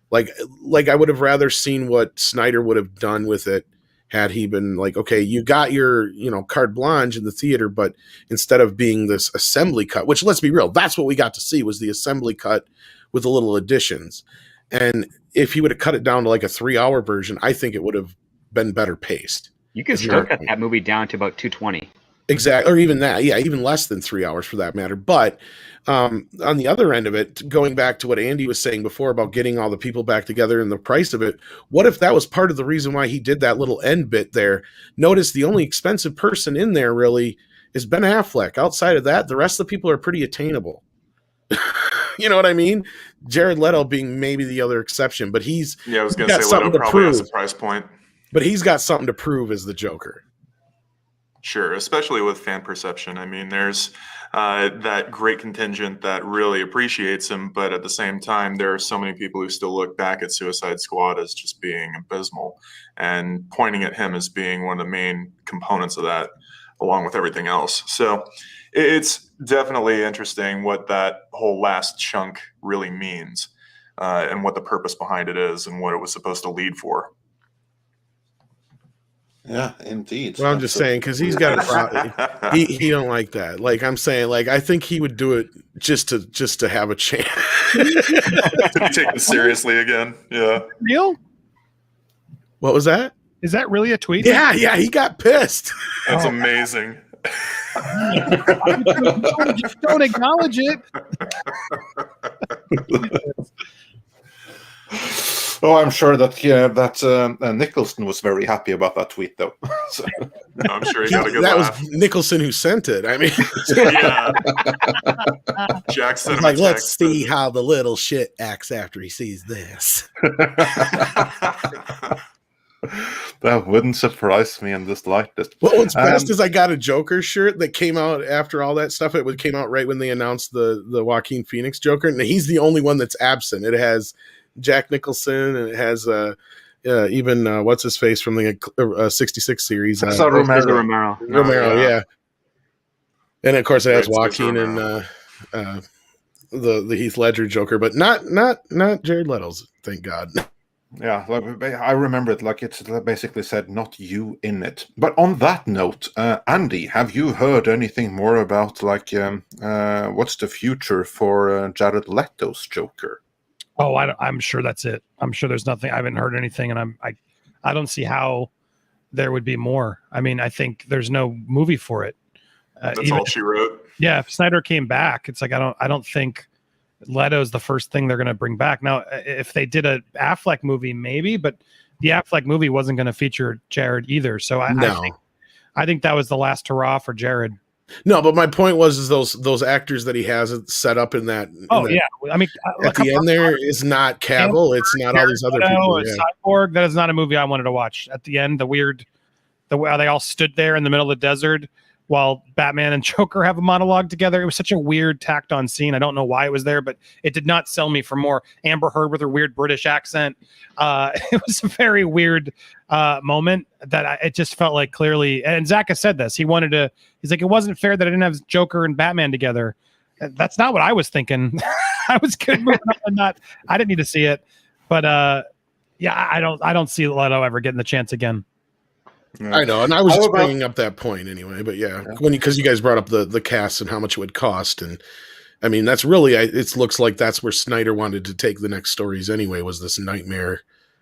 Like I would have rather seen what Snyder would have done with it had he been like, okay, you got your, carte blanche in the theater, but instead of being this assembly cut, which let's be real, that's what we got to see was the assembly cut with the little additions. And if he would have cut it down to like a 3-hour version, I think it would have been better paced. You can still cut that movie down to about 220. Exactly. Or even that. Yeah. Even less than 3 hours for that matter. But on the other end of it, going back to what Andy was saying before about getting all the people back together and the price of it, what if that was part of the reason why he did that little end bit there? Notice the only expensive person in there really is Ben Affleck. Outside of that, the rest of the people are pretty attainable. You know what I mean? Jared Leto being maybe the other exception, but I was going to say Leto probably has a price point. But he's got something to prove as the Joker. Sure, especially with fan perception. I mean, there's that great contingent that really appreciates him, but at the same time, there are so many people who still look back at Suicide Squad as just being abysmal and pointing at him as being one of the main components of that, along with everything else. So it's definitely interesting what that whole last chunk really means and what the purpose behind it is and what it was supposed to lead for. Yeah, indeed. Well, I'm just saying because he's got a problem. He don't like that. Like I'm saying, like I think he would do it just to have a chance. To take it seriously again. Yeah. Real? What was that? Is that really a tweet? Yeah, he got pissed. That's amazing. Just don't acknowledge it. Oh, I'm sure that Nicholson was very happy about that tweet, though. So. No, I'm sure he got a good that laugh. was Nicholson who sent it. I mean, yeah. Jackson. Like, let's see how the little shit acts after he sees this. That wouldn't surprise me in the slightest. Well, what's best is I got a Joker shirt that came out after all that stuff. It came out right when they announced the Joaquin Phoenix Joker, and he's the only one that's absent. It has Jack Nicholson, and it has even what's his face from the 66 series. Romero, yeah. And of course, it has Joaquin and the Heath Ledger Joker, but not Jared Leto's. Thank God. Yeah, I remember it. Like it's basically said, "Not you" in it. But on that note, Andy, have you heard anything more about what's the future for Jared Leto's Joker? Oh, I'm sure that's it. I'm sure there's nothing. I haven't heard anything, and I don't see how there would be more. I mean, I think there's no movie for it. That's all she wrote. Yeah, if Snyder came back, it's like I don't think Leto's the first thing they're going to bring back. Now, if they did a Affleck movie, maybe, but the Affleck movie wasn't going to feature Jared either. So I think that was the last hurrah for Jared. No, but my point was those actors that he has set up in that. Yeah, I mean, at the end there is not Cavill. It's not all these other people. Yeah. Cyborg. That is not a movie I wanted to watch. At the end, the way they all stood there in the middle of the desert while Batman and Joker have a monologue together. It was such a weird tacked on scene. I don't know why it was there, but it did not sell me for more. Amber Heard with her weird British accent. It was a very weird moment that it just felt like clearly, and Zach has said this, he's like, it wasn't fair that I didn't have Joker and Batman together. That's not what I was thinking. I was good moving on. I didn't need to see it, but yeah, I don't see Leto ever getting the chance again. Yeah. I know, and I was just bringing up that point anyway. But yeah. Because you guys brought up the cast and how much it would cost, and I mean that's really it looks like that's where Snyder wanted to take the next stories anyway, was this nightmare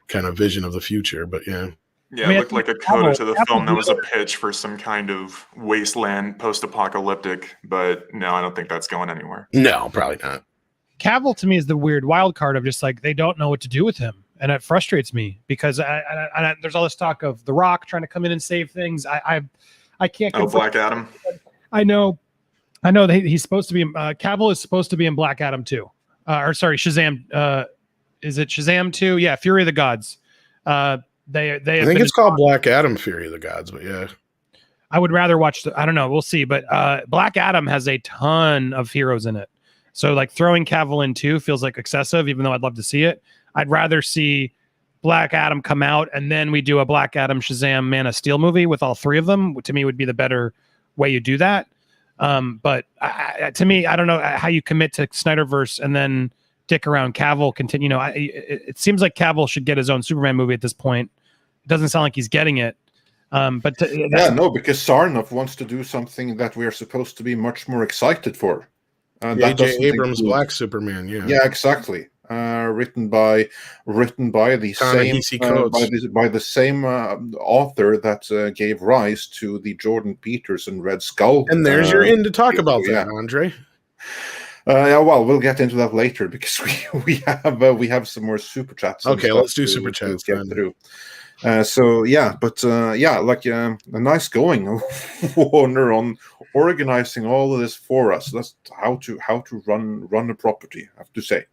kind of vision of the future. But yeah, it looked like a coda to the film that was a pitch for some kind of wasteland post-apocalyptic. But no, I don't think that's going anywhere. No, probably not. Cavill to me is the weird wild card of just like they don't know what to do with him. And it frustrates me because there's all this talk of The Rock trying to come in and save things. I can't. Oh, Black Adam. I know that he's supposed to be. Cavill is supposed to be in Black Adam 2. Shazam. Is it Shazam 2? Yeah, Fury of the Gods. I think it's called Black Adam: Fury of the Gods, but yeah. I would rather watch. I don't know. We'll see. But Black Adam has a ton of heroes in it. So like throwing Cavill in too feels like excessive, even though I'd love to see it. I'd rather see Black Adam come out and then we do a Black Adam Shazam Man of Steel movie with all three of them. To me, would be the better way you do that. But to me, I don't know how you commit to Snyderverse and then dick around Cavill. Continue. It seems like Cavill should get his own Superman movie at this point. It doesn't sound like he's getting it. Because Sarnoff wants to do something that we are supposed to be much more excited for. J.J. Abrams' Black Superman, yeah, exactly. Written by the same author that gave rise to the Jordan Peterson Red Skull. And there's your in to talk about that, Andre. Yeah, well, we'll get into that later because we have some more super chats. Okay, let's do super chats. Get through. A nice going, Warner, on organizing all of this for us. That's how to run a property, I have to say.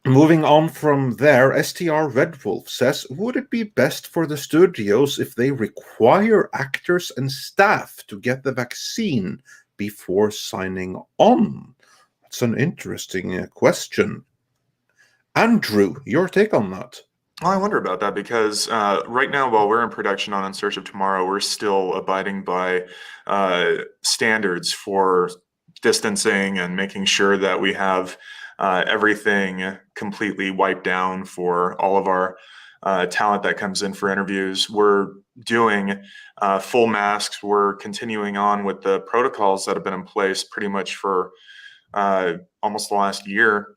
Moving on from there, STR Red Wolf says, would it be best for the studios if they require actors and staff to get the vaccine before signing on? That's an interesting question. Andrew, your take on that? Well, I wonder about that because right now, while we're in production on In Search of Tomorrow, we're still abiding by standards for distancing and making sure that we have everything completely wiped down for all of our talent that comes in for interviews. We're doing full masks. We're continuing on with the protocols that have been in place pretty much for almost the last year.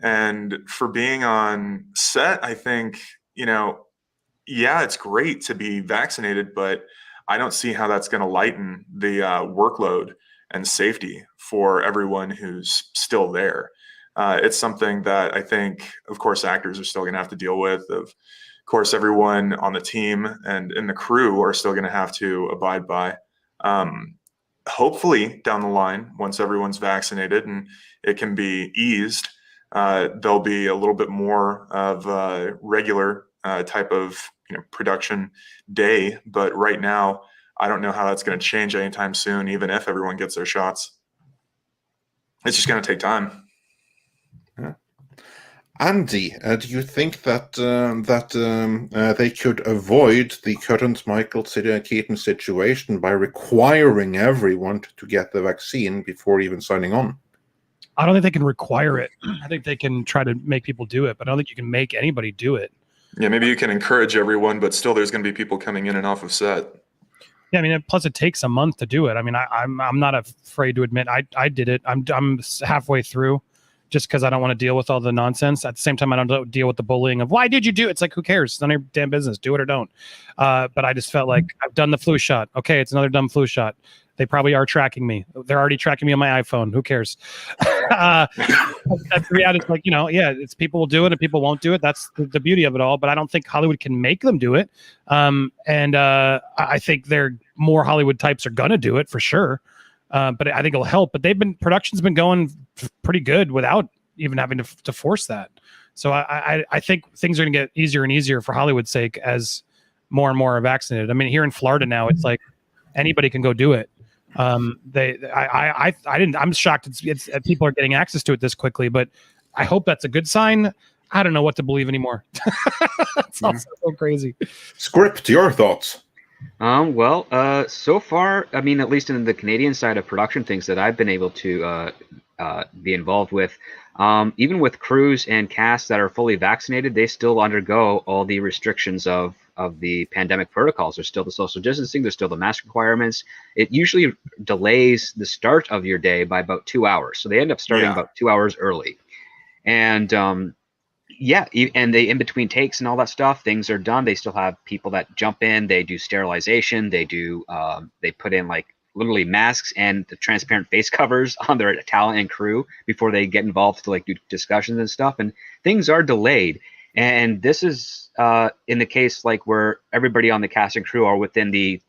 And for being on set, I think, it's great to be vaccinated, but I don't see how that's going to lighten the workload and safety for everyone who's still there. It's something that I think, of course, actors are still going to have to deal with. Of course, everyone on the team and in the crew are still going to have to abide by. Hopefully, down the line, once everyone's vaccinated and it can be eased, there'll be a little bit more of a regular type of production day. But right now, I don't know how that's going to change anytime soon, even if everyone gets their shots. It's just going to take time. Yeah. Andy, do you think that they could avoid the current Michael Keaton situation by requiring everyone to get the vaccine before even signing on? I don't think they can require it. I think they can try to make people do it, but I don't think you can make anybody do it. Yeah, maybe you can encourage everyone, but still there's going to be people coming in and off of set. Yeah, I mean, plus it takes a month to do it. I mean, I'm not afraid to admit I did it. I'm halfway through just because I don't want to deal with all the nonsense. At the same time, I don't deal with the bullying of why did you do it? It's like, who cares? It's none of your damn business. Do it or don't. But I just felt like I've done the flu shot. Okay, it's another dumb flu shot. They probably are tracking me. They're already tracking me on my iPhone. Who cares? That's the reality. It's like, it's people will do it and people won't do it. That's the beauty of it all. But I don't think Hollywood can make them do it. I think they're more Hollywood types are gonna do it for sure. But I think it'll help. But production's been going pretty good without even having to force that. So I think things are gonna get easier and easier for Hollywood's sake as more and more are vaccinated. I mean, here in Florida now, it's like anybody can go do it. I'm shocked it's people are getting access to it this quickly, but I hope that's a good sign. I don't know what to believe anymore. It's also so crazy. Script, your thoughts? So far, I mean, at least in the Canadian side of production things that I've been able to be involved with, even with crews and casts that are fully vaccinated, they still undergo all the restrictions of the pandemic protocols. There's still the social distancing. There's still the mask requirements. It usually delays the start of your day by about 2 hours. So they end up starting about 2 hours early. And and they in between takes and all that stuff, things are done. They still have people that jump in. They do sterilization. They do they put in like literally masks and the transparent face covers on their talent and crew before they get involved to like do discussions and stuff. And things are delayed. And this is in the case like where everybody on the cast and crew are within the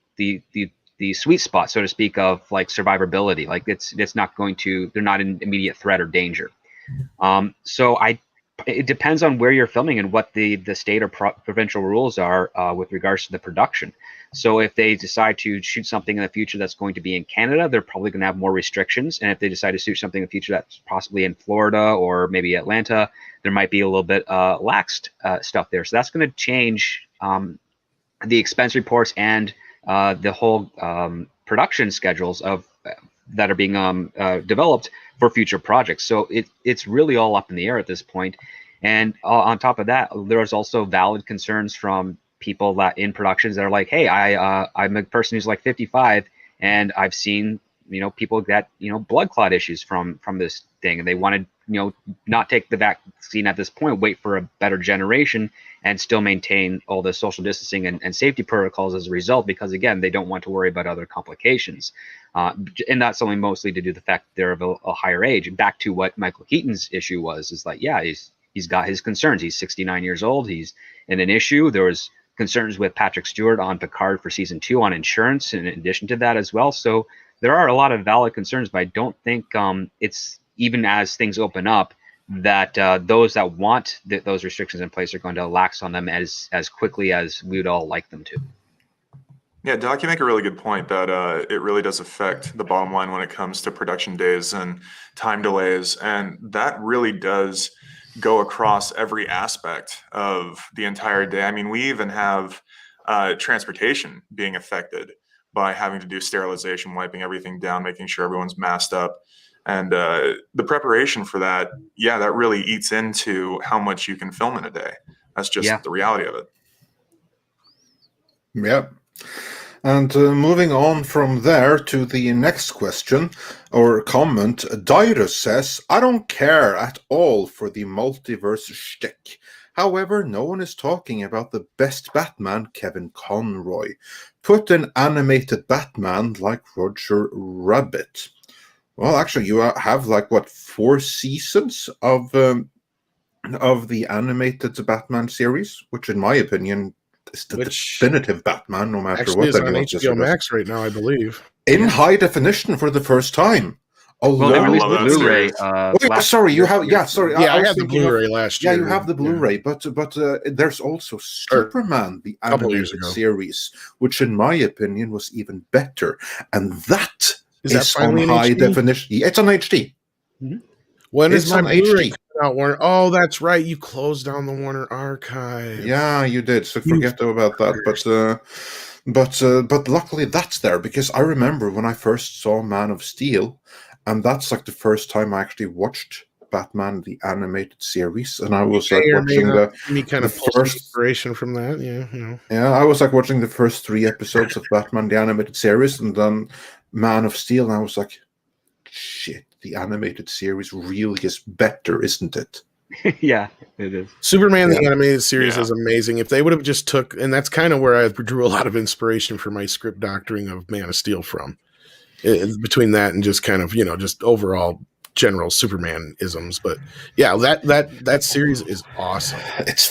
sweet spot, so to speak, of like survivability. Like it's not going to, they're not in immediate threat or danger. So it depends on where you're filming and what the state or provincial rules are with regards to the production. So if they decide to shoot something in the future that's going to be in Canada, they're probably going to have more restrictions. And if they decide to shoot something in the future that's possibly in Florida or maybe Atlanta, there might be a little bit laxed stuff there. So that's going to change the expense reports and the whole production schedules of that are being developed for future projects. So it's really all up in the air at this point. And on top of that, there's also valid concerns from people that in productions that are like, hey, I'm a person who's like 55 and I've seen, people get, blood clot issues from this thing, and they want to, not take the vaccine at this point, wait for a better generation and still maintain all the social distancing and safety protocols as a result, because again, they don't want to worry about other complications. And that's only mostly to do with the fact that they're of a higher age. And back to what Michael Keaton's issue was, is like, yeah, he's got his concerns. He's 69 years old. He's in an issue. There was concerns with Patrick Stewart on Picard for season 2 on insurance in addition to that as well. So there are a lot of valid concerns, but I don't think it's, even as things open up, that those that want those restrictions in place are going to lax on them as quickly as we would all like them to. Yeah, Doc, you make a really good point that it really does affect the bottom line when it comes to production days and time delays. And that really does go across every aspect of the entire day. I mean, we even have transportation being affected by having to do sterilization, wiping everything down, making sure everyone's masked up. And the preparation for that, yeah, that really eats into how much you can film in a day. That's just the reality of it. Yeah. And moving on from there to the next question or comment, Dyrus says, I don't care at all for the multiverse shtick. However, no one is talking about the best Batman, Kevin Conroy. Put an animated Batman like Roger Rabbit. Well, actually, you have 4 seasons of the animated Batman series, which in my opinion is the definitive Batman, no matter actually what. Actually, is on HBO Max right now, I believe. In high definition for the first time. Well, they released the Blu-ray. I had the Blu-ray last year. Yeah, you have the Blu-ray, but there's also Superman, the animated series, which in my opinion was even better, and that is on high definition. It's on HD. Mm-hmm. When is my Blu-ray out, Warner? Oh, that's right. You closed down the Warner Archive. Yeah, you did. So forget about that. But luckily that's there, because I remember when I first saw Man of Steel, and that's the first time I actually watched Batman the animated series, and I was watching any kind of first inspiration from that. Yeah, I was watching the first 3 episodes of Batman the animated series, and then Man of Steel, and I was like, shit, the animated series really is better, isn't it? Yeah, it is. Superman the animated series is amazing. If they would have just took, and that's kind of where I drew a lot of inspiration for my script doctoring of Man of Steel from. Between that and just kind of, just overall general Superman isms. But yeah, that series is awesome. It's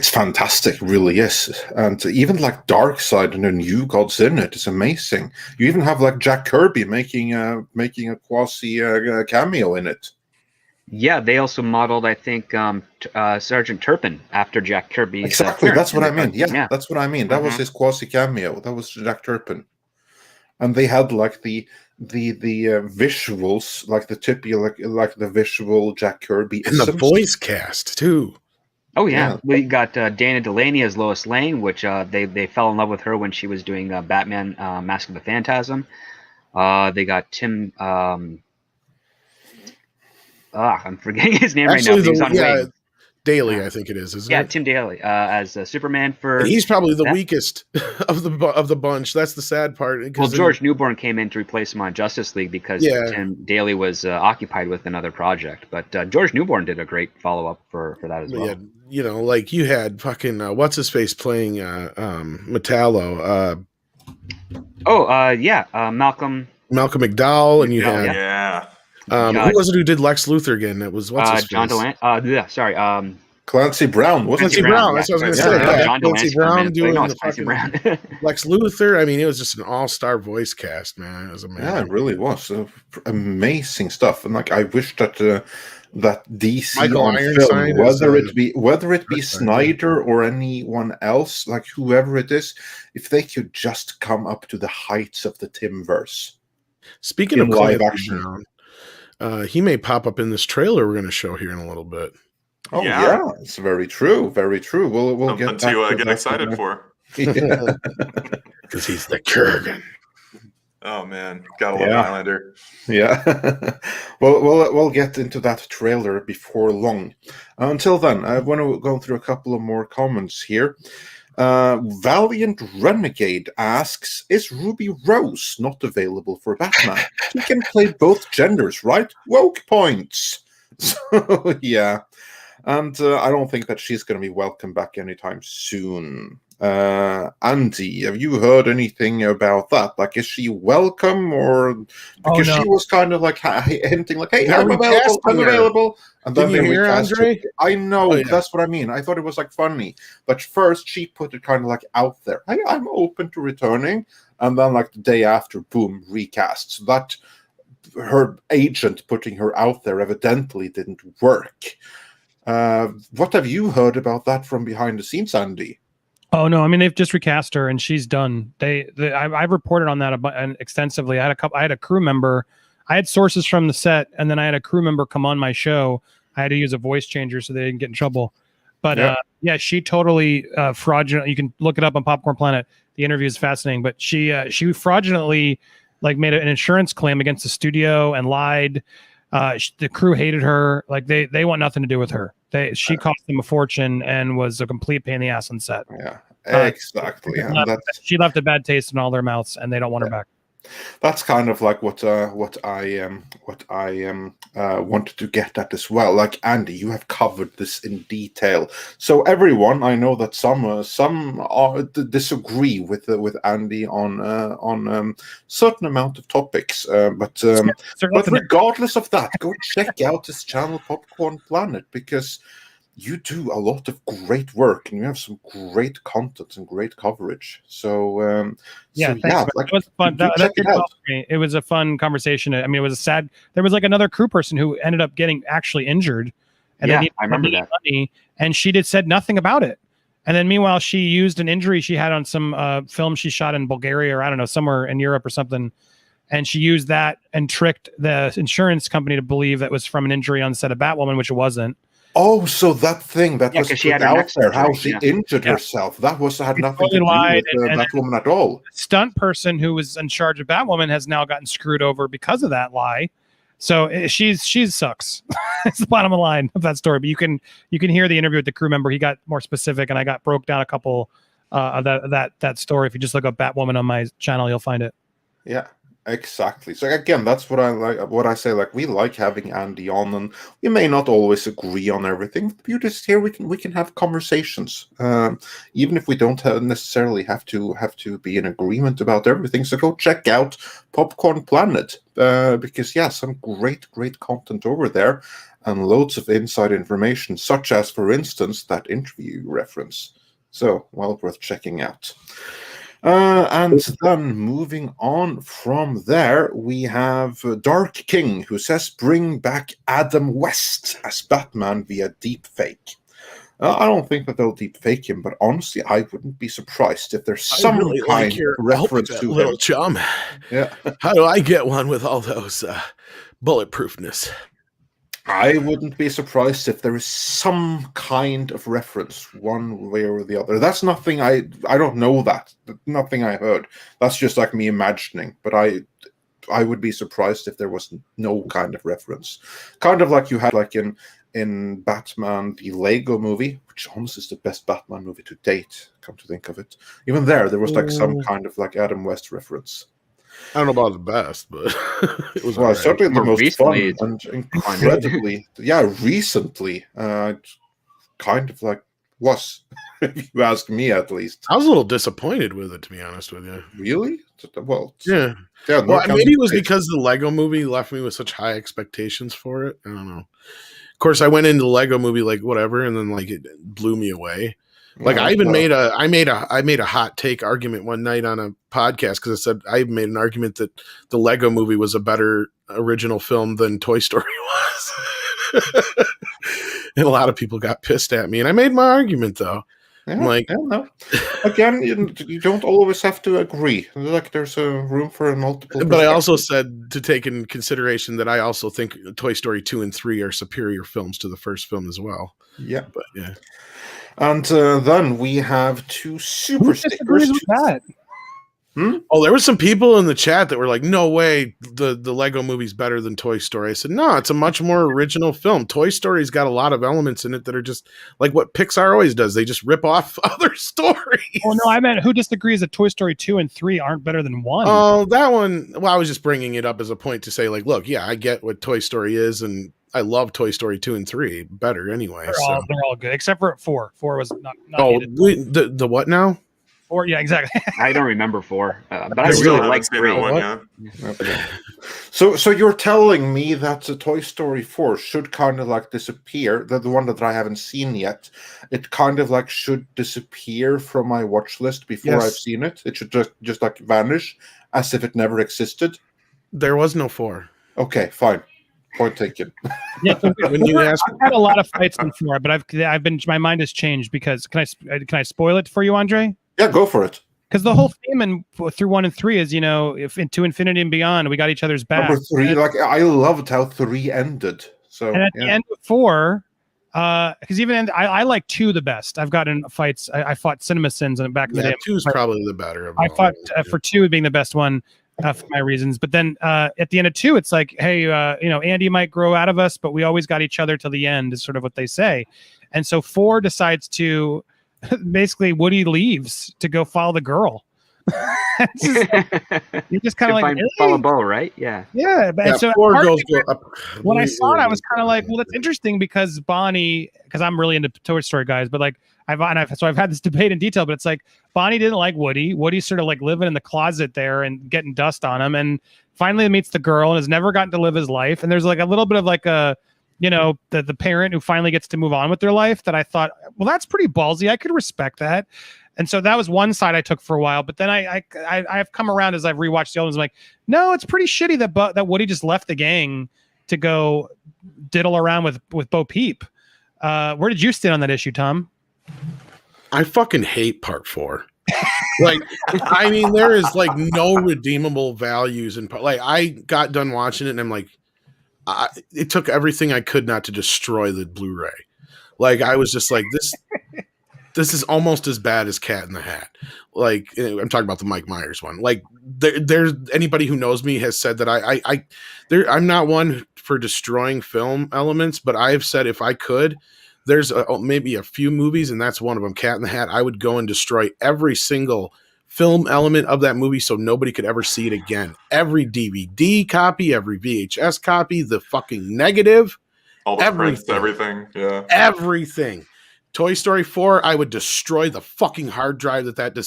fantastic, really is. And even Darkseid and the new gods in it is amazing. You even have Jack Kirby making a quasi cameo in it. Yeah, they also modeled, I think, Sergeant Turpin after Jack Kirby. Exactly, that's what I mean. Yeah, that's what I mean. That was his quasi cameo. That was Jack Turpin. And they had the visuals, the typical the visual Jack Kirby, and the voice cast too. Oh yeah, we got Dana Delaney as Lois Lane, which they fell in love with her when she was doing Batman: Mask of the Phantasm. They got Tim. I'm forgetting his name right now. He's on Wayne. Daly, I think it is, isn't it? Yeah, Tim Daly as Superman for. And he's probably the weakest of the bunch. That's the sad part. Well, George Newborn came in to replace him on Justice League because Tim Daly was occupied with another project. But George Newborn did a great follow up for that as well. Yeah, you had fucking what's his face playing Metallo. Malcolm McDowell, and you had who was it who did Lex Luthor again? It was John DeLance. Clancy Brown. Clancy Brown. That's what I was going to say. John Clancy Brown doing the Clancy Brown. Lex Luthor. I mean, it was just an all-star voice cast, man. It was amazing. Yeah, it really was amazing stuff. And I wish that that DC Michael on Ironside film, is, whether it be Ironside, Snyder or anyone else, like whoever it is, if they could just come up to the heights of the Timverse. Speaking in of live Clancy action. Brown, he may pop up in this trailer we're going to show here in a little bit. Oh yeah, it's very true, very true. We'll Something get back to to get that excited in a- for. Yeah. Because he's the Kurgan. Oh man, gotta love Yeah. Highlander. Yeah. We'll get into that trailer before long. Until then, I want to go through a couple of more comments here. Valiant Renegade asks, is Ruby Rose not available for Batman? She can play both genders, right? Woke points. So, yeah. And I don't think that she's going to be welcome back anytime soon. Andy, have you heard anything about that? Like, is she welcome, or because she was kind of like hinting, like, "Hey, They're I'm available, recasting I'm her. available," and then Didn't they you hear, recast her. Andre? I know, Oh, yeah. that's what I mean. I thought it was like funny, but first she put it kind of like out there. Hey, I'm open to returning, and then like the day after, boom, recast. So that her agent putting her out there evidently didn't work. What have you heard about that from behind the scenes, Andy? Oh no! I mean, they've just recast her, and she's done. I've reported on that extensively. I had a crew member. I had sources from the set, and then I had a crew member come on my show. I had to use a voice changer so they didn't get in trouble. But yeah, she totally fraudulent. You can look it up on Popcorn Planet. The interview is fascinating. But she fraudulently like made an insurance claim against the studio and lied. The crew hated her. Like they want nothing to do with her. She cost them a fortune and was a complete pain in the ass on set. Yeah, exactly. She left a bad taste in all their mouths, and they don't want her back. That's kind of like what I wanted to get at as well. Like, Andy, you have covered this in detail. So everyone, I know that some disagree with Andy on certain amount of topics, but regardless of that, go check out his channel Popcorn Planet, because you do a lot of great work and you have some great content and great coverage. So thanks, it was fun. It was a fun conversation. I mean, it was a sad. There was like another crew person who ended up getting actually injured, and I remember that. Money, and she said nothing about it. And then meanwhile, she used an injury she had on some film she shot in Bulgaria, or I don't know, somewhere in Europe or something. And she used that and tricked the insurance company to believe that was from an injury on the set of Batwoman, which it wasn't. Oh, so that thing that was she had out there, how injury, she injured herself, that had nothing to do lied, with Batwoman at all. The stunt person who was in charge of Batwoman has now gotten screwed over because of that lie. So she sucks. It's the bottom line of that story. But you can hear the interview with the crew member. He got more specific, and I broke down a couple of that story. If you just look up Batwoman on my channel, you'll find it. Yeah. Exactly. So again, that's what I like. What I say, like, we like having Andy on, and we may not always agree on everything. The beauty is here we can have conversations, even if we don't necessarily have to be in agreement about everything. So go check out Popcorn Planet, because some great content over there, and loads of inside information, such as, for instance, that interview reference. So well worth checking out. And then moving on from there, we have Dark King, who says, bring back Adam West as Batman via deepfake. I don't think that they'll deepfake him, but honestly, I wouldn't be surprised if there's some kind of reference to little him. chum. Yeah. How do I get one with all those bulletproofness? I wouldn't be surprised if there is some kind of reference one way or the other. That's nothing I don't know that. Nothing I heard. That's just like me imagining. But I would be surprised if there was no kind of reference. Kind of like you had like in Batman, the Lego movie, which honestly is the best Batman movie to date, come to think of it. Even there was like some kind of like Adam West reference. I don't know about the best, but it was certainly the most fun and incredibly, recently, kind of like was, if you ask me at least. I was a little disappointed with it, to be honest with you. Really? Well, yeah. Well, maybe it was because the Lego movie left me with such high expectations for it. I don't know. Of course, I went into the Lego movie like whatever, and then like it blew me away. Like I even made a hot take argument one night on a podcast because I said I made an argument that the Lego movie was a better original film than Toy Story was. And a lot of people got pissed at me, and I made my argument though. Yeah, I'm like, no. Again, you don't always have to agree. Like there's a room for multiple. but I also said to take in consideration that I also think Toy Story 2 and 3 are superior films to the first film as well. Yeah, But yeah. and then we have two super Who stickers. disagrees with that? Oh, there were some people in the chat that were like, "No way, the Lego movie's better than Toy Story." I said, "No, it's a much more original film. Toy Story's got a lot of elements in it that are just like what Pixar always does. They just rip off other stories." Oh no, I meant who disagrees that Toy Story 2 and 3 aren't better than 1? Oh, that one. Well, I was just bringing it up as a point to say, like, look, yeah, I get what Toy Story is, and I love Toy Story 2 and 3 better anyway. They're all good except for 4. 4 was not Oh, needed. the what now? 4, yeah, exactly. I don't remember 4, but I still really haven't like seen 3. that one What? yet. So you're telling me that the Toy Story 4 should kind of like disappear, the one that I haven't seen yet, it kind of like should disappear from my watch list before Yes. I've seen it? It should just like vanish as if it never existed? There was no 4. Okay, fine. Point taken. Yeah, so When you ask, I've had a lot of fights in 4, but I've been my mind has changed because can I spoil it for you, Andre? Yeah, go for it. Because the whole theme through 1 and 3 is, if into infinity and beyond, we got each other's back. Number 3, like I loved how 3 ended. So And at the end of 4, because I like 2 the best. I've gotten fights. I fought CinemaSins back in the day. 2 is probably the better of I all. fought for 2 being the best one for my reasons. But then at the end of 2, it's like, hey, Andy might grow out of us, but we always got each other till the end is sort of what they say. And so 4 decides to basically Woody leaves to go follow the girl. You're just kind of like, really? Follow Bo, right? Yeah. Yeah. But Yeah, so 4 girls go up. when I saw it, I was kind of like, well, that's interesting because Bonnie, because I'm really into Toy Story guys, but like I've had this debate in detail, but it's like Bonnie didn't like Woody. Woody's sort of like living in the closet there and getting dust on him, and finally meets the girl and has never gotten to live his life. And there's like a little bit of like a, the parent who finally gets to move on with their life that I thought, well, that's pretty ballsy. I could respect that. And so that was one side I took for a while, but then I've come around as I've rewatched the old ones. I'm like, no, it's pretty shitty that Woody just left the gang to go diddle around with Bo Peep. Where did you stand on that issue, Tom? I fucking hate part 4. Like, I mean, there is like no redeemable values in part. Like, I got done watching it and I'm like, it took everything I could not to destroy the Blu-ray. Like, I was just like, this is almost as bad as Cat in the Hat. Like, I'm talking about the Mike Myers one. Like, there's anybody who knows me has said that I'm not one for destroying film elements, but I've said if I could, there's maybe a few movies, and that's one of them, Cat in the Hat. I would go and destroy every single film element of that movie so nobody could ever see it again. Every DVD copy, every VHS copy, the fucking negative, All the prints, everything. Yeah. everything. Toy Story 4, I would destroy the fucking hard drive that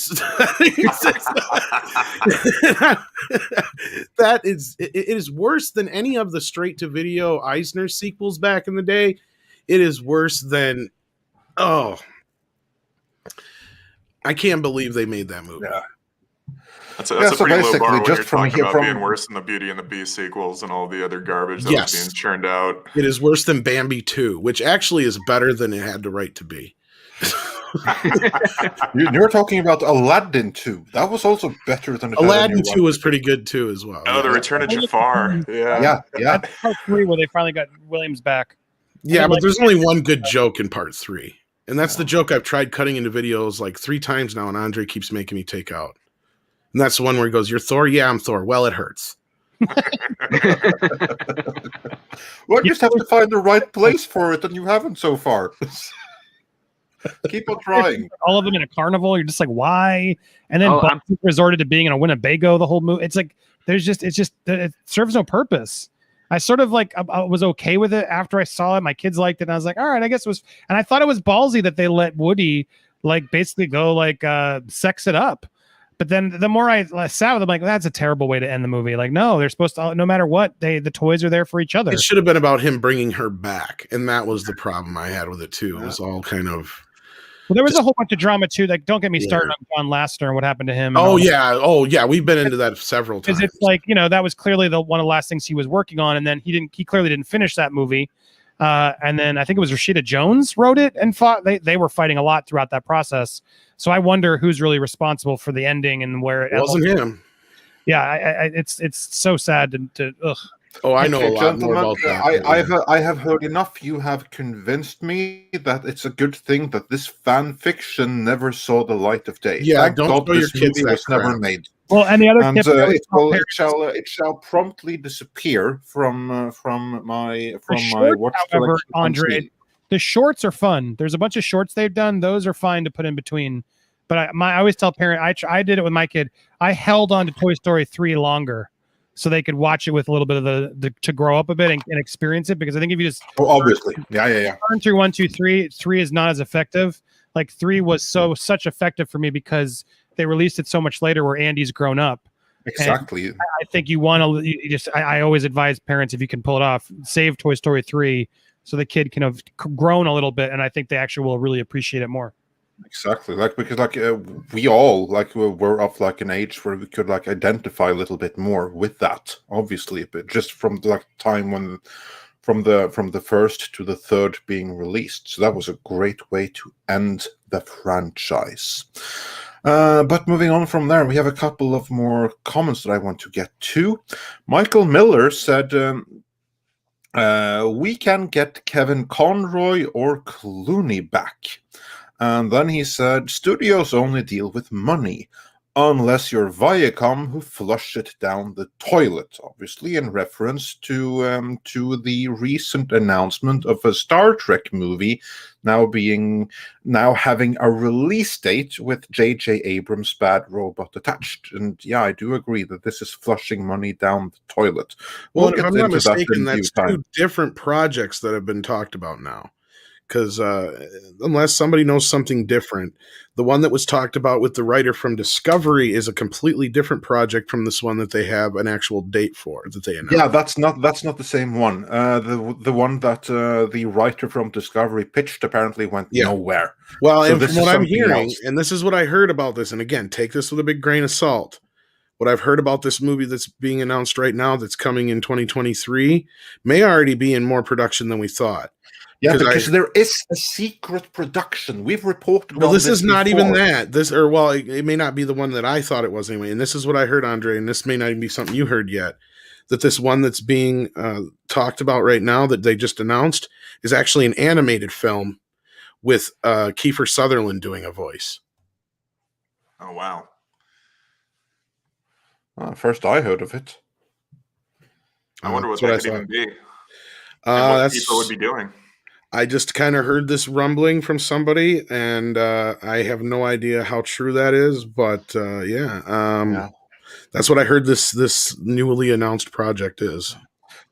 it is worse than any of the straight to video Eisner sequels back in the day. It is worse than, I can't believe they made that movie. Yeah. That's a pretty low bar when just you're from talking about from being worse than the Beauty and the Beast sequels and all the other garbage that was being churned out. It is worse than Bambi 2, which actually is better than it had the right to be. You're talking about Aladdin 2. That was also better than Aladdin 2 was pretty good too as well. Oh, The Return of Jafar. Yeah. That's part 3 where they finally got Williams back. Yeah, but there's only one good joke in part 3. And that's the joke I've tried cutting into videos like 3 times now, and Andre keeps making me take out. And that's the one where he goes, "You're Thor?" "Yeah, I'm Thor." "Well, it hurts." Well, you just have to find the right place for it, and you haven't so far. Keep on trying. All of them in a carnival. You're just like, why? And then resorted to being in a Winnebago the whole movie. It's like it serves no purpose. I sort of like I was okay with it after I saw it. My kids liked it, and I was like, all right, I guess it was. And I thought it was ballsy that they let Woody like basically go like sex it up. But then the more I sat with them, like, that's a terrible way to end the movie. Like, no, they're supposed to, no matter what, the toys are there for each other. It should have been about him bringing her back, and that was the problem I had with it too. It was all kind of. Well, there was a whole bunch of drama too. Like, don't get me started on John Lasseter and what happened to him. Oh yeah, we've been into that several times. Because it's like, that was clearly one of the last things he was working on, and then he clearly didn't finish that movie. And then I think it was Rashida Jones wrote it and fought. They were fighting a lot throughout that process. So I wonder who's really responsible for the ending and where It wasn't him. Yeah, it's so sad to ugh. Oh, I know a lot more Gentlemen, about that. I have heard enough. You have convinced me that it's a good thing that this fan fiction never saw the light of day. Yeah, Thank don't God show your this kids movie that was never crap. made. Well, and the other And tip I always tell it shall promptly disappear from my The shorts, watch however, collection on Andre, Steam. the shorts are fun. There's a bunch of shorts they've done. Those are fine to put in between. But I always tell parents, I did it with my kid. I held on to Toy Story 3 longer so they could watch it with a little bit of the to grow up a bit and experience it. Because I think if you just Oh, obviously, yeah. turn through 1, 2, 3, 3 is not as effective. Like 3 was such effective for me because they released it so much later where Andy's grown up. Exactly. And I think you want to you just. I always advise parents, if you can pull it off, save Toy Story 3 so the kid can have grown a little bit, and I think they actually will really appreciate it more. Exactly, because we all were of an age where we could identify a little bit more with that. Obviously, but just from the time when from the first to the third being released, so that was a great way to end the franchise. But moving on from there, we have a couple of more comments that I want to get to. Michael Miller said, we can get Kevin Conroy or Clooney back. And then he said, studios only deal with money, unless you're Viacom, who flush it down the toilet, obviously in reference to the recent announcement of a Star Trek movie now having a release date with J.J. Abrams' Bad Robot attached. And yeah, I do agree that this is flushing money down the toilet. Well, We'll if get I'm not into that mistaken, in due that's time. two different projects that have been talked about now. Because unless somebody knows something different, the one that was talked about with the writer from Discovery is a completely different project from this one that they have an actual date for that they announced. Yeah, that's not the same one. The one that the writer from Discovery pitched apparently went nowhere. Well, So and this from is what I'm something hearing, else. and this is what I heard about this, and again, take this with a big grain of salt. What I've heard about this movie that's being announced right now that's coming in 2023 may already be in more production than we thought. Yeah, because there is a secret production. We've reported. Well, this is not before. even that. It may not be the one that I thought it was anyway. And this is what I heard, Andre, and this may not even be something you heard yet. That this one that's being talked about right now that they just announced is actually an animated film with Kiefer Sutherland doing a voice. Oh, wow. First I heard of it. I wonder what that could even be. And what Kiefer would be doing. I just kind of heard this rumbling from somebody, and I have no idea how true that is, but that's what I heard this newly announced project is.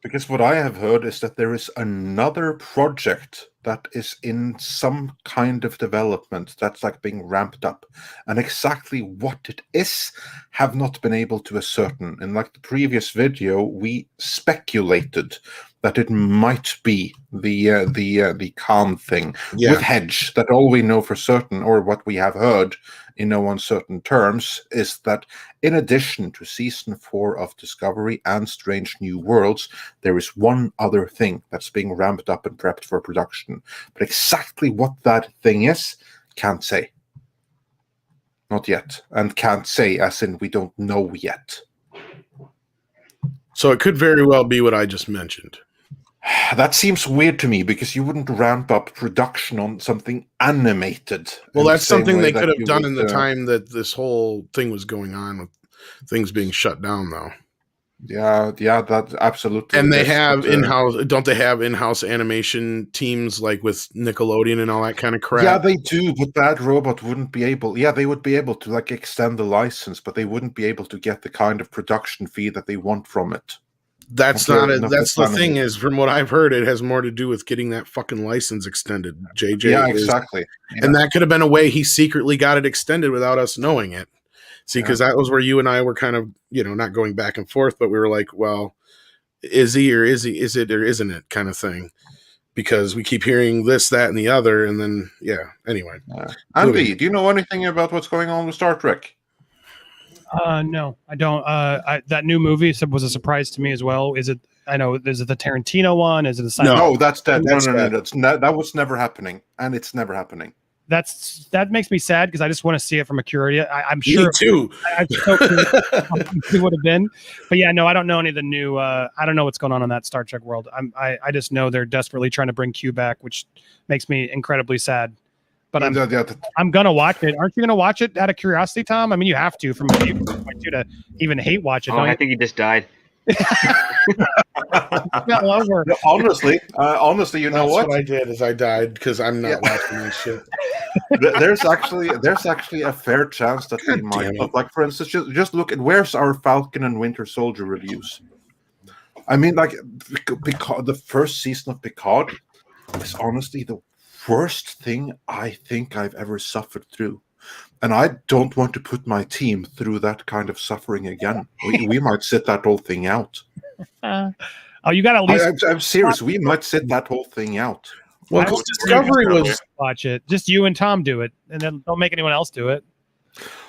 Because what I have heard is that there is another project that is in some kind of development that's being ramped up. And exactly what it is, have not been able to ascertain. In the previous video, we speculated that it might be the Khan thing with Hedge. That all we know for certain, or what we have heard in no uncertain terms, is that in addition to season 4 of Discovery and Strange New Worlds, there is one other thing that's being ramped up and prepped for production. But exactly what that thing is, can't say. Not yet. And can't say as in we don't know yet. So it could very well be what I just mentioned. That seems weird to me, because you wouldn't ramp up production on something animated. Well, that's something they could have done in the time that this whole thing was going on, with things being shut down, though. Yeah, that absolutely. And they have in-house, don't they have in-house animation teams with Nickelodeon and all that kind of crap? Yeah, they do, but Bad Robot wouldn't be able. Yeah, they would be able to extend the license, but they wouldn't be able to get the kind of production fee that they want from it. That's that's the thing is, from what I've heard, it has more to do with getting that fucking license extended. JJ, yeah, exactly, and that could have been a way he secretly got it extended without us knowing it. See, because that was where you and I were kind of, not going back and forth, but we were like, well, is it or isn't it kind of thing? Because we keep hearing this, that, and the other, and then anyway. Andy, do you know anything about what's going on with Star Trek? No, I don't. That new movie was a surprise to me as well. Is it I know, is it the Tarantino one? Is it the sci-fi? No, that's dead. That's No. dead. That was never happening, and it's never happening. That makes me sad because I just want to see it from a curious. I'm Me sure too. I'm so curious how it would have been, but yeah, no, I don't know any of the new. I don't know what's going on in that Star Trek world. I just know they're desperately trying to bring Q back, which makes me incredibly sad. But I'm gonna watch it. Aren't you gonna watch it out of curiosity, Tom? I mean, you have to from a viewer point too to even hate watch it. Oh, I think he just died. All over. No, honestly, you know That's what? what I did is I died because I'm not watching this shit. There's actually a fair chance that we God might. damn it. But like, for instance, just look at where's our Falcon and Winter Soldier reviews. I mean, like, because the first season of Picard is honestly the worst thing I think I've ever suffered through. And I don't want to put my team through that kind of suffering again. We might sit that whole thing out. You got at least. I'm serious. We might sit that whole thing out. Well, I because would Discovery was. watch it. Just you and Tom do it, and then don't make anyone else do it.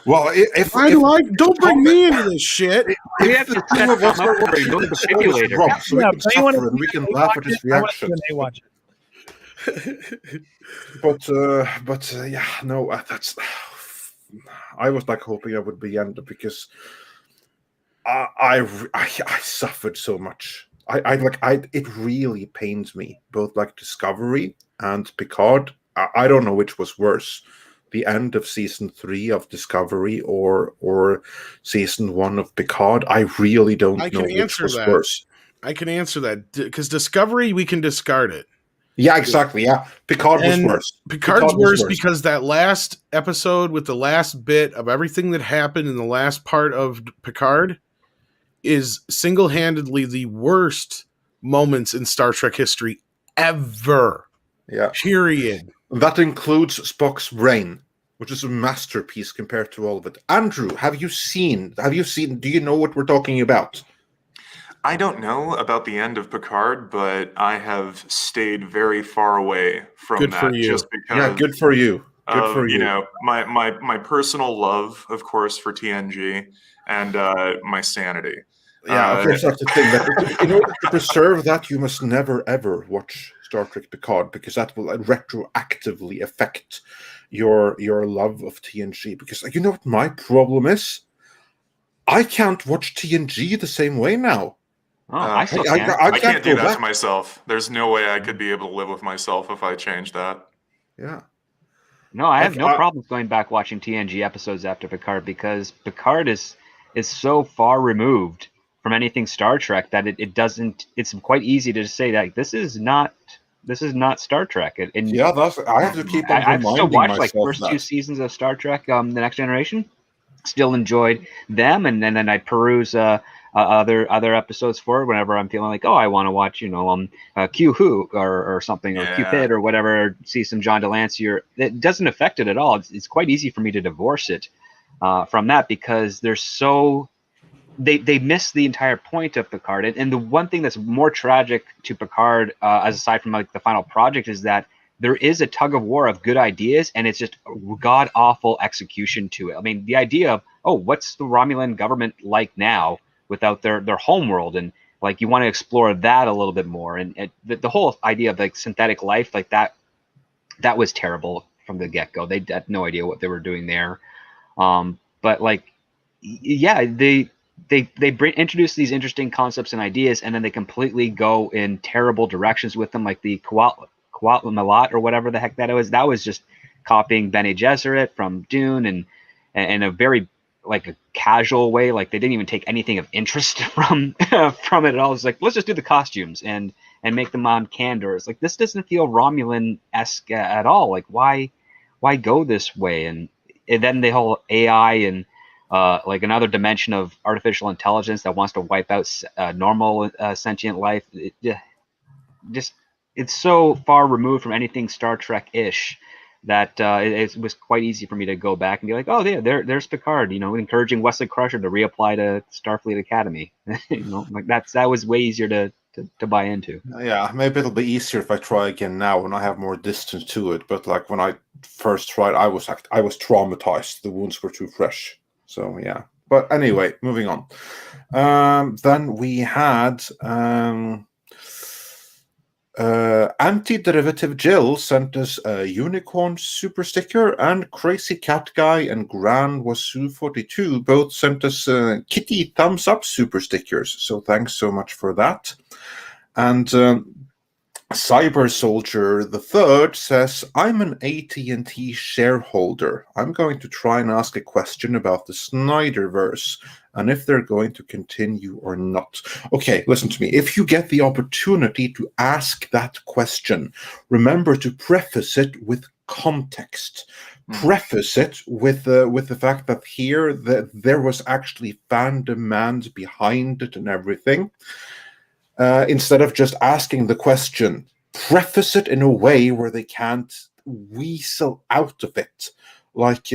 Well, if Don't bring me into this shit. We have to set of us Tom up are with a worried, it's defibrillator. always wrong, so Yeah, we can but anyone suffer and we can laugh at his reaction. They watch it. But yeah, no, that's. I was like hoping I would be ended because I suffered so much. It really pains me, both like Discovery and Picard. I don't know which was worse, the end of season 3 of Discovery or season 1 of Picard. I really don't know which was worse. I can answer that because Discovery, we can discard it. Yeah, exactly. Yeah, Picard was worse. Picard's worse because that last episode with the last bit of everything that happened in the last part of Picard is single-handedly the worst moments in Star Trek history ever. Yeah. Period. That includes Spock's brain, which is a masterpiece compared to all of it. Andrew, have you seen, do you know what we're talking about? I don't know about the end of Picard, but I have stayed very far away from Good that for you. just because. Yeah, good for you. Good for you. You know, my personal love, of course, for TNG and my sanity. Yeah, of course, that's the thing. That in order to preserve that, you must never ever watch Star Trek Picard because that will retroactively affect your love of TNG. Because you know what my problem is? I can't watch TNG the same way now. Oh, I still can. I can't do that back. to myself. There's no way I could be able to live with myself if I changed that. Yeah. No, I have no problems going back watching TNG episodes after Picard because Picard is so far removed from anything Star Trek that it doesn't. It's quite easy to just say that this is not Star Trek. And yeah, I have to keep on I've still reminding watched like myself first that. 2 seasons of Star Trek, The Next Generation. Still enjoyed them, and then I peruse other episodes forward whenever I'm feeling like, oh, I want to watch, Q Who or something, or Cupid or whatever, see some John Delancey. It doesn't affect it at all. It's quite easy for me to divorce it from that because they're so they miss the entire point of Picard. And the one thing that's more tragic to Picard, as aside from like the final project, is that there is a tug of war of good ideas, and it's just god awful execution to it. I mean, the idea of, oh, what's the Romulan government like now without their homeworld, and like you want to explore that a little bit more, and the whole idea of like synthetic life like that was terrible from the get-go. They had no idea what they were doing there. But like, yeah, they introduce these interesting concepts and ideas, and then they completely go in terrible directions with them, like the Malat or whatever the heck that was. That was just copying Bene Gesserit from Dune, and in a very like a casual way. Like they didn't even take anything of interest from it at all. It's like, let's just do the costumes and make them on Candor. Like, this doesn't feel Romulan-esque at all. Like, why go this way? And then the whole AI and like another dimension of artificial intelligence that wants to wipe out normal sentient life. It's so far removed from anything Star Trek-ish that it was quite easy for me to go back and be like, oh, yeah, there's Picard, encouraging Wesley Crusher to reapply to Starfleet Academy. Like that was way easier to buy into. Yeah, maybe it'll be easier if I try again now when I have more distance to it. But like when I first tried, I was traumatized. The wounds were too fresh. So yeah. But anyway, moving on. Then we had Anti-Derivative Jill sent us a unicorn super sticker, and Crazy Cat Guy and Gran Wasu42 both sent us kitty thumbs up super stickers. So thanks so much for that. And Cyber Soldier the Third says, I'm an AT&T shareholder. I'm going to try and ask a question about the Snyderverse and if they're going to continue or not. Okay, listen to me. If you get the opportunity to ask that question, remember to preface it with context. Preface it with the fact that here there was actually fan demand behind it and everything. Instead of just asking the question, preface it in a way where they can't weasel out of it, like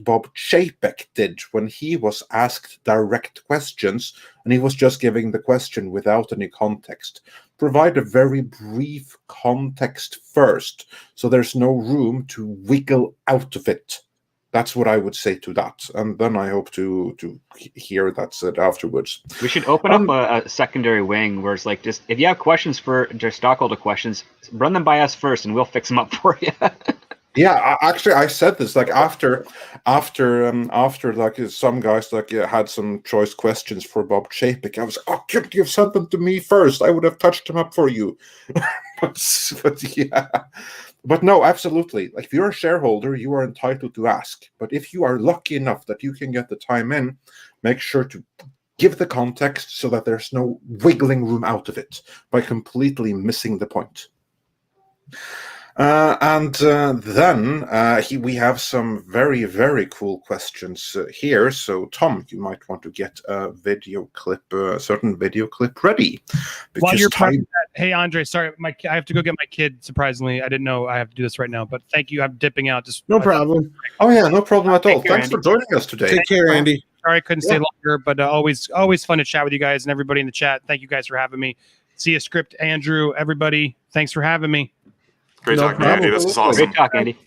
Bob Chapek did when he was asked direct questions and he was just giving the question without any context. Provide a very brief context first, so there's no room to wiggle out of it. That's what I would say to that, and then I hope to hear that said afterwards. We should open up a secondary wing where it's like, just if you have questions for just stockholder questions, run them by us first, and we'll fix them up for you. Yeah, actually, I said this like after like some guys like had some choice questions for Bob Chapek. I was like, oh, couldn't you have sent them to me first? I would have touched them up for you. but yeah. But no, absolutely. Like, if you're a shareholder, you are entitled to ask. But if you are lucky enough that you can get the time in, make sure to give the context so that there's no wiggling room out of it by completely missing the point. Then we have some very, very cool questions here. So, Tom, you might want to get a certain video clip ready. While you're prepping that, hey, Andre, sorry, I have to go get my kid, surprisingly. I didn't know I have to do this right now, but thank you. I'm dipping out. No problem. Oh, yeah, no problem at all. Thanks Andy. for joining us today. Take care, Andy. Sorry I couldn't stay longer, but always fun to chat with you guys and everybody in the chat. Thank you guys for having me. See you, Script, Andrew, everybody. Thanks for having me. Great talking, Andy. This is awesome. Great talk, Andy.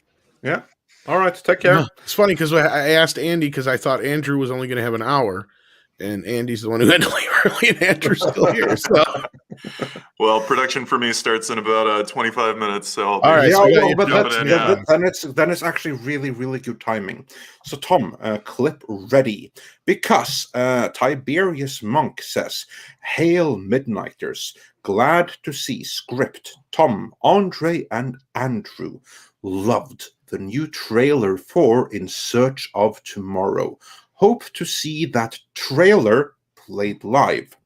Yeah. All right. Take care. It's funny because I asked Andy because I thought Andrew was only going to have an hour, and Andy's the one who had to leave early, and Andrew's still here. So, well, production for me starts in about 25 minutes. So, all right. Then it's actually really, really good timing. So, Tom, clip ready, because Tiberius Monk says, "Hail, Midnighters! Glad to see Script, Tom, Andre, and Andrew. Loved the new trailer for In Search of Tomorrow. Hope to see that trailer played live."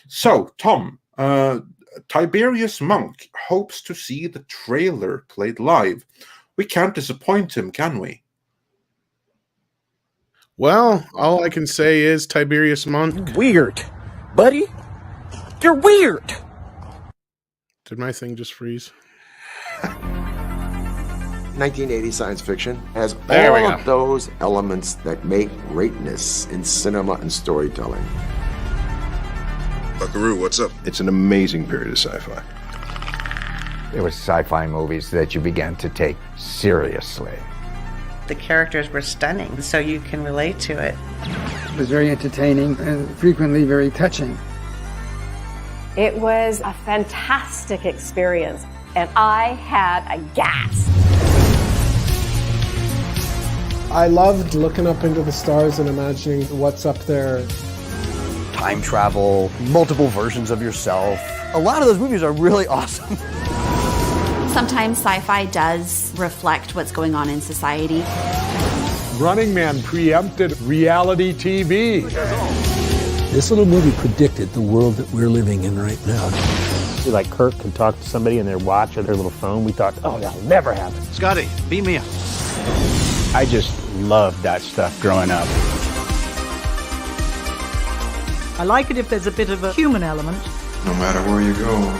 So, Tom, Tiberius Monk hopes to see the trailer played live. We can't disappoint him, can we? Well, all I can say is Tiberius Monk. Weird, buddy. You're weird. Did my thing just freeze? 1980 science fiction has There we all go. of those elements that make greatness in cinema and storytelling. Buckaroo, what's up? It's an amazing period of sci-fi. There were sci-fi movies that you began to take seriously. The characters were stunning, so you can relate to it. It was very entertaining and frequently very touching. It was a fantastic experience, and I had a gas. I loved looking up into the stars and imagining what's up there. Time travel, multiple versions of yourself. A lot of those movies are really awesome. Sometimes sci-fi does reflect what's going on in society. Running Man preempted reality TV. This little movie predicted the world that we're living in right now. Like Kirk could talk to somebody in their watch or their little phone. We thought, oh, that'll never happen. Scotty, beat me up. I just loved that stuff growing up. I like it if there's a bit of a human element. No matter where you go,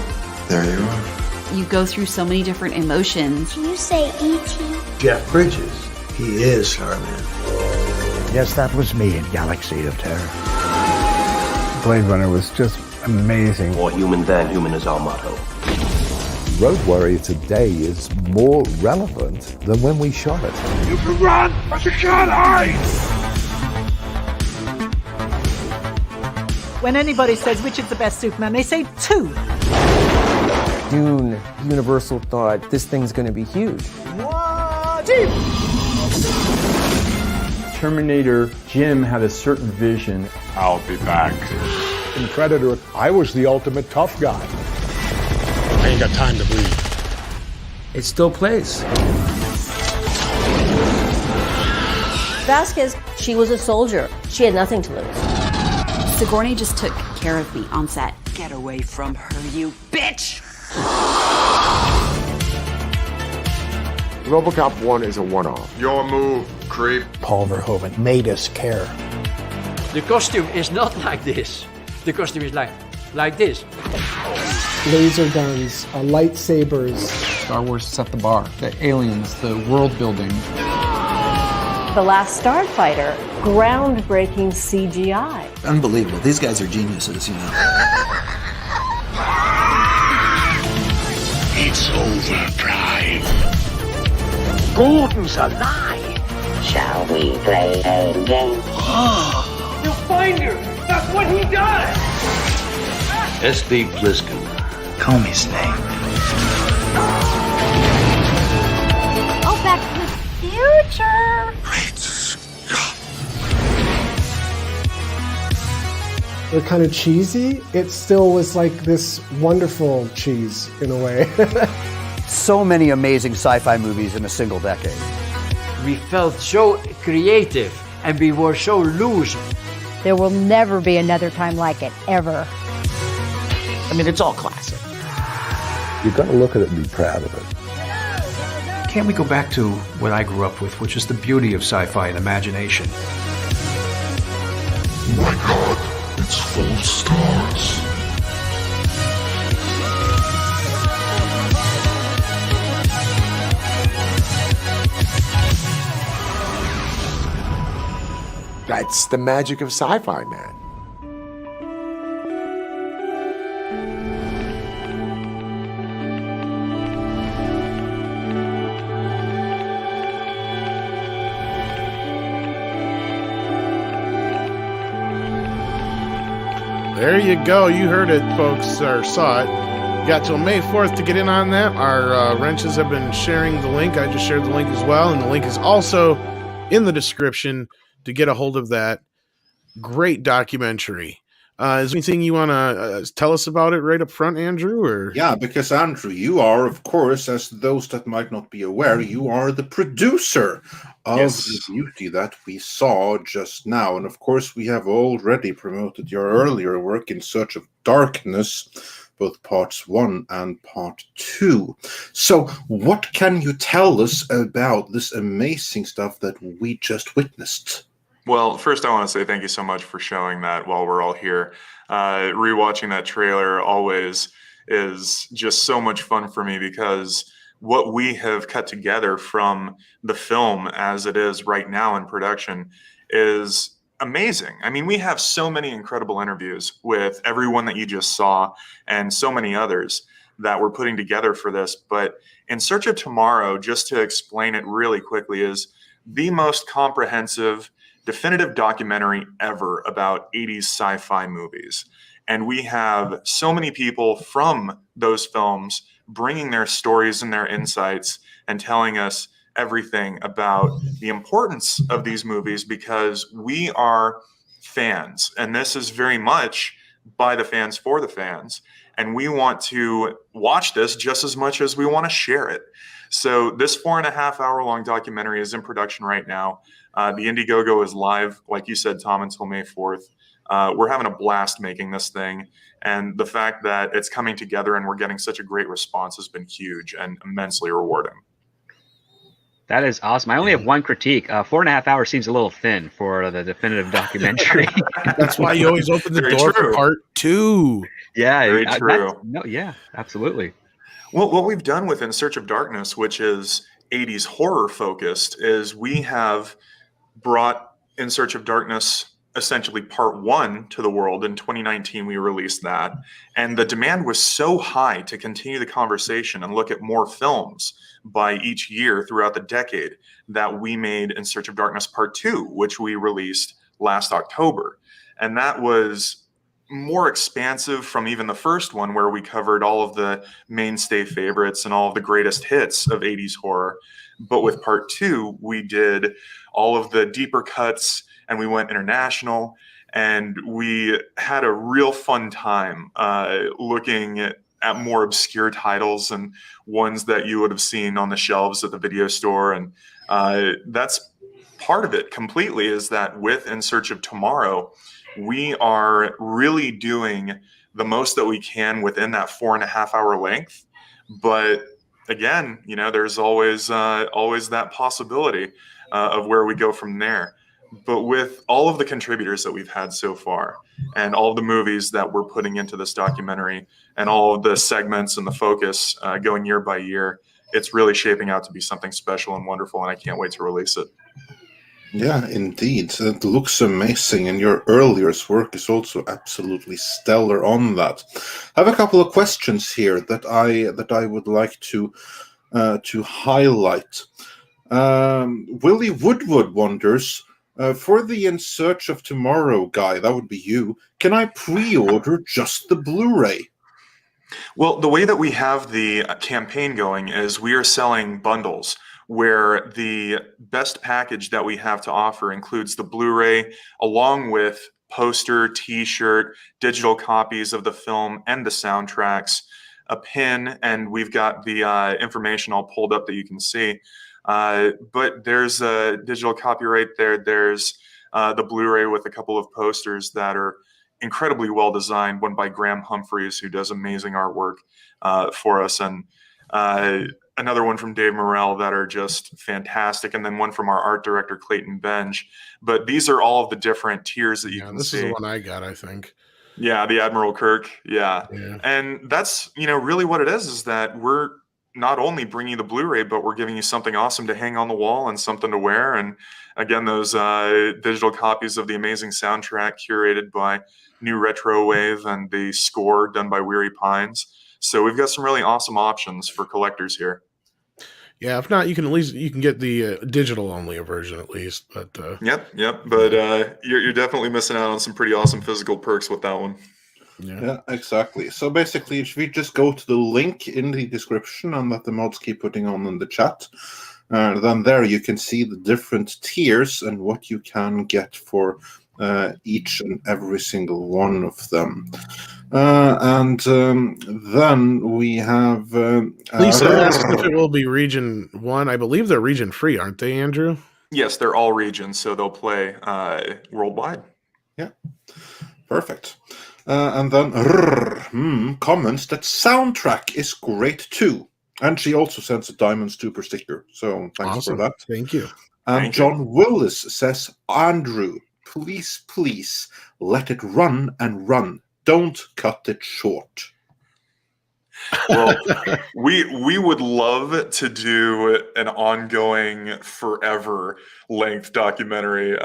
there you are. You go through so many different emotions. Can you say E.T.? Jeff Bridges, he is Starman. Yes, that was me in Galaxy of Terror. Blade Runner was just amazing. More human than human is our motto. Road Warrior today is more relevant than when we shot it. You can run, but you can't hide! When anybody says which is the best Superman, they say 2. Dune, Universal thought this thing's going to be huge. Terminator, Jim had a certain vision. I'll be back. In Predator, I was the ultimate tough guy. I ain't got time to bleed. It still plays. Vasquez, she was a soldier. She had nothing to lose. Sigourney just took care of me on set. Get away from her, you bitch! RoboCop 1 is a one-off. Your move, creep. Paul Verhoeven made us care. The costume is not like this. The costume is like this. Laser guns, lightsabers. Star Wars set the bar. The aliens, the world building. The Last Starfighter, groundbreaking CGI. Unbelievable. These guys are geniuses, you know. It's over, Prime. Gordon's alive. Shall we play a game? You'll find her. That's what he does. S.D. Bliskin. Call me Snake. Oh, Back to the Future. Great Scott. They're kind of cheesy. It still was like this wonderful cheese in a way. So many amazing sci-fi movies in a single decade. We felt so creative and we were so loose. There will never be another time like it, ever. I mean, it's all classic. You've got to look at it and be proud of it. Can't we go back to what I grew up with, which is the beauty of sci-fi and imagination? My God, it's full of stars. That's the magic of sci-fi, man. There you go. You heard it, folks, or saw it. You got till May 4th to get in on that. Our wrenches have been sharing the link. I just shared the link as well, and the link is also in the description to get a hold of that great documentary. Is there anything you want to tell us about it right up front, Andrew? Or yeah, because Andrew, you are, of course, as those that might not be aware, you are the producer of the beauty that we saw just now. And of course, we have already promoted your earlier work, In Search of Darkness, both parts 1 and part 2. So what can you tell us about this amazing stuff that we just witnessed? Well, first I want to say thank you so much for showing that while we're all here. Rewatching that trailer always is just so much fun for me because what we have cut together from the film as it is right now in production is amazing. I mean, we have so many incredible interviews with everyone that you just saw and so many others that we're putting together for this. But In Search of Tomorrow, just to explain it really quickly, is the most comprehensive definitive documentary ever about 80s sci-fi movies. And we have so many people from those films bringing their stories and their insights and telling us everything about the importance of these movies because we are fans. And this is very much by the fans for the fans. And we want to watch this just as much as we want to share it. So this 4.5 hour long documentary is in production right now. The Indiegogo is live, like you said, Tom, until May 4th. We're having a blast making this thing. And the fact that it's coming together and we're getting such a great response has been huge and immensely rewarding. That is awesome. I only have one critique. 4.5 hours seems a little thin for the definitive documentary. That's why you always open the door for part 2. Yeah, very true. Yeah, absolutely. Well, what we've done with In Search of Darkness, which is 80s horror focused, is we have brought In Search of Darkness essentially part 1 to the world. In 2019, we released that. And the demand was so high to continue the conversation and look at more films by each year throughout the decade that we made In Search of Darkness part 2, which we released last October. And that was more expansive from even the first one, where we covered all of the mainstay favorites and all of the greatest hits of 80s horror. But with part 2, we did all of the deeper cuts and we went international, and we had a real fun time looking at more obscure titles and ones that you would have seen on the shelves at the video store. And that's part of it completely, is that with In Search of Tomorrow, we are really doing the most that we can within that 4.5-hour length. But again, there's always that possibility of where we go from there. But with all of the contributors that we've had so far, and all of the movies that we're putting into this documentary, and all of the segments and the focus going year by year, it's really shaping out to be something special and wonderful, and I can't wait to release it. Yeah, indeed. It looks amazing, and your earlier work is also absolutely stellar on that. I have a couple of questions here that I would like to highlight. Willie Woodward wonders, for the In Search of Tomorrow guy, that would be you, can I pre-order just the Blu-ray? Well, the way that we have the campaign going is we are selling bundles, where the best package that we have to offer includes the Blu-ray along with poster, t-shirt, digital copies of the film and the soundtracks, a pin, and we've got the information all pulled up that you can see. But there's a digital copy right there. There's the Blu-ray with a couple of posters that are incredibly well designed, one by Graham Humphreys, who does amazing artwork for us, and another one from Dave Morrell that are just fantastic, and then one from our art director Clayton Benj. But these are all of the different tiers that you can this see. is the one I got, I think. Yeah, the Admiral Kirk. Yeah. And that's really what it is that we're not only bringing you the Blu-ray, but we're giving you something awesome to hang on the wall and something to wear. And again, those digital copies of the amazing soundtrack curated by New Retro Wave and the score done by Weary Pines. So we've got some really awesome options for collectors here. Yeah, if not, you can get the digital only version at least. But Yep. But you're definitely missing out on some pretty awesome physical perks with that one. Yeah, exactly. So basically, if we just go to the link in the description and that the mods keep putting on in the chat, then there you can see the different tiers and what you can get for each and every single one of them. And then we have... Lisa asked if it will be Region 1. I believe they're region free, aren't they, Andrew? Yes, they're all regions, so they'll play worldwide. Yeah, perfect. And then comments that soundtrack is great too. And she also sends a Diamond Super sticker. So thanks Awesome. for that. Thank you. And Thank John you. Willis says, Andrew, please let it run and run. Don't cut it short. Well, we would love to do an ongoing, forever length documentary.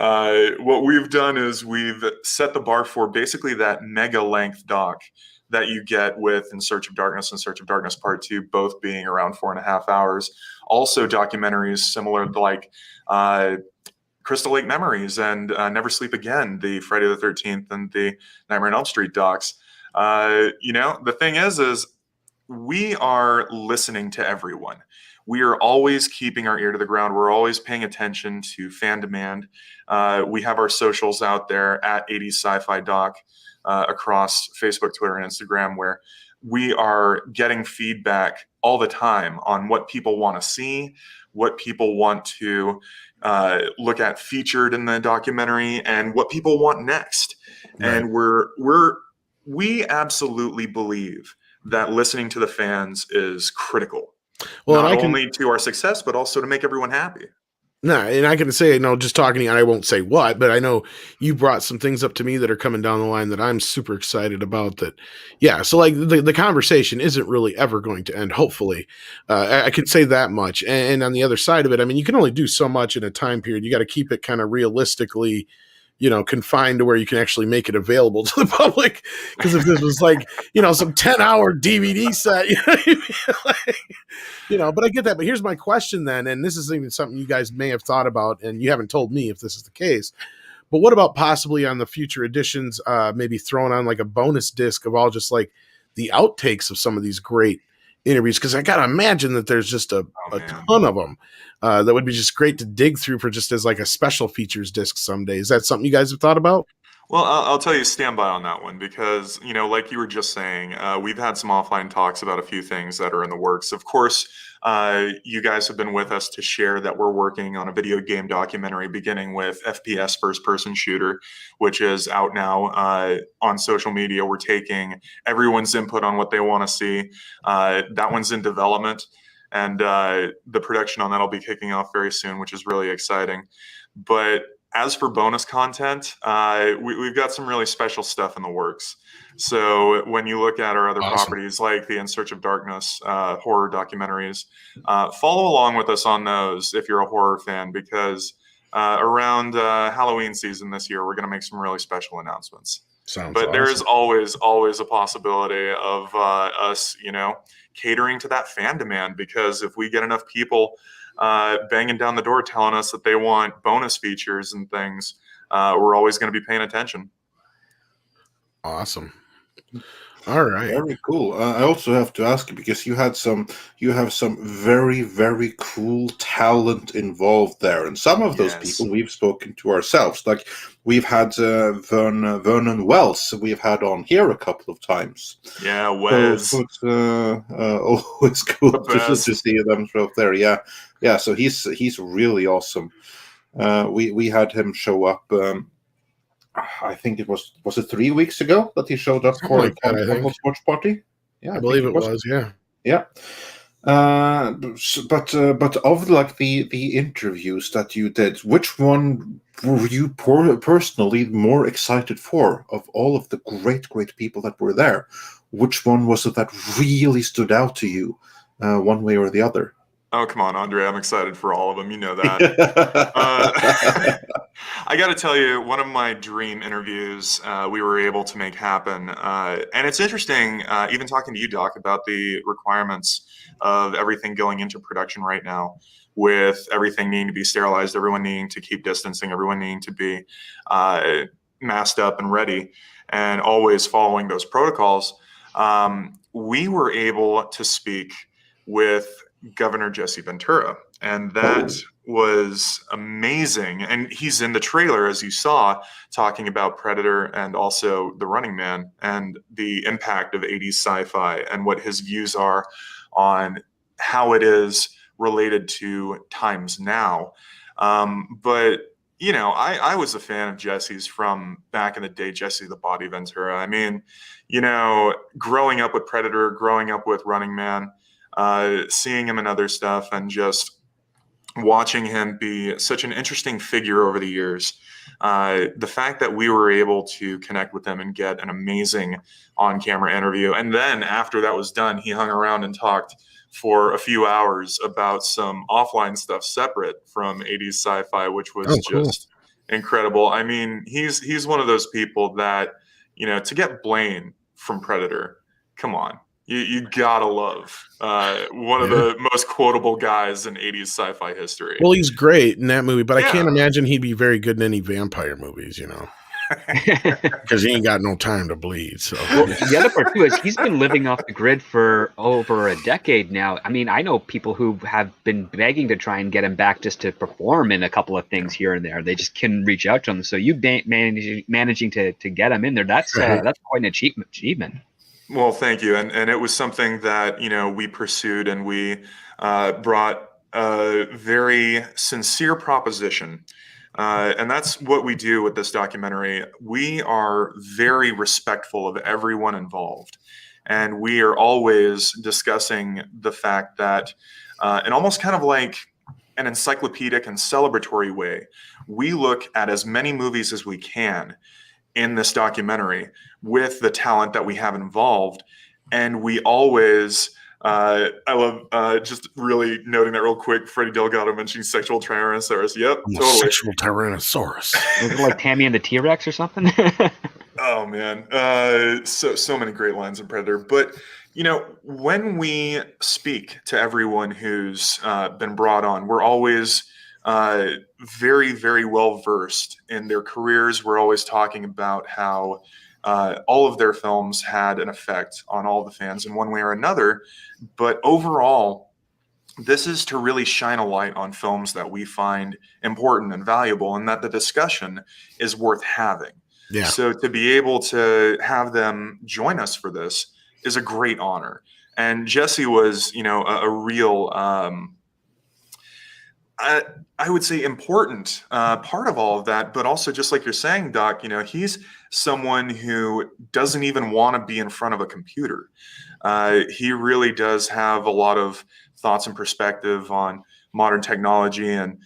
What we've done is we've set the bar for basically that mega length doc that you get with In Search of Darkness and Search of Darkness Part 2, both being around 4.5 hours. Also documentaries similar to like Crystal Lake Memories and Never Sleep Again, the Friday the 13th and the Nightmare on Elm Street docs. The thing is we are listening to everyone. We are always keeping our ear to the ground. We're always paying attention to fan demand. We have our socials out there at 80s Sci-Fi Doc across Facebook, Twitter, and Instagram, where we are getting feedback all the time on what people want to see, what people want to look at featured in the documentary, and what people want next. Right. And we absolutely believe that listening to the fans is critical. Well, not only to our success, but also to make everyone happy. No, and I can say, just talking to you, and I won't say what, but I know you brought some things up to me that are coming down the line that I'm super excited about. That, yeah, so like the conversation isn't really ever going to end, hopefully. I can say that much. And on the other side of it, I mean, you can only do so much in a time period. You got to keep it kind of realistically, confined to where you can actually make it available to the public. Because if this was like, some 10-hour DVD set, but I get that. But here's my question then, and this is even something you guys may have thought about, and you haven't told me if this is the case. But what about possibly on the future editions, maybe throwing on like a bonus disc of all just like the outtakes of some of these great interviews? Because I gotta imagine that there's just a ton of them that would be just great to dig through for just as like a special features disc someday. Is that something you guys have thought about? Well, I'll tell you, stand by on that one because, like you were just saying, we've had some offline talks about a few things that are in the works. Of course, you guys have been with us to share that we're working on a video game documentary beginning with FPS first-person shooter, which is out now on social media. We're taking everyone's input on what they want to see. That one's in development, and the production on that will be kicking off very soon, which is really exciting. But as for bonus content, we've got some really special stuff in the works. So when you look at our other properties like the In Search of Darkness horror documentaries, follow along with us on those if you're a horror fan, because around Halloween season this year, we're going to make some really special announcements. But there is always a possibility of us, catering to that fan demand, because if we get enough people banging down the door telling us that they want bonus features and things, we're always going to be paying attention. Awesome. All right. Very cool. I also have to ask you, because you have some very, very cool talent involved there, and some of those people we've spoken to ourselves. Like we've had Vernon Wells, we've had on here a couple of times. Yeah, Wes. So it's always cool to see them up there. Yeah. So he's really awesome. We had him show up. I think it was it 3 weeks ago that he showed up for a watch party? Yeah, I believe it was. Yeah. But of like the interviews that you did, which one were you personally more excited for of all of the great people that were there? Which one was it that really stood out to you, one way or the other? Oh, come on, Andre. I'm excited for all of them. You know that. I got to tell you, one of my dream interviews we were able to make happen. And it's interesting, even talking to you, Doc, about the requirements of everything going into production right now, with everything needing to be sterilized, everyone needing to keep distancing, everyone needing to be masked up and ready, and always following those protocols. We were able to speak with Governor Jesse Ventura, and that was amazing. And he's in the trailer, as you saw, talking about Predator and also The Running Man and the impact of 80s sci-fi and what his views are on how it is related to times now. But I was a fan of Jesse's from back in the day, Jesse the Body Ventura. I mean, growing up with Predator, growing up with Running Man, seeing him in other stuff, and just watching him be such an interesting figure over the years. The fact that we were able to connect with him and get an amazing on-camera interview. And then after that was done, he hung around and talked for a few hours about some offline stuff separate from 80s sci-fi, which was just incredible. I mean, he's one of those people that, to get Blaine from Predator, come on. You gotta love one of the most quotable guys in 80s sci-fi history. Well, he's great in that movie, but I can't imagine he'd be very good in any vampire movies, because he ain't got no time to bleed. So well, the other part too is he's been living off the grid for over a decade now. I mean, I know people who have been begging to try and get him back just to perform in a couple of things here and there. They just couldn't reach out to him. So you managing to get him in there, that's quite an achievement. Well, thank you. And it was something that, we pursued, and we brought a very sincere proposition. And that's what we do with this documentary. We are very respectful of everyone involved. And we are always discussing the fact that, in almost kind of like an encyclopedic and celebratory way, we look at as many movies as we can in this documentary with the talent that we have involved. And we always, I love just really noting that real quick, Freddie Delgado mentioning sexual Tyrannosaurus. Yep, totally. Sexual Tyrannosaurus. Was it like Tammy and the T-Rex or something? Oh, man. So many great lines in Predator. But, when we speak to everyone who's been brought on, we're always very, very well versed in their careers. We're always talking about how all of their films had an effect on all the fans in one way or another. But overall, this is to really shine a light on films that we find important and valuable, and that the discussion is worth having. Yeah. So to be able to have them join us for this is a great honor. And Jesse was, a real, I would say, important part of all of that. But also, just like you're saying, Doc, he's someone who doesn't even want to be in front of a computer. He really does have a lot of thoughts and perspective on modern technology and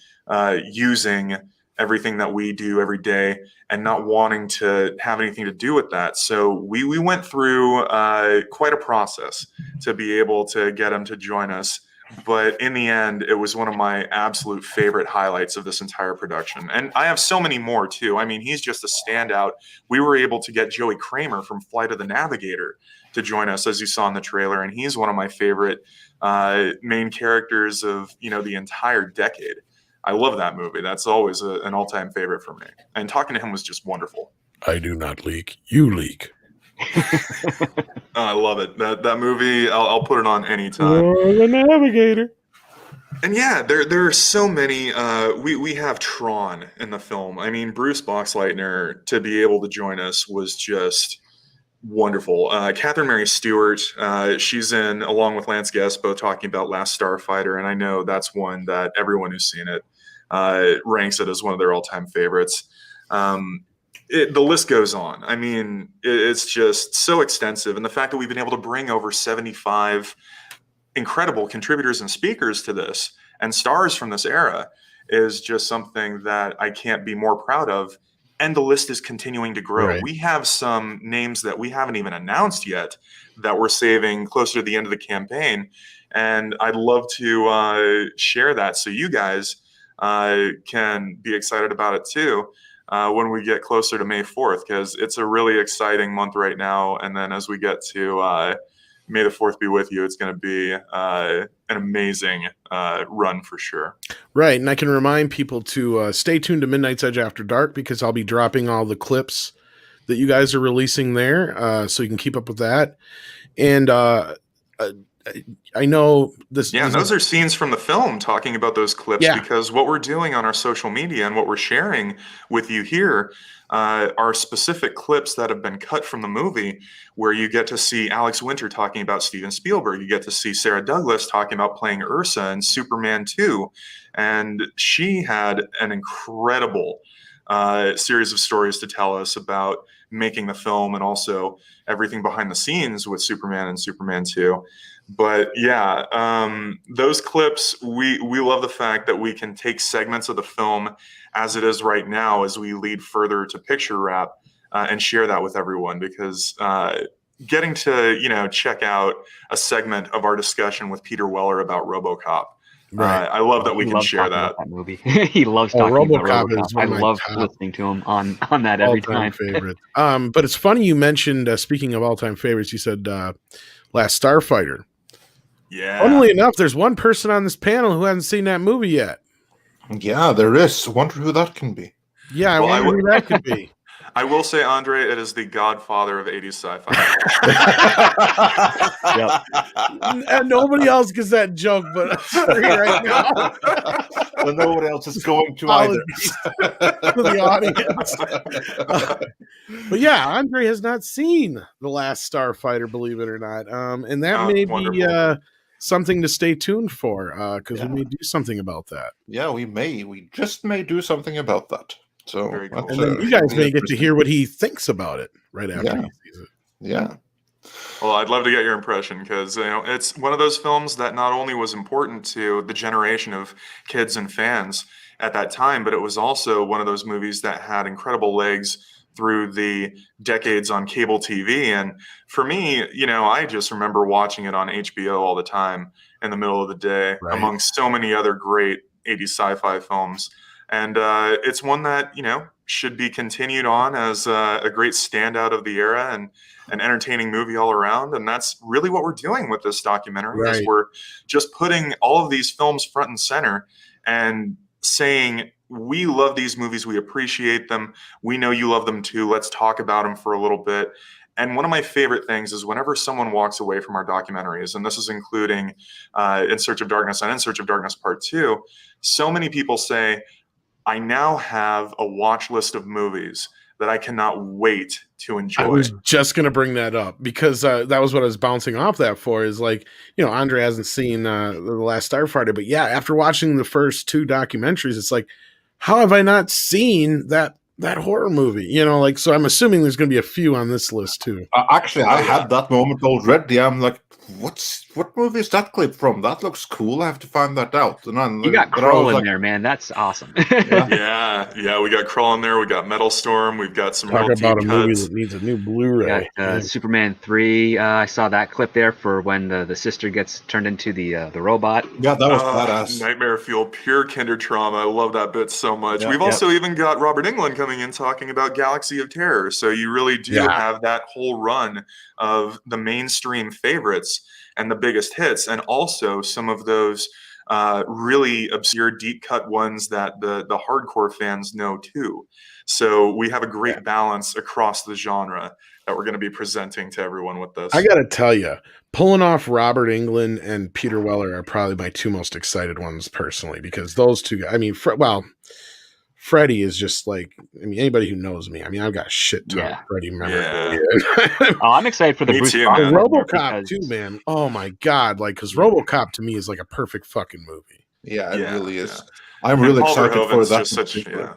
using everything that we do every day and not wanting to have anything to do with that. So we went through quite a process to be able to get him to join us. But in the end, it was one of my absolute favorite highlights of this entire production. And I have so many more, too. I mean, he's just a standout. We were able to get Joey Kramer from Flight of the Navigator to join us, as you saw in the trailer. And he's one of my favorite main characters of, the entire decade. I love that movie. That's always an all-time favorite for me. And talking to him was just wonderful. I do not leak. You leak. I love it. That movie, I'll put it on anytime. The Navigator. And yeah, there are so many. We have Tron in the film. I mean, Bruce Boxleitner, to be able to join us was just wonderful. Catherine Mary Stewart, she's in, along with Lance Guest, both talking about Last Starfighter, and I know that's one that everyone who's seen it ranks it as one of their all-time favorites. The list goes on. I mean, it's just so extensive. And the fact that we've been able to bring over 75 incredible contributors and speakers to this and stars from this era is just something that I can't be more proud of. And the list is continuing to grow. Right. We have some names that we haven't even announced yet that we're saving closer to the end of the campaign. And I'd love to share that so you guys can be excited about it too. When we get closer to May 4th, because it's a really exciting month right now. And then as we get to May the 4th be with you, it's going to be an amazing run for sure. Right. And I can remind people to stay tuned to Midnight's Edge After Dark, because I'll be dropping all the clips that you guys are releasing there, so you can keep up with that. And I know this. Yeah, those are scenes from the film talking about those clips, because what we're doing on our social media and what we're sharing with you here are specific clips that have been cut from the movie, where you get to see Alex Winter talking about Steven Spielberg. You get to see Sarah Douglas talking about playing Ursa in Superman 2. And she had an incredible series of stories to tell us about making the film and also everything behind the scenes with Superman and Superman 2. But yeah, those clips, we love the fact that we can take segments of the film as it is right now as we lead further to picture wrap and share that with everyone, because getting to, check out a segment of our discussion with Peter Weller about RoboCop. Right. I love that we can share that. Movie. He loves talking about RoboCop. Is I love listening to him on that every time. Favorite. But it's funny you mentioned, speaking of all-time favorites, you said Last Starfighter. Yeah. Funnily enough, there's one person on this panel who hasn't seen that movie yet. Yeah, there is. I wonder who that can be. Yeah, I wonder who that could be. I will say, Andre, it is the godfather of 80s sci-fi. And nobody else gets that joke, but I'm sorry right now. Well, no one else is going to either. To the audience. But yeah, Andre has not seen The Last Starfighter, believe it or not. And that may be something to stay tuned for, because we may do something about that. Yeah, we may. We just may do something about that. So, very cool. And then you guys may get to hear what he thinks about it right after he sees it. Yeah. Well, I'd love to get your impression, because it's one of those films that not only was important to the generation of kids and fans at that time, but it was also one of those movies that had incredible legs through the decades on cable TV. And for me, I just remember watching it on HBO all the time in the middle of the day, among so many other great 80s sci-fi films. And it's one that, should be continued on as a great standout of the era and an entertaining movie all around. And that's really what we're doing with this documentary, is we're just putting all of these films front and center and saying, we love these movies, we appreciate them, we know you love them too, let's talk about them for a little bit. And one of my favorite things is whenever someone walks away from our documentaries, and this is including In Search of Darkness and In Search of Darkness Part 2, so many people say, I now have a watch list of movies that I cannot wait to enjoy. I was just going to bring that up because that was what I was bouncing off that for, is like, Andre hasn't seen The Last Starfighter, but yeah, after watching the first 2 documentaries, it's like, how have I not seen that horror movie? So I'm assuming there's going to be a few on this list too. Actually, I had that moment already. I'm like, what movie is that clip from? That looks cool. I have to find that out. And you got Krull in there, man. That's awesome. yeah. We got Krull in there. We got Metal Storm. We've got some talk real about deep a movie cuts. that needs a new Blu-ray. Got, Superman 3. I saw that clip there for when the sister gets turned into the robot. Yeah, that was badass. Nightmare fuel, pure kinder trauma. I love that bit so much. Yeah, We've also even got Robert Englund coming in talking about Galaxy of Terror. So you really do have that whole run of the mainstream favorites and the biggest hits, and also some of those really obscure deep cut ones that the hardcore fans know too. So we have a great balance across the genre that we're going to be presenting to everyone with this. I got to tell you, pulling off Robert Englund and Peter Weller are probably my 2 most excited ones personally, because those 2 guys, Freddie is just like, anybody who knows me, I've got a shit ton of Freddie memorabilia. I'm excited for the Bruce Banner RoboCop too, man. Oh my God. Because RoboCop to me is like a perfect fucking movie. Yeah, it really is. I'm really excited for that.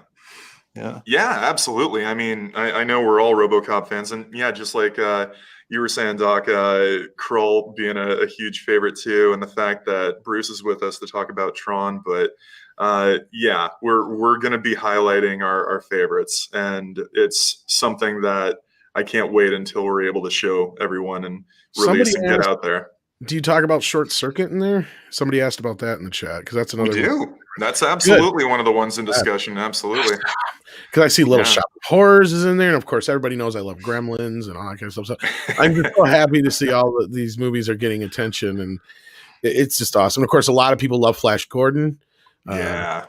Yeah, absolutely. I know we're all RoboCop fans, and just like you were saying, Doc, Krull being a huge favorite too, and the fact that Bruce is with us to talk about Tron, but we're going to be highlighting our favorites, and it's something that I can't wait until we're able to show everyone and release and get out there. Do you talk about Short Circuit in there? Somebody asked about that in the chat, because that's another. We do. That's absolutely one of the ones in discussion. Absolutely. Because I see Little Shop of Horrors is in there, and of course everybody knows I love Gremlins and all that kind of stuff. So I'm just so happy to see all these movies are getting attention, and it's just awesome. Of course, a lot of people love Flash Gordon. And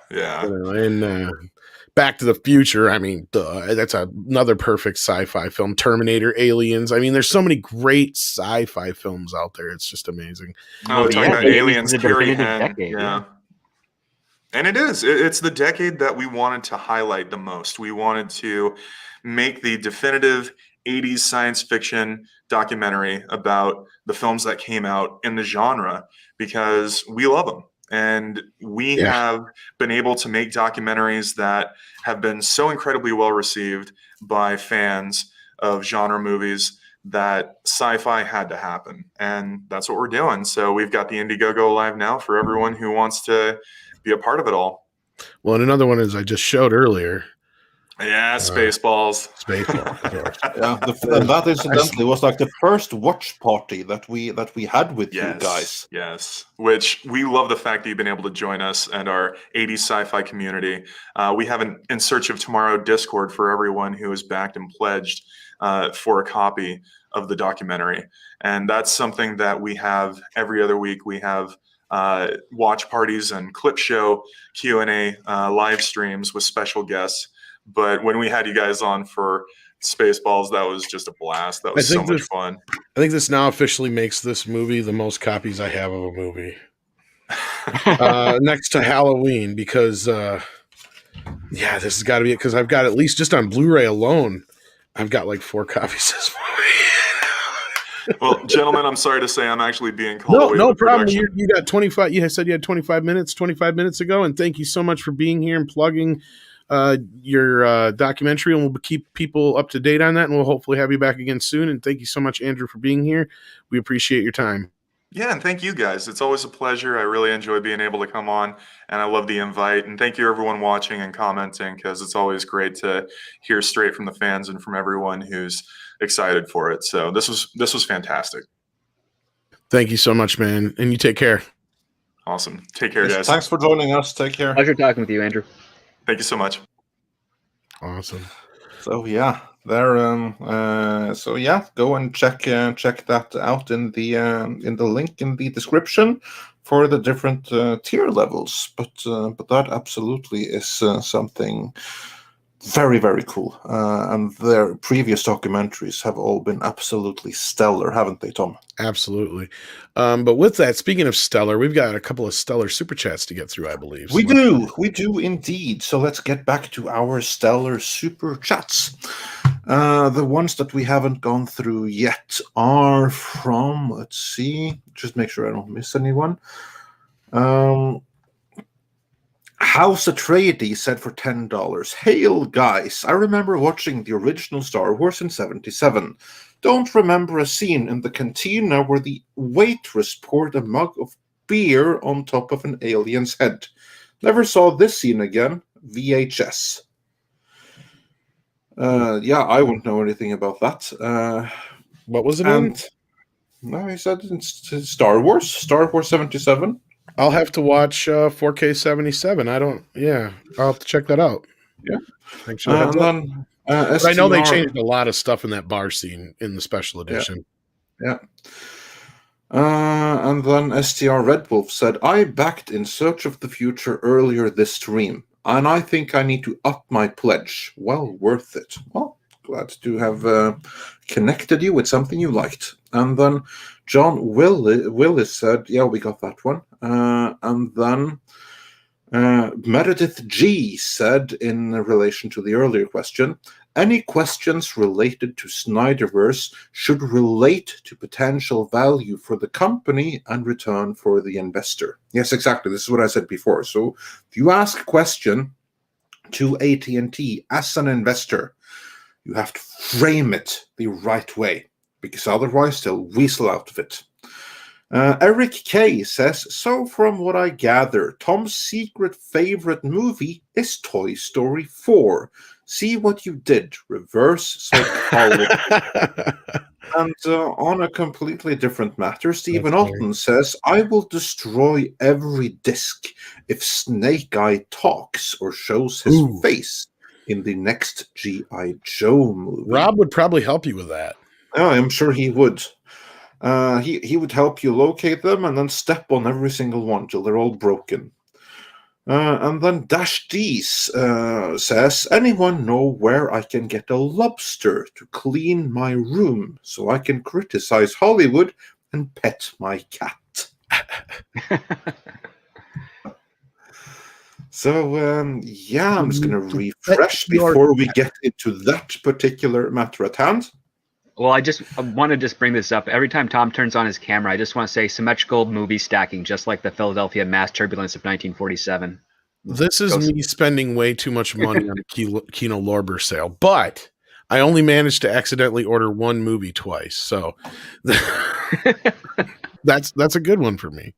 Back to the Future, that's another perfect sci-fi film. Terminator, Aliens. there's so many great sci-fi films out there. It's just amazing. Talking about Aliens, Carrie Henn, and it is. It's the decade that we wanted to highlight the most. We wanted to make the definitive 80s science fiction documentary about the films that came out in the genre, because we love them. And we have been able to make documentaries that have been so incredibly well received by fans of genre movies that sci-fi had to happen. And that's what we're doing. So we've got the Indiegogo live now for everyone who wants to be a part of it all. Well, and another one is I just showed earlier. Yeah, Spaceballs. And that incidentally was like the first watch party that we had with you guys. Yes, which we love the fact that you've been able to join us and our 80s sci-fi community. We have an In Search of Tomorrow Discord for everyone who has backed and pledged for a copy of the documentary. And that's something that we have every other week. We have watch parties and clip show Q&A live streams with special guests. But when we had you guys on for Spaceballs, that was just a blast. That was so much fun. I think this now officially makes this movie the most copies I have of a movie. Next to Halloween, because this has got to be it. Because I've got, at least just on Blu-ray alone, I've got like 4 copies of this movie. Well, gentlemen, I'm sorry to say I'm actually being called away. No problem. You got 25. You said you had 25 minutes ago, and thank you so much for being here and plugging your documentary, and we'll keep people up to date on that, and we'll hopefully have you back again soon. And thank you so much, Andrew, for being here. We appreciate your time. Yeah, and thank you guys. It's always a pleasure. I really enjoy being able to come on, and I love the invite. And thank you everyone watching and commenting, because it's always great to hear straight from the fans and from everyone who's excited for it. So this was fantastic. Thank you so much, man, and you take care. Awesome. Take care, guys. Thanks for joining us. Take care. Pleasure talking with you, Andrew. Thank you so much. Awesome. So go and check that out in the link in the description for the different tier levels. But that absolutely is something very, very cool. And their previous documentaries have all been absolutely stellar, haven't they, Tom? Absolutely. But with that, speaking of stellar, we've got a couple of stellar super chats to get through, I believe. We do indeed. So let's get back to our stellar super chats. The ones that we haven't gone through yet are from, let's see, just make sure I don't miss anyone. House Atreides said for $10, "Hail guys, I remember watching the original Star Wars in 77. Don't remember a scene in the cantina where the waitress poured a mug of beer on top of an alien's head. Never saw this scene again. VHS." Yeah, I wouldn't know anything about that. What was it in? No, he said it's Star Wars 77. I'll have to watch 4K 77. I'll have to check that out. Yeah. Thanks for the heads up. But I know they changed a lot of stuff in that bar scene in the special edition. Yeah. And then STR Red Wolf said, "I backed In Search of the Future earlier this stream, and I think I need to up my pledge. Well worth it." Well, glad to have connected you with something you liked. And then John Willis said, "Yeah, we got that one." And then Meredith G said, in relation to the earlier question, "Any questions related to Snyderverse should relate to potential value for the company and return for the investor." Yes, exactly. This is what I said before. So if you ask a question to AT&T as an investor, you have to frame it the right way, because otherwise they'll weasel out of it. Eric K says, "So from what I gather, Tom's secret favorite movie is Toy Story 4. See what you did, reverse psychology." And on a completely different matter, Stephen Alton says, "I will destroy every disc if Snake Eye talks or shows his face in the next G.I. Joe movie." Rob would probably help you with that. Oh, I'm sure he would. He would help you locate them and then step on every single one till they're all broken. And then Dash D says, "Anyone know where I can get a lobster to clean my room so I can criticize Hollywood and pet my cat?" So, I'm just going to refresh before we get into that particular matter at hand. Well, I want to just bring this up. Every time Tom turns on his camera, I just want to say symmetrical movie stacking, just like the Philadelphia mass turbulence of 1947. This is me spending way too much money on a Kino Lorber sale, but I only managed to accidentally order one movie twice, so that's a good one for me.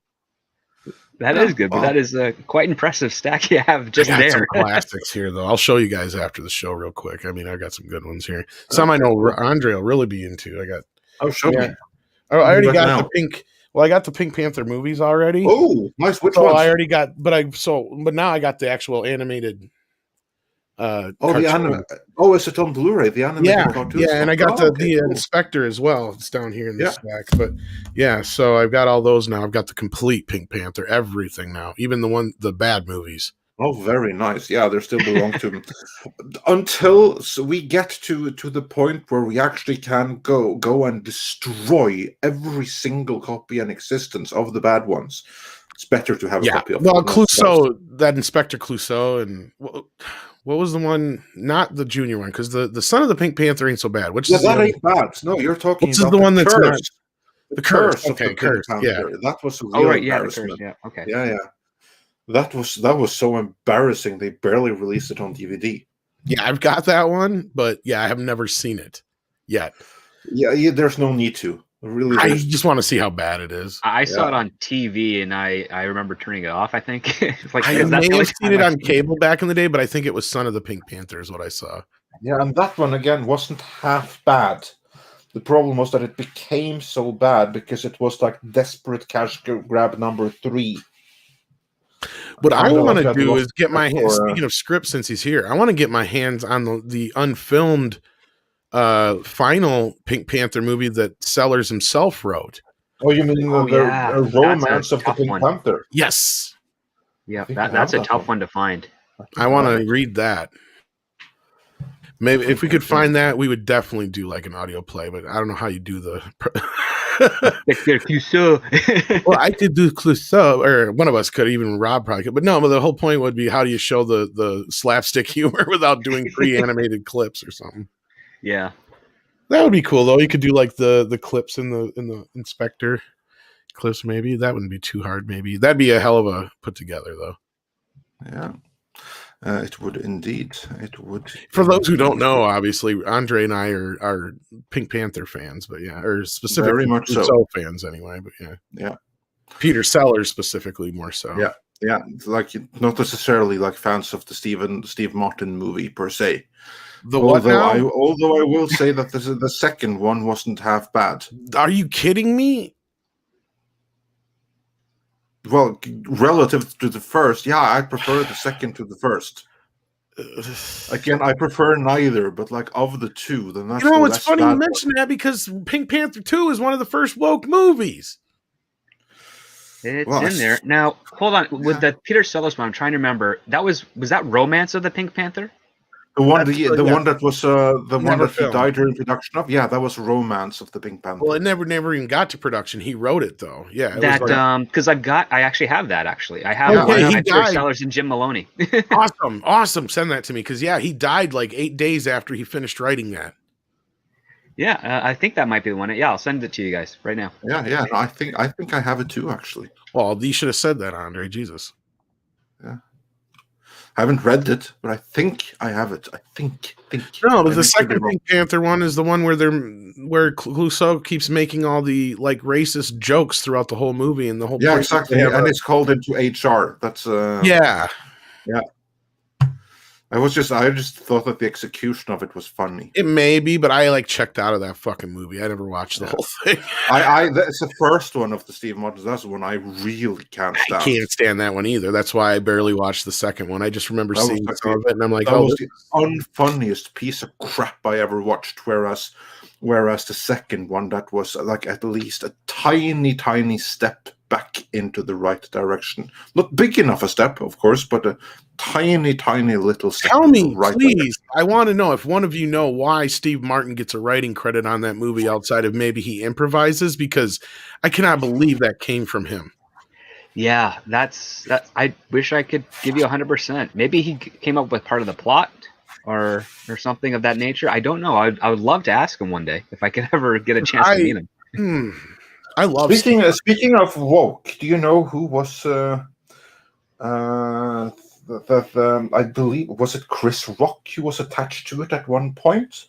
That is good, but that is a quite impressive stack you have just there. Some classics here, though. I'll show you guys after the show real quick. I mean, I got some good ones here. Some I know Andre will really be into. Show me. I already got the Pink. Well, I got the Pink Panther movies already. Oh, nice. Which ones? I already got, but now I got the actual animated. The anime. Oh, is it on Blu-ray? The animated cartoon. Yeah, and I got the Inspector as well. It's down here in the stack. But yeah, so I've got all those now. I've got the complete Pink Panther, everything now, even the bad movies. Oh, very nice. Yeah, they still belong to them. Until we get to the point where we actually can go and destroy every single copy in existence of the bad ones. It's better to have a copy of. Well, Clouseau, that Inspector Clouseau, and what was the one? Not the junior one, because the Son of the Pink Panther ain't so bad. Which is that ain't bad. No, you're talking about the one that's Curse. The Curse. Okay, Curse. Yeah, that was a real embarrassment. Yeah, okay. Yeah. That was so embarrassing. They barely released it on DVD. Yeah, I've got that one, but I have never seen it yet. Yeah, there's no need to. Really, I just want to see how bad it is. I saw it on TV, and I remember turning it off. I think I may have seen it on cable back in the day, but I think it was Son of the Pink Panther is what I saw. Yeah, and that one again wasn't half bad. The problem was that it became so bad because it was like desperate cash grab number 3. What I want to do is get my hands. Speaking of script, since he's here, I want to get my hands on the unfilmed final Pink Panther movie that Sellers himself wrote. Oh, you mean yeah, the that's romance a of the tough Pink one. Panther? Yes. Yeah, think I that's a have that tough one to find. I want to read that. Maybe if we could find that, we would definitely do like an audio play, but I don't know how you do the. Well, I could do Clouseau, or one of us could, even Rob probably could. But no, but the whole point would be, how do you show the slapstick humor without doing pre-animated clips or something? Yeah. That would be cool though. You could do like the clips in the inspector clips, maybe. That wouldn't be too hard, maybe. That'd be a hell of a put together though. Yeah. It would indeed. It would. For those who don't know, obviously, Andre and I are Pink Panther fans, but yeah, or specifically Very much so. Clouseau fans anyway. But yeah, Yeah. Peter Sellers specifically more so. Yeah, yeah. Like not necessarily like fans of the Steve Martin movie per se. Although I will say that the second one wasn't half bad. Are you kidding me? Well, relative to the first, yeah, I prefer the second to the first. Again, I prefer neither, but like of the two, then that's it's funny you mention that, because Pink Panther 2 is one of the first woke movies. It's in there. Now, hold on. With the Peter Sellers one, I'm trying to remember. Was that Romance of the Pink Panther? The one that was the one that he filmed. died during production of. Yeah, that was Romance of the Pink Panther. Well, it never even got to production. He wrote it though. Yeah, that because I actually have that. Actually, I have Peter Sellers and Jim Maloney. awesome. Send that to me, because he died like 8 days after he finished writing that. Yeah, I think that might be the one. Yeah, I'll send it to you guys right now. Yeah. No, I think I have it too, actually. Well, you should have said that, Andre. Jesus. Yeah. I haven't read it, but I think I have it. I think. No, but the second Pink Panther one is the one where Clouseau keeps making all the like racist jokes throughout the whole movie, and the whole exactly. And it's called Into HR. That's yeah. I just thought that the execution of it was funny. It may be, but I like checked out of that fucking movie. I never watched the whole thing. That's the first one of the Steve Martin. That's the one I really can't stand. I can't stand that one either. That's why I barely watched the second one. I just remember seeing some of it, and I'm like, that was the unfunniest piece of crap I ever watched. Whereas the second one, that was like at least a tiny step back into the right direction. Not big enough a step, of course, but a tiny little step. Tell me, right please. direction. I want to know if one of you know why Steve Martin gets a writing credit on that movie outside of maybe he improvises, because I cannot believe that came from him. Yeah, that's. I wish I could give you 100%. Maybe he came up with part of the plot or something of that nature. I don't know. I would love to ask him one day if I could ever get a chance to meet him. I love. Speaking of woke, do you know who was? I believe, was it Chris Rock who was attached to it at one point?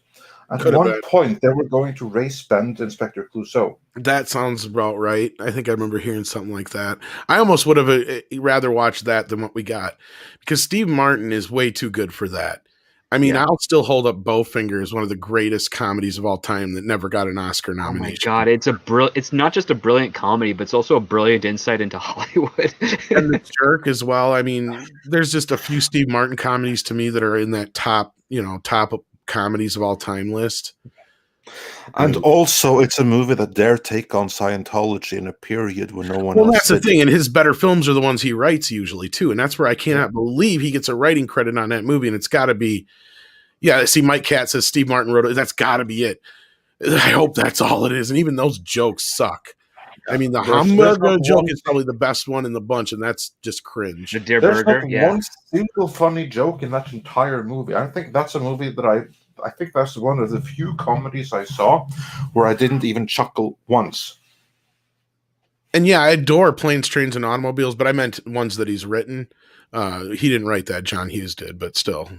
At one point, they were going to race bend Inspector Clouseau. That sounds about right. I think I remember hearing something like that. I almost would have rather watched that than what we got, because Steve Martin is way too good for that. I mean, I'll still hold up Bowfinger as one of the greatest comedies of all time that never got an Oscar nomination. Oh my God, it's not just a brilliant comedy, but it's also a brilliant insight into Hollywood. And The Jerk as well. I mean, there's just a few Steve Martin comedies to me that are in that top comedies of all time list. And also, it's a movie that dare take on Scientology in a period when no one else. Well, that's the thing, and his better films are the ones he writes usually too, and that's where I cannot believe he gets a writing credit on that movie, and it's got to be. Yeah, see, Mike Cat says Steve Martin wrote it. That's got to be it. I hope that's all it is, and even those jokes suck. I mean, the hamburger joke is probably the best one in the bunch, and that's just cringe. The Deer There's Burger, not one single funny joke in that entire movie. I think that's a movie that I think that's one of the few comedies I saw where I didn't even chuckle once. And yeah, I adore Planes, Trains, and Automobiles, but I meant ones that he's written. He didn't write that, John Hughes did, but still,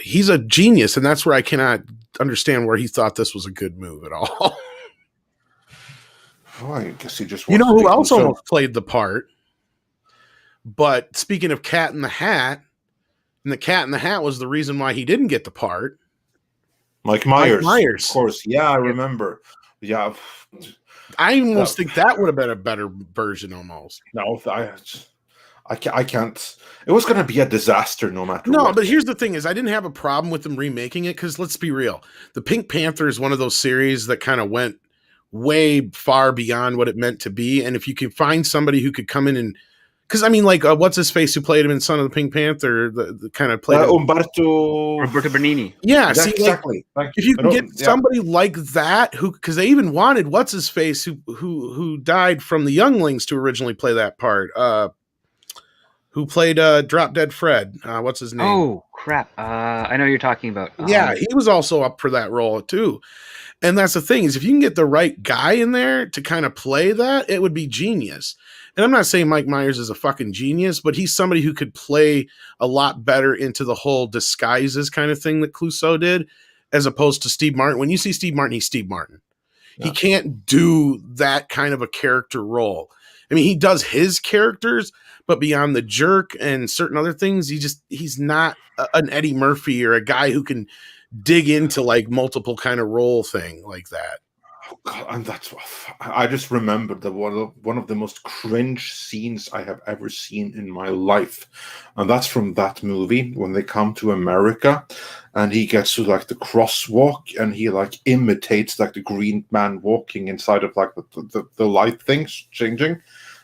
he's a genius, and that's where I cannot understand where he thought this was a good move at all. Oh, I guess he just. You know who else almost played the part? But speaking of Cat in the Hat, and the Cat in the Hat was the reason why he didn't get the part. Mike Myers, of course. Yeah, I remember. Yeah. I almost think that would have been a better version almost. No, I can't. It was going to be a disaster no matter what. No, but here's the thing: is I didn't have a problem with them remaking it because let's be real, the Pink Panther is one of those series that kind of went way far beyond what it meant to be. And if you can find somebody who could come in and, because I mean, like, what's his face who played him in Son of the Pink Panther, the kind of played Roberto Benigni. Yeah, Yeah, see, exactly. like, if you can get somebody like that, who, because they even wanted what's his face who died from the Younglings to originally play that part. Who played Drop Dead Fred? What's his name? Oh crap! I know who you're talking about. Yeah, he was also up for that role too. And that's the thing, is if you can get the right guy in there to kind of play that, it would be genius. And I'm not saying Mike Myers is a fucking genius, but he's somebody who could play a lot better into the whole disguises kind of thing that Clouseau did, as opposed to Steve Martin. When you see Steve Martin, he's Steve Martin. Yeah. He can't do that kind of a character role. I mean, he does his characters, but beyond the jerk and certain other things, he's not an Eddie Murphy or a guy who can dig into like multiple kind of role thing like that. Oh God, and I just remembered that one of the most cringe scenes I have ever seen in my life, and that's from that movie when they come to America, and he gets to like the crosswalk, and he like imitates like the Green Man walking inside of like the light things changing.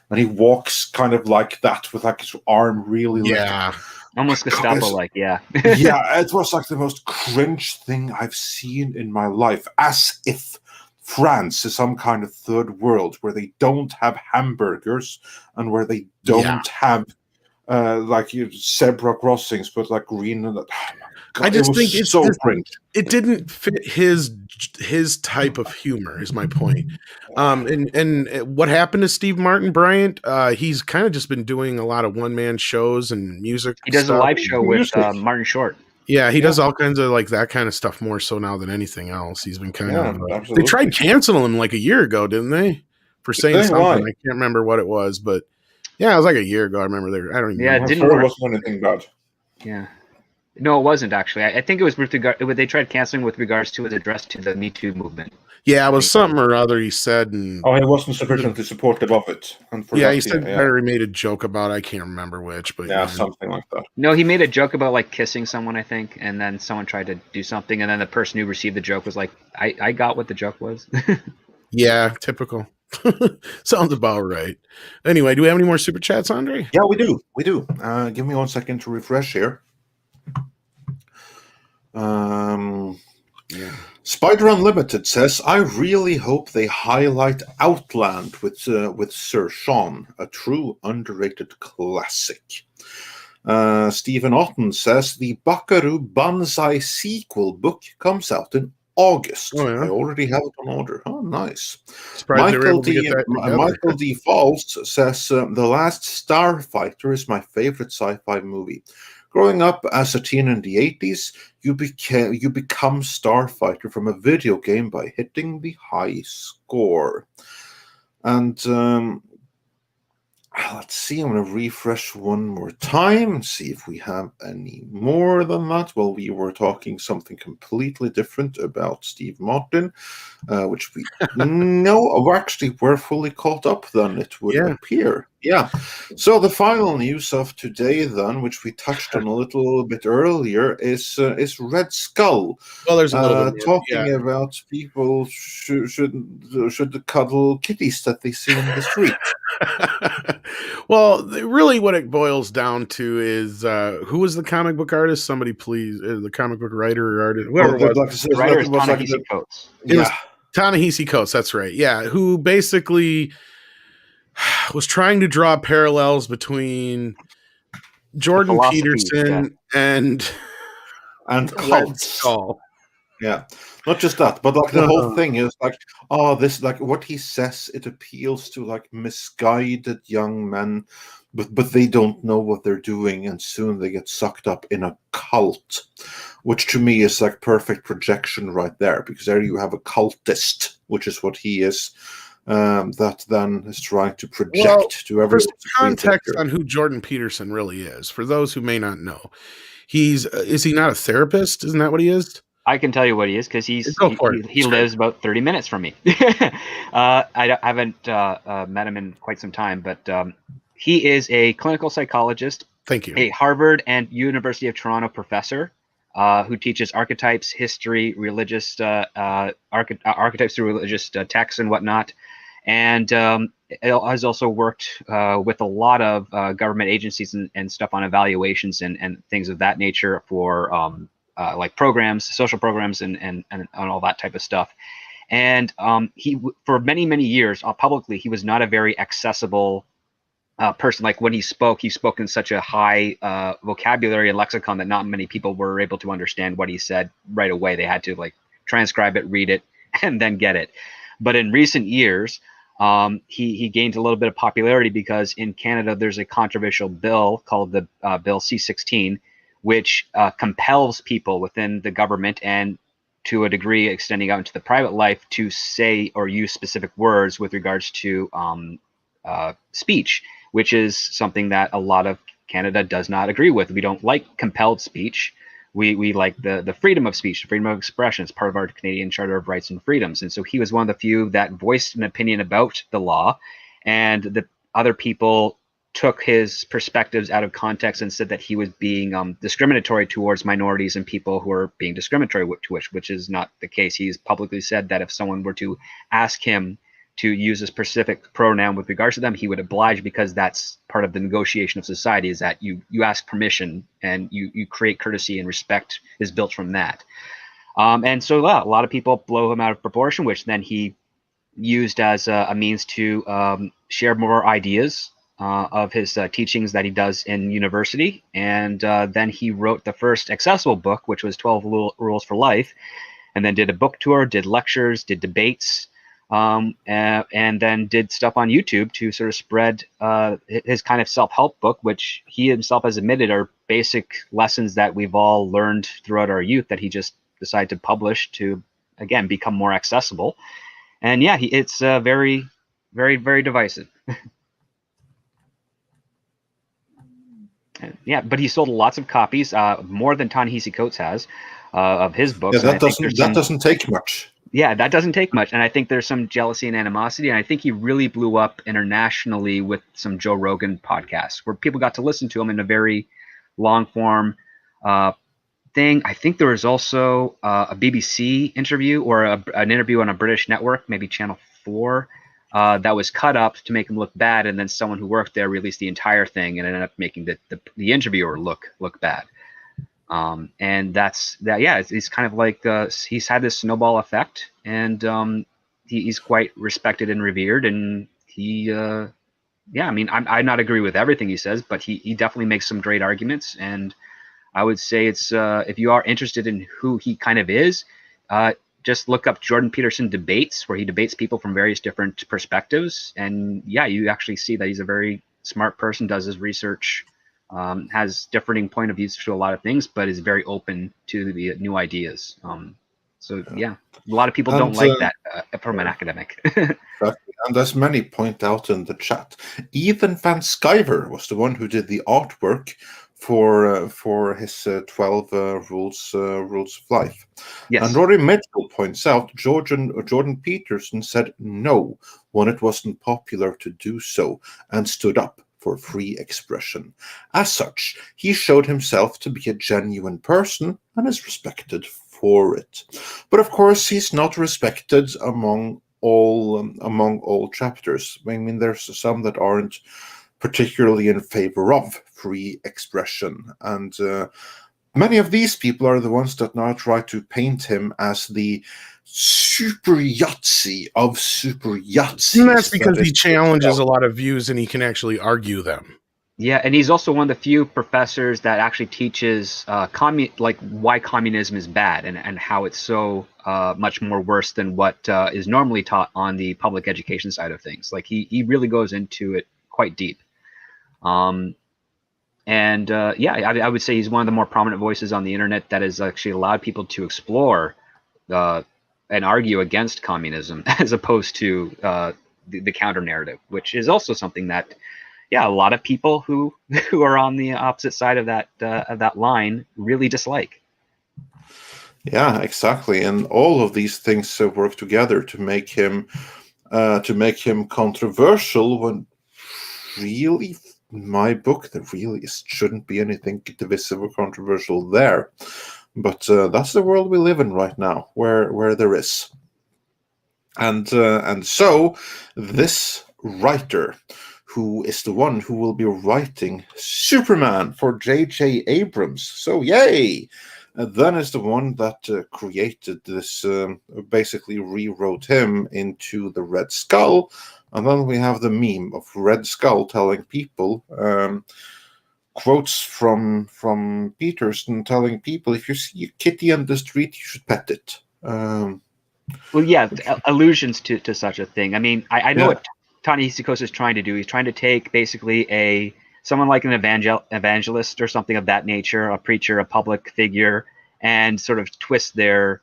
And he walks kind of like that with like his arm really lifted. Almost Gestapo-like, yeah. Yeah, it was like the most cringe thing I've seen in my life. As if France is some kind of third world where they don't have hamburgers and where they don't have like zebra crossings, but like green. And I just think it's so cringe. It didn't fit his type of humor, is my point. And what happened to Steve Martin Bryant? He's kind of just been doing a lot of one-man shows and music. He does a live show with Martin Short. Yeah, he does all kinds of like that kind of stuff more so now than anything else. He's been kind of. They tried canceling him like a year ago, didn't they? For saying something. I can't remember what it was, but yeah, it was like a year ago. I remember they. I don't even. Yeah, know. it didn't work. It wasn't anything bad. Yeah. No, it wasn't actually. I think it was with regard. They tried canceling with regards to his address to the Me Too movement. Yeah, it was something or other he said, and he wasn't sufficiently supportive of it. He said Barry made a joke about it. I can't remember which, but something like that. No, he made a joke about like kissing someone, I think, and then someone tried to do something, and then the person who received the joke was like, "I got what the joke was." Yeah, typical. Sounds about right. Anyway, do we have any more super chats, Andre? Yeah, we do. Give me 1 second to refresh here. Spider Unlimited says, I really hope they highlight Outland with Sir Sean, a true underrated classic. Stephen Otten says, the Buckaroo Banzai sequel book comes out in August. I already have it on order. Oh, nice. Michael D. Falls says, The Last Starfighter is my favorite sci-fi movie. Growing up as a teen in the 80s, you become Starfighter from a video game by hitting the high score. And let's see, I'm going to refresh one more time and see if we have any more than that. Well, we were talking something completely different about Steve Martin, which we actually we're fully caught up then, it would appear. Yeah. So the final news of today then, which we touched on a little bit earlier, is Red Skull. Well, there's a little bit talking about people should cuddle kitties that they see in the street. Well, really what it boils down to is who was the comic book artist? Somebody please, the comic book writer or artist, whoever it was. The writer is Ta-Nehisi Coates. It was Ta-Nehisi Coates, that's right. Yeah, who basically was trying to draw parallels between Jordan Peterson and Red Skull. Yeah, not just that, but like the whole thing is like, this, like what he says, it appeals to like misguided young men, but they don't know what they're doing, and soon they get sucked up in a cult, which to me is like perfect projection right there, because there you have a cultist, which is what he is. That then is trying to project to everyone. For context on who Jordan Peterson really is, for those who may not know, is he not a therapist? Isn't that what he is? I can tell you what he is because he lives about 30 minutes from me. I haven't met him in quite some time, but He is a clinical psychologist. Thank you. A Harvard and University of Toronto professor who teaches archetypes, history, religious archetypes through religious texts and whatnot, and has also worked with a lot of government agencies and stuff on evaluations and things of that nature for like programs, social programs, and all that type of stuff. And he, for many years, publicly, he was not a very accessible person. Like when he spoke in such a high vocabulary and lexicon that not many people were able to understand what he said right away. They had to like transcribe it, read it, and then get it. But in recent years, he gained a little bit of popularity because in Canada there's a controversial bill called the Bill C-16, which compels people within the government and to a degree extending out into the private life to say or use specific words with regards to speech, which is something that a lot of Canada does not agree with. We don't like compelled speech. We like the freedom of speech, the freedom of expression. It's part of our Canadian Charter of Rights and Freedoms. And so he was one of the few that voiced an opinion about the law, and the other people took his perspectives out of context and said that he was being discriminatory towards minorities and people who are being discriminatory to which is not the case. He's publicly said that if someone were to ask him to use a specific pronoun with regards to them, he would oblige, because that's part of the negotiation of society, is that you ask permission and you create courtesy, and respect is built from that. And so a lot of people blow him out of proportion, which then he used as a means to share more ideas of his teachings that he does in university. And then he wrote the first accessible book, which was 12 Rules for Life, and then did a book tour, did lectures, did debates, and then did stuff on YouTube to sort of spread his kind of self-help book, which he himself has admitted are basic lessons that we've all learned throughout our youth, that he just decided to publish to, again, become more accessible. And yeah, it's very, very divisive. Yeah, but he sold lots of copies, more than Ta-Nehisi Coates has, of his books. Yeah, that doesn't take much. Yeah, that doesn't take much. And I think there's some jealousy and animosity. And I think he really blew up internationally with some Joe Rogan podcasts where people got to listen to him in a very long form thing. I think there was also a BBC interview or an interview on a British network, maybe Channel 4, that was cut up to make him look bad. And then someone who worked there released the entire thing and ended up making the interviewer look bad. And that's that. Yeah, it's kind of like he's had this snowball effect, and he's quite respected and revered. And he, yeah, I mean, I not agree with everything he says, but he definitely makes some great arguments. And I would say it's if you are interested in who he kind of is, just look up Jordan Peterson Debates, where he debates people from various different perspectives. And yeah, you actually see that he's a very smart person, does his research. Has differing point of views to a lot of things, but is very open to the new ideas. So yeah, a lot of people don't like that from an academic. And as many point out in the chat, even Van Sciver was the one who did the artwork for his 12 rules of life. Yes. And Rory Mitchell points out Jordan Peterson said no when it wasn't popular to do so, and stood up for free expression. As such, he showed himself to be a genuine person and is respected for it. But of course, he's not respected among all chapters. I mean, there's some that aren't particularly in favor of free expression, and many of these people are the ones that now try to paint him as the super Yahtzee of super Yahtzees. And that's because he challenges a lot of views and he can actually argue them. Yeah, and he's also one of the few professors that actually teaches why communism is bad and how it's so much more worse than what is normally taught on the public education side of things. Like he really goes into it quite deep. Yeah, I would say he's one of the more prominent voices on the internet that has actually allowed people to explore and argue against communism as opposed to the counter narrative, which is also something that, yeah, a lot of people who are on the opposite side of that line really dislike. Yeah, exactly, and all of these things work together to make him controversial when really, in my book, there really shouldn't be anything divisive or controversial there. But that's the world we live in right now, where there is. And so this writer, who is the one who will be writing Superman for J.J. Abrams, so yay! Then is the one that created this, basically rewrote him into the Red Skull. And then we have the meme of Red Skull telling people, quotes from Peterson telling people, if you see a kitty on the street, you should pet it. Well, yeah, allusions to such a thing. I mean, I know what Ta-Nehisi Coates is trying to do. He's trying to take basically someone like an evangelist or something of that nature, a preacher, a public figure, and sort of twist their,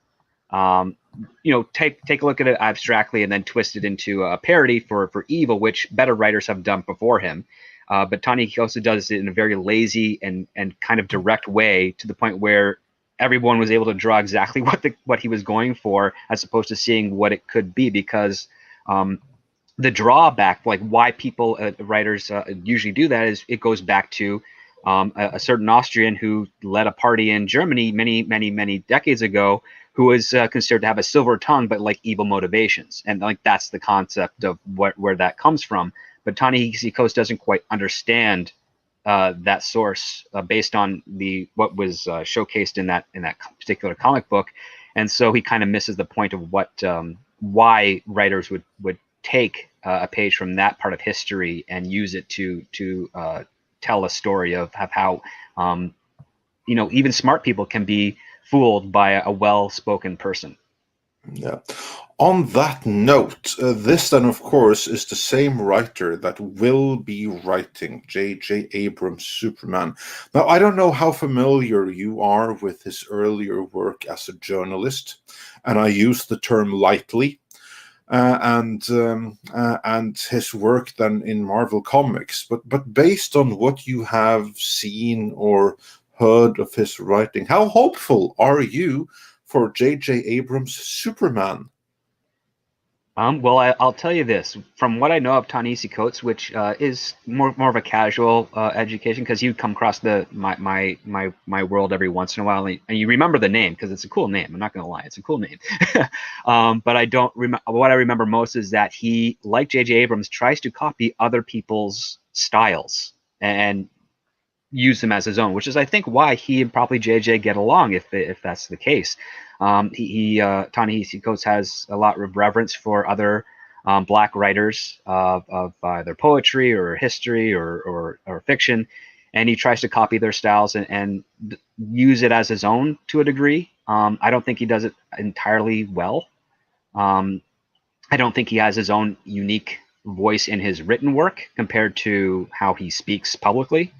take a look at it abstractly and then twist it into a parody for evil, which better writers have done before him. But Ta-Nehisi Coates does it in a very lazy and kind of direct way, to the point where everyone was able to draw exactly what he was going for, as opposed to seeing what it could be. Because the drawback, like why people, writers usually do that, is it goes back to a certain Austrian who led a party in Germany many decades ago, who was considered to have a silver tongue but like evil motivations, and like that's the concept of where that comes from. But Ta-Nehisi Coates doesn't quite understand that source based on what was showcased in that particular comic book, and so he kind of misses the point of what why writers would take a page from that part of history and use it to tell a story of how even smart people can be fooled by a well-spoken person. Yeah. On that note, this then, of course, is the same writer that will be writing J.J. Abrams' Superman. Now, I don't know how familiar you are with his earlier work as a journalist, and I use the term lightly, and his work then in Marvel Comics. But based on what you have seen or heard of his writing, how hopeful are you for J.J. Abrams' Superman? Well, I'll tell you this. From what I know of Ta-Nehisi Coates, which is more of a casual education, because you come across my world every once in a while, and you remember the name because it's a cool name. I'm not going to lie, it's a cool name. But I don't remember. What I remember most is that he, like J.J. Abrams, tries to copy other people's styles and use them as his own, which is, I think, why he and probably JJ get along, if that's the case. Ta-Nehisi Coates has a lot of reverence for other black writers of either poetry or history or fiction, and he tries to copy their styles and use it as his own to a degree. I don't think he does it entirely well. I don't think he has his own unique voice in his written work compared to how he speaks publicly.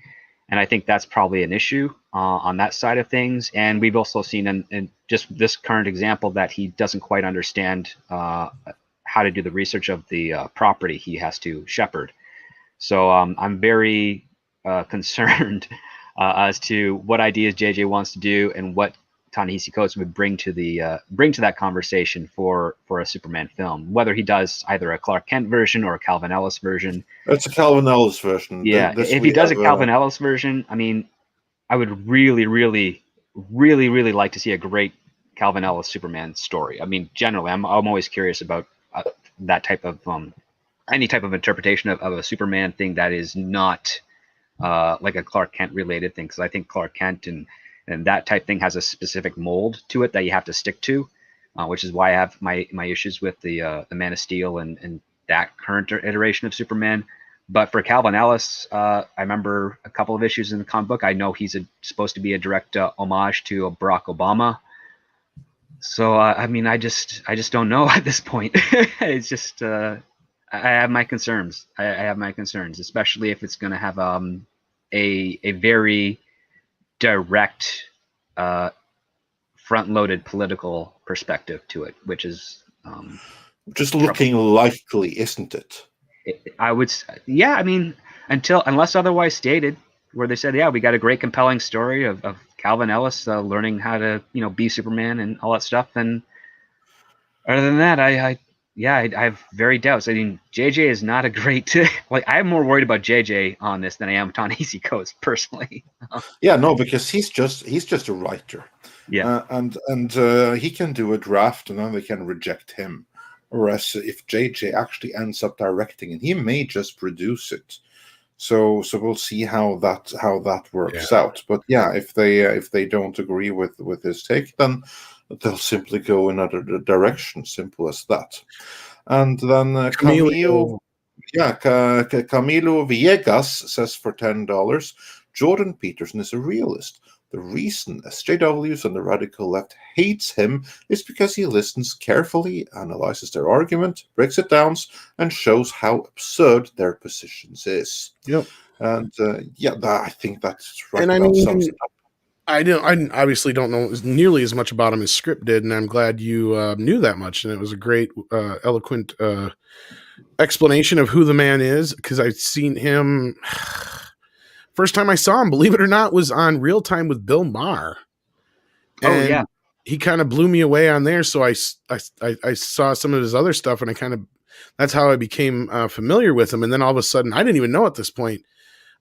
And I think that's probably an issue on that side of things. And we've also seen in just this current example that he doesn't quite understand how to do the research of the property he has to shepherd. So I'm very concerned as to what ideas JJ wants to do and what Ta-Nehisi Coates would bring to that conversation for a Superman film. Whether he does either a Clark Kent version or a Calvin Ellis version. It's a Calvin Ellis version. Yeah, if he does a Calvin Ellis version, I mean, I would really like to see a great Calvin Ellis Superman story. I mean, generally, I'm always curious about that type of any type of interpretation of a Superman thing that is not like a Clark Kent related thing, because I think Clark Kent and that type thing has a specific mold to it that you have to stick to, which is why I have my issues with the Man of Steel and that current iteration of Superman. But for Calvin Ellis, I remember a couple of issues in the comic book. I know he's supposed to be a direct homage to Barack Obama. So I mean, I just don't know at this point. It's just I have my concerns. I have my concerns, especially if it's going to have a very direct front-loaded political perspective to it, which is just looking likely, isn't it? I would, yeah. I mean, unless otherwise stated, where they said, yeah, we got a great compelling story of Calvin Ellis learning how to be Superman and all that stuff. And other than that, I yeah, I have very doubts. I mean, JJ is not a great like. I'm more worried about JJ on this than I am Ta-Nehisi Coates personally. Yeah, no, because he's just a writer. Yeah. And he can do a draft and then they can reject him. Whereas if JJ actually ends up directing and he may just produce it. So we'll see how that works out. But yeah, if they don't agree with his take, then they'll simply go in another direction. Simple as that. And then Camilo Villegas says for $10, Jordan Peterson is a realist. The reason SJWs and the radical left hates him is because he listens carefully, analyzes their argument, breaks it down, and shows how absurd their positions is. Yep. And I think that's right. And about sums it up. I obviously don't know nearly as much about him as Script did, and I'm glad you knew that much. And it was a great, eloquent explanation of who the man is, because I've seen him. First time I saw him, believe it or not, was on Real Time with Bill Maher. And he kind of blew me away on there. So I saw some of his other stuff, and that's how I became familiar with him. And then all of a sudden, I didn't even know at this point,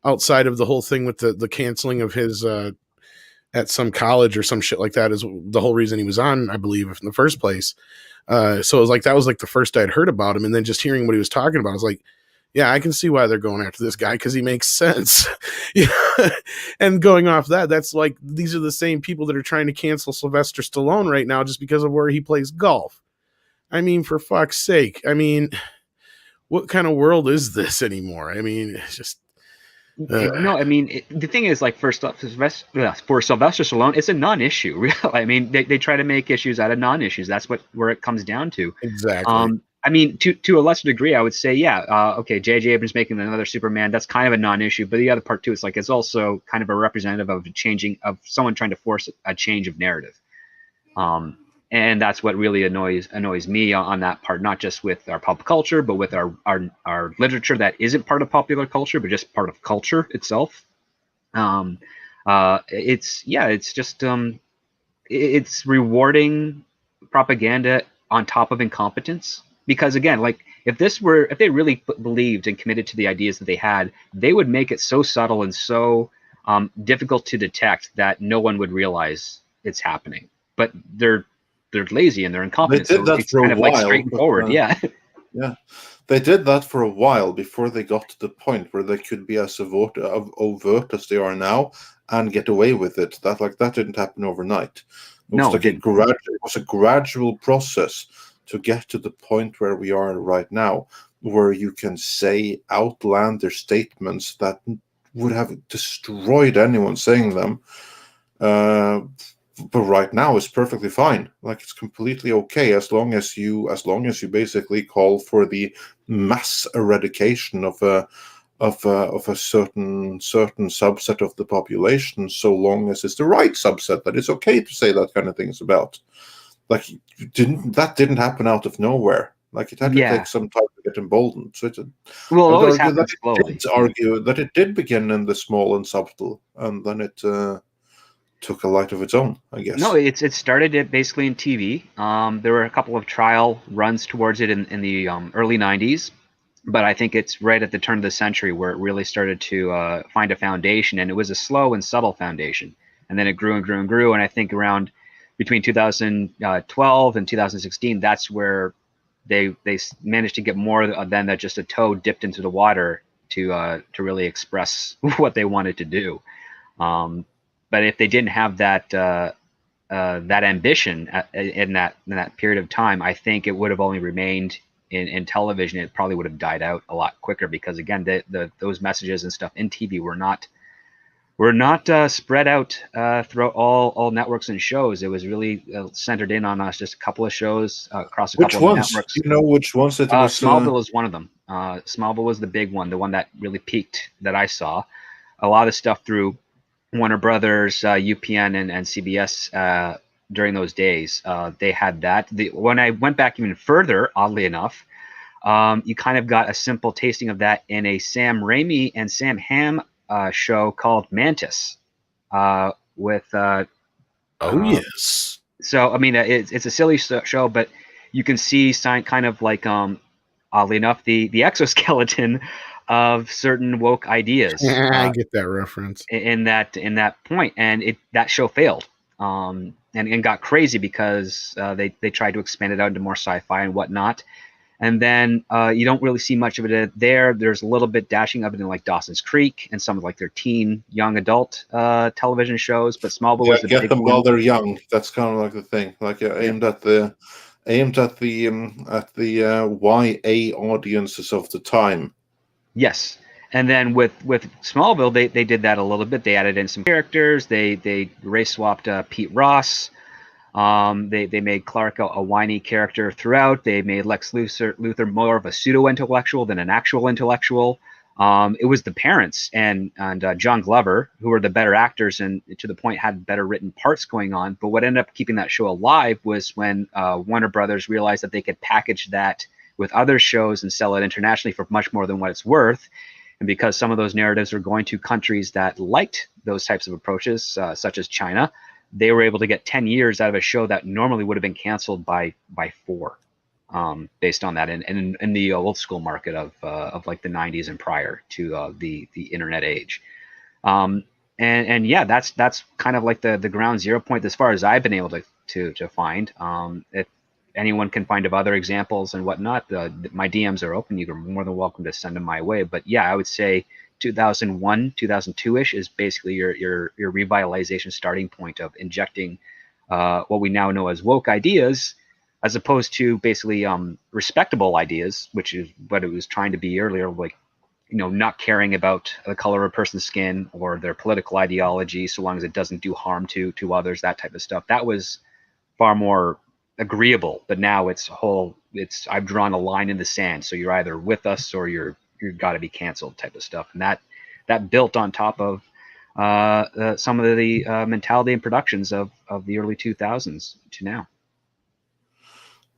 outside of the whole thing with the canceling of his at some college or some shit like that, is the whole reason he was on, I believe, in the first place. So it was like, that was like the first I'd heard about him. And then just hearing what he was talking about, I was like, yeah, I can see why they're going after this guy, because he makes sense. And going off that, that's like, these are the same people that are trying to cancel Sylvester Stallone right now just because of where he plays golf. I mean, for fuck's sake. I mean, what kind of world is this anymore? I mean, it's just... No, I mean, the thing is, like, for Sylvester Stallone, it's a non-issue. Really, I mean, they try to make issues out of non-issues. That's where it comes down to. Exactly. I mean, to a lesser degree, I would say, okay, J.J. Abrams making another Superman, that's kind of a non-issue. But the other part too, it's like, it's also kind of a representative of someone trying to force a change of narrative. And that's what really annoys me on that part, not just with our pop culture, but with our literature that isn't part of popular culture, but just part of culture itself. It's rewarding propaganda on top of incompetence. Because again, like, if they really believed and committed to the ideas that they had, they would make it so subtle and so difficult to detect that no one would realize it's happening. But they're lazy and they're incompetent. They did that for a while, like straightforward. Yeah. They did that for a while before they got to the point where they could be as overt as they are now and get away with it. That didn't happen overnight. It was a gradual process to get to the point where we are right now, where you can say outlandish statements that would have destroyed anyone saying them. But right now it's perfectly fine. Like, it's completely okay as long as you basically call for the mass eradication of a certain subset of the population, so long as it's the right subset that it's okay to say that kind of things about. Like, that didn't happen out of nowhere. Like, it had to take some time to get emboldened. So it always happens slowly. Argue that it did begin in the small and subtle, and then it took a light of its own, I guess. No, it started basically in TV. There were a couple of trial runs towards it in the early 90s, but I think it's right at the turn of the century where it really started to find a foundation, and it was a slow and subtle foundation. And then it grew and grew and grew, and I think around between 2012 and 2016, that's where they managed to get more than that, just a toe dipped into the water to really express what they wanted to do. But if they didn't have that ambition in that period of time, I think it would have only remained in television. It probably would have died out a lot quicker, because again, those messages and stuff in TV were not spread out throughout all networks and shows. It was really centered in on us, just a couple of shows across a couple of networks. You know which ones it was? Smallville is one of them. Smallville was the big one, the one that really peaked that I saw. A lot of stuff through Warner Brothers, UPN, and CBS during those days. They had that. When I went back even further, oddly enough, you kind of got a simple tasting of that in a Sam Raimi and Sam Hamm show called Mantis with yes. So I mean, it's a silly show, but you can see kind of like oddly enough the exoskeleton of certain woke ideas. I get that reference in that point, and that show failed, and got crazy because they tried to expand it out into more sci-fi and whatnot. And then you don't really see much of it there. There's a little bit dashing of it in like Dawson's Creek and some of like their teen, young adult television shows. But Smallville was the get big them one. while they're young. That's kind of like the thing. Like aimed at the YA audiences of the time. Yes. And then with Smallville, they did that a little bit. They added in some characters. They race swapped Pete Ross. They made Clark a whiny character throughout. They made Lex Luthor more of a pseudo-intellectual than an actual intellectual. It was the parents and John Glover who were the better actors and to the point had better written parts going on. But what ended up keeping that show alive was when Warner Brothers realized that they could package that with other shows and sell it internationally for much more than what it's worth. And because some of those narratives were going to countries that liked those types of approaches, such as China, they were able to get 10 years out of a show that normally would have been canceled by 4, based on that. And in the old school market of like the 90s and prior to the internet age. And yeah, that's kind of like the ground zero point as far as I've been able to find. If anyone can find of other examples and whatnot, my DMs are open. You're more than welcome to send them my way. But yeah, I would say 2001, 2002-ish is basically your revitalization starting point of injecting what we now know as woke ideas, as opposed to basically respectable ideas, which is what it was trying to be earlier, like, you know, not caring about the color of a person's skin or their political ideology, so long as it doesn't do harm to others, that type of stuff. That was far more agreeable. But now I've drawn a line in the sand, so you're either with us or you're got to be canceled type of stuff. And that built on top of some of the mentality and productions of the early 2000s to now.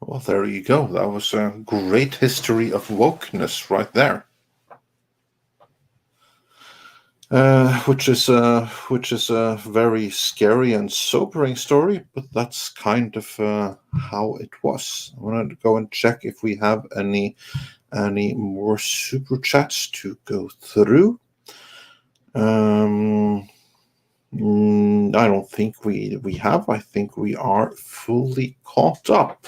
Well, there you go. That was a great history of wokeness right there. Which is a very scary and sobering story, but that's kind of how it was. I want to go and check if we have any more super chats to go through. I don't think we have. I think we are fully caught up.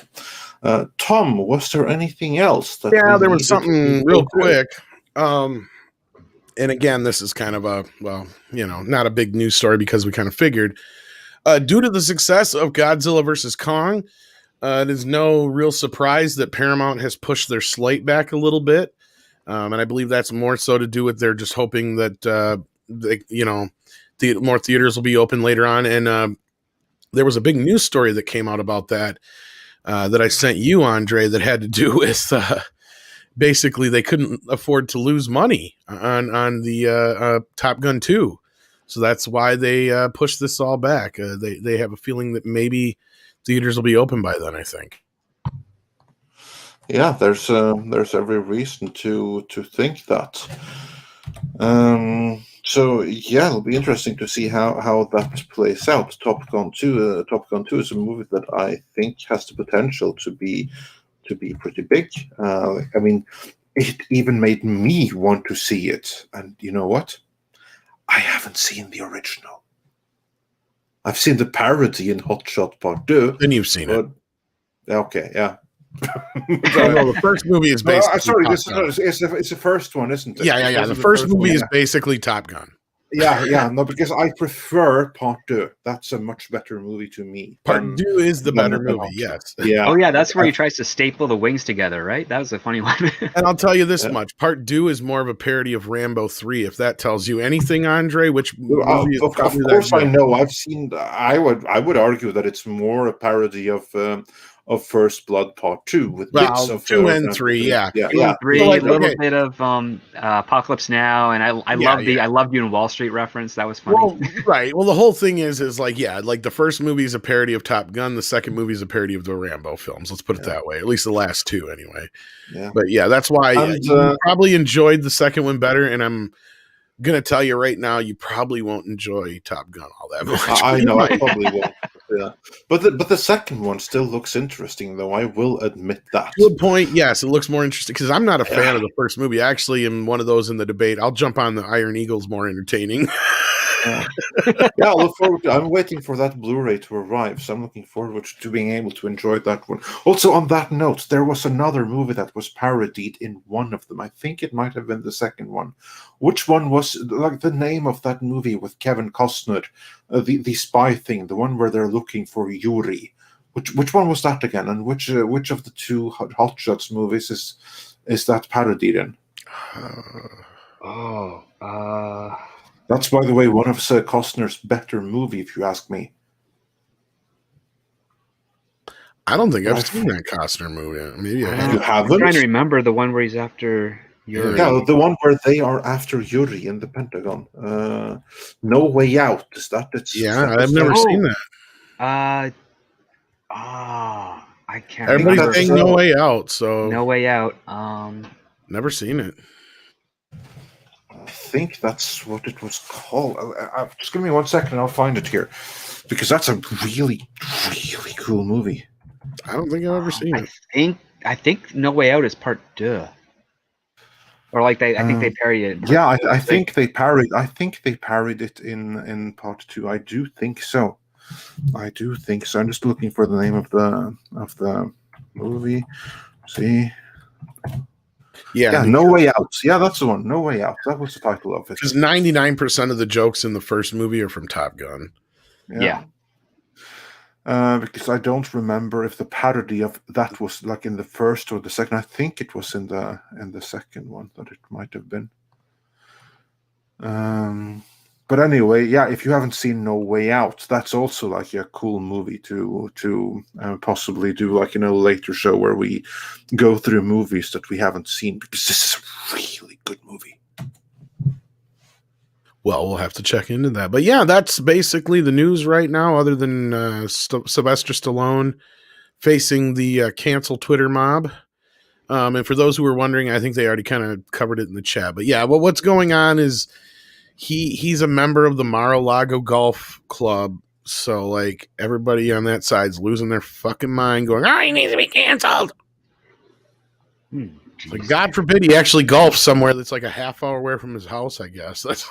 Tom, was there anything else? There was something real quick. And again, this is kind of not a big news story because we kind of figured. Due to the success of Godzilla vs. Kong, it is no real surprise that Paramount has pushed their slate back a little bit. And I believe that's more so to do with they're just hoping that, more theaters will be open later on. And there was a big news story that came out about that I sent you, Andre, that had to do with basically they couldn't afford to lose money on the Top Gun 2. So that's why they pushed this all back. They have a feeling that maybe theaters will be open by then, I think. Yeah, there's every reason to think that. So yeah, it'll be interesting to see how that plays out. Top Gun 2 is a movie that I think has the potential to be pretty big. I mean, it even made me want to see it. And you know what? I haven't seen the original. I've seen the parody in Hot Shot Part 2. Then you've seen it. Okay, yeah. The first movie is basically it's the first one, isn't it? Yeah. The first movie is basically Top Gun. Yeah. No, because I prefer Part 2. That's a much better movie to me. Part 2 is the better movie, yes. Yeah. Oh yeah, that's where he tries to staple the wings together, right? That was a funny one. And I'll tell you this much: Part 2 is more of a parody of Rambo 3. If that tells you anything, Andre, which movie of course I know. I've seen. I would argue that it's more a parody of First Blood Part 2 with bits of 2 and 3, yeah. 2 and 3, a little bit of Apocalypse Now, and I loved you in Wall Street reference. That was funny. Well, right. Well, the whole thing is like the first movie is a parody of Top Gun, the second movie is a parody of the Rambo films. Let's put it that way. At least the last two, anyway. Yeah. But yeah, that's why you probably enjoyed the second one better, and I'm gonna tell you right now, you probably won't enjoy Top Gun all that much. I know, I probably won't. Yeah, but the second one still looks interesting, though. I will admit that. Good point. Yes, it looks more interesting because I'm not a fan of the first movie. I actually am one of those in the debate. I'll jump on the Iron Eagle's more entertaining. Yeah, I look forward to. I'm waiting for that Blu-ray to arrive, so I'm looking forward to being able to enjoy that one. Also, on that note, there was another movie that was parodied in one of them. I think it might have been the second one. Which one was like the name of that movie with Kevin Costner, the spy thing, the one where they're looking for Yuri? Which one was that again? And which of the two Hot Shots movies is that parodied in? That's, by the way, one of Costner's better movie, if you ask me. I don't think I've seen that Costner movie. Maybe I have. You haven't? I'm trying to remember the one where he's after Yuri. Yeah, the one where they are after Yuri in the Pentagon. No Way Out. Is that it? I've never seen that. I can't. Everybody's saying No Way Out. So No Way Out. Never seen it. I think that's what it was called. Just give me 1 second and I'll find it here. Because that's a really, really cool movie. I don't think I've ever seen it. I think No Way Out is part 2. Or like I think they parodied it. Yeah, I think they parodied. I think they parodied it in part 2. I do think so. I'm just looking for the name of the movie. See. Yeah, No Way Out. Yeah, that's the one. No Way Out. That was the title of it. Because 99% of the jokes in the first movie are from Top Gun. Yeah. Because I don't remember if the parody of that was like in the first or the second. I think it was in the second one that it might have been. But anyway, yeah, if you haven't seen No Way Out, that's also like a cool movie to possibly do like in a later show where we go through movies that we haven't seen, because this is a really good movie. Well, we'll have to check into that. But yeah, that's basically the news right now, other than Sylvester Stallone facing the cancel Twitter mob. And for those who were wondering, I think they already kind of covered it in the chat. But yeah, well, what's going on is he's a member of the Mar-a-Lago Golf Club. So like everybody on that side's losing their fucking mind going, he needs to be canceled. Like, God forbid he actually golfs somewhere that's like a half hour away from his house, I guess. That's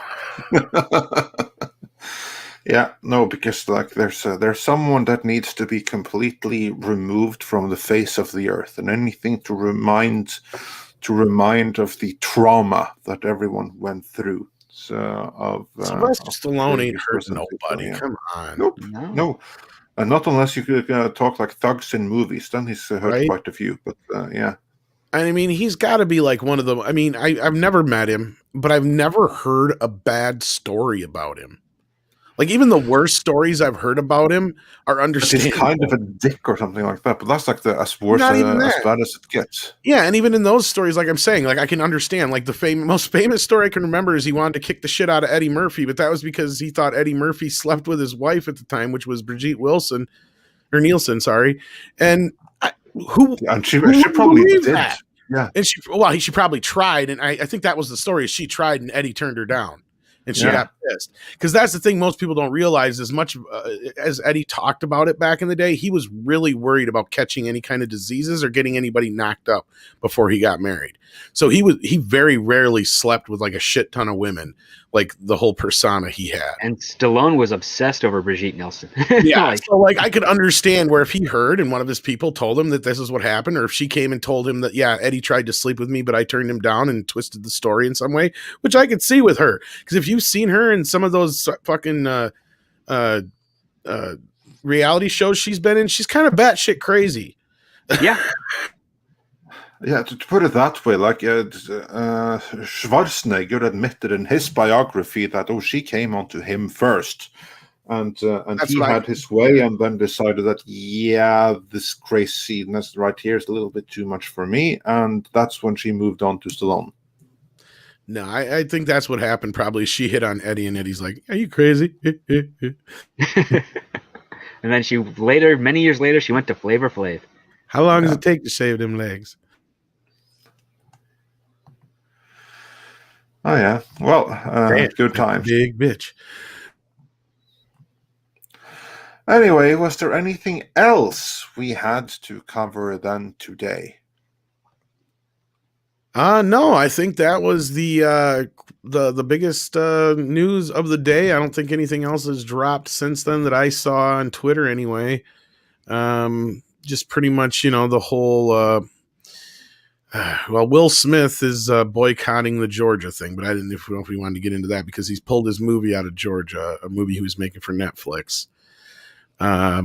yeah, no, because like there's someone that needs to be completely removed from the face of the earth, and anything to remind of the trauma that everyone went through. Sylvester Stallone ain't hurt nobody. Come on. Nope. No. And not unless you could talk like thugs in movies, then he's hurt quite a few. But yeah. I mean, he's got to be like one of them. I mean, I've never met him, but I've never heard a bad story about him. Like, even the worst stories I've heard about him are understandable. He's kind of a dick or something like that, but that's like as worse as bad as it gets. Yeah, and even in those stories, like I'm saying, like I can understand. Like the most famous story I can remember is he wanted to kick the shit out of Eddie Murphy, but that was because he thought Eddie Murphy slept with his wife at the time, which was Brigitte Nielsen, sorry. And she probably did that? Yeah, and she probably tried, and I think that was the story. She tried, and Eddie turned her down, and she got pissed. Because that's the thing most people don't realize. As much as Eddie talked about it back in the day, he was really worried about catching any kind of diseases or getting anybody knocked up before he got married. So he very rarely slept with like a shit ton of women, like the whole persona he had. And Stallone was obsessed over Brigitte Nielsen. Yeah, so like I could understand where if he heard and one of his people told him that this is what happened, or if she came and told him that, yeah, Eddie tried to sleep with me, but I turned him down and twisted the story in some way, which I could see with her. Because if you've seen her in some of those fucking reality shows she's been in, she's kind of batshit crazy. Yeah. Yeah, to put it that way, like Schwarzenegger admitted in his biography that she came onto him first, and he had his way, and then decided that this craziness right here is a little bit too much for me, and that's when she moved on to Stallone. No, I think that's what happened. Probably she hit on Eddie, and Eddie's like, "Are you crazy?" And then many years later, she went to Flavor Flav. How long does it take to shave them legs? Oh yeah, well, good times. Big bitch. Anyway, was there anything else we had to cover then today? No, I think that was the biggest news of the day. I don't think anything else has dropped since then that I saw on Twitter anyway. Just pretty much, the whole Will Smith is boycotting the Georgia thing, but I didn't know if we wanted to get into that because he's pulled his movie out of Georgia, a movie he was making for Netflix. Yeah,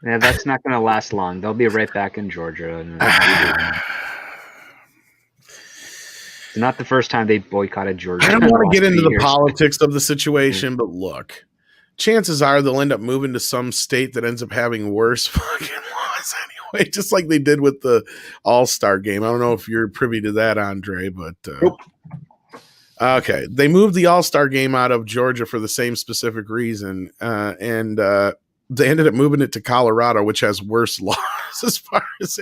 that's not going to last long. They'll be right back in Georgia. It's not the first time they boycotted Georgia. I don't want to get into the politics of the situation, but look, chances are they'll end up moving to some state that ends up having worse fucking laws anyway, just like they did with the All-Star game. I don't know if you're privy to that, Andre, but okay. They moved the All-Star game out of Georgia for the same specific reason, and they ended up moving it to Colorado, which has worse laws as far as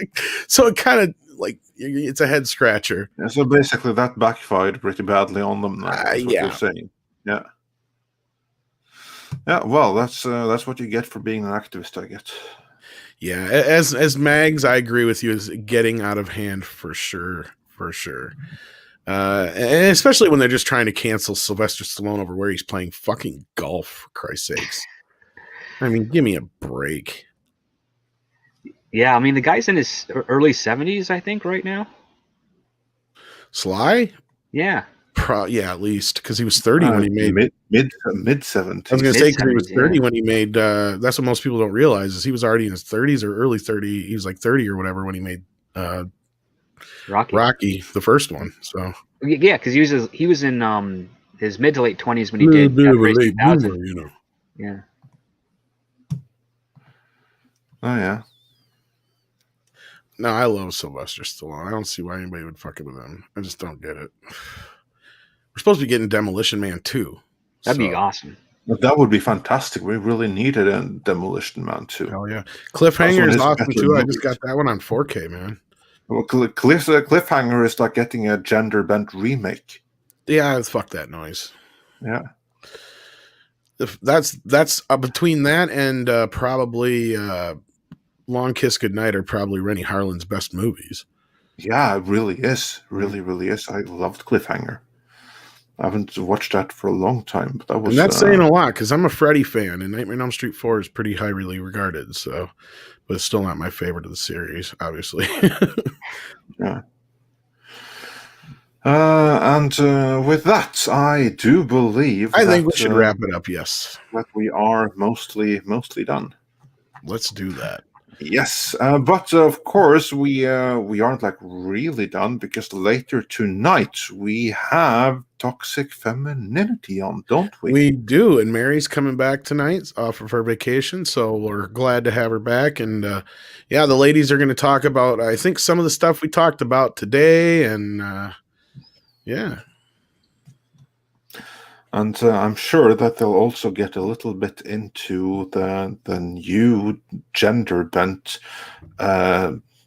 so it kind of like it's a head scratcher. Yeah, so basically that backfired pretty badly on them. That's what you're saying. Yeah. Yeah, well, that's what you get for being an activist, I guess. Yeah, as Mags, I agree with you, is getting out of hand for sure. And especially when they're just trying to cancel Sylvester Stallone over where he's playing fucking golf, for Christ's sakes. I mean, give me a break. Yeah, I mean, the guy's in his early 70s, I think, right now. Sly? Yeah. Yeah, at least, because he was 30 when he made... Mid-70s. I was going to say, because he was 30 when he made... that's what most people don't realize, is he was already in his 30s or early 30. He was like 30 or whatever when he made Rocky, the first one. So yeah, because he was in his mid to late 20s when he did Race 2000. Yeah. Oh, yeah. No, I love Sylvester Stallone. I don't see why anybody would fuck it with him. I just don't get it. We're supposed to be getting Demolition Man 2. That'd be awesome. That would be fantastic. We really needed a Demolition Man 2. Hell yeah. Cliffhanger is awesome too. I just got that one on 4K, man. Well, Cliffhanger is like getting a gender bent remake. Yeah, fuck that noise. Yeah. That's between that and probably Long Kiss Goodnight are probably Rennie Harlan's best movies. Yeah, it really is. Really is. I loved Cliffhanger. I haven't watched that for a long time, but that was. And that's saying a lot because I'm a Freddy fan, and Nightmare on Elm Street 4 is pretty highly regarded. So, but it's still not my favorite of the series, obviously. Yeah. And with that, I do believe. I think we should wrap it up. Yes, that we are mostly done. Let's do that. Yes, but of course we aren't like really done because later tonight we have Toxic Femininity on, don't we? We do, and Mary's coming back tonight off of her vacation, so we're glad to have her back. And yeah, the ladies are going to talk about, I think, some of the stuff we talked about today, and yeah. And I'm sure that they'll also get a little bit into the new gender bent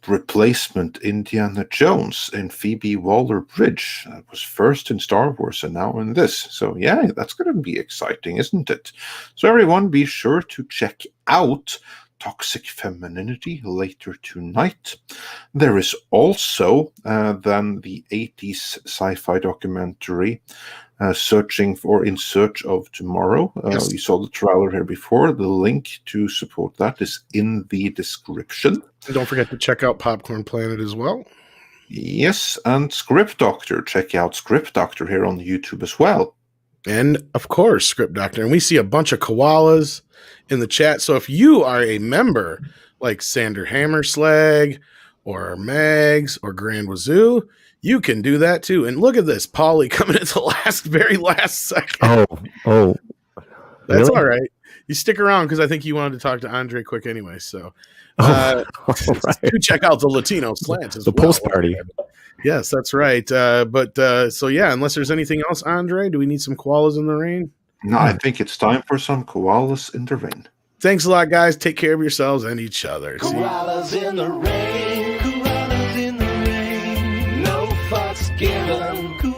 replacement Indiana Jones in Phoebe Waller-Bridge. That was first in Star Wars and now in this. So yeah, that's going to be exciting, isn't it? So everyone, be sure to check out Toxic Femininity later tonight. There is also then the 80s sci-fi documentary In Search of Tomorrow. Yes. You saw the trailer here before. The link to support that is in the description. And don't forget to check out Popcorn Planet as well. Yes, and Script Doctor. Check out Script Doctor here on YouTube as well. And of course, Script Doctor. And we see a bunch of koalas in the chat. So if you are a member like Sander Hammerslag or Mags or Grand Wazoo, you can do that too. And look at this, Paulie coming at the very last second. Oh. That's really? all right. You stick around because I think you wanted to talk to Andre quick anyway. So right. do check out the Latino Slant as The well. post party. Yes, that's right. So yeah, unless there's anything else, Andre, do we need some koalas in the rain? No, I think it's time for some koalas in the rain. Thanks a lot, guys. Take care of yourselves and each other. Koalas in the rain, koalas in the rain, no fucks given.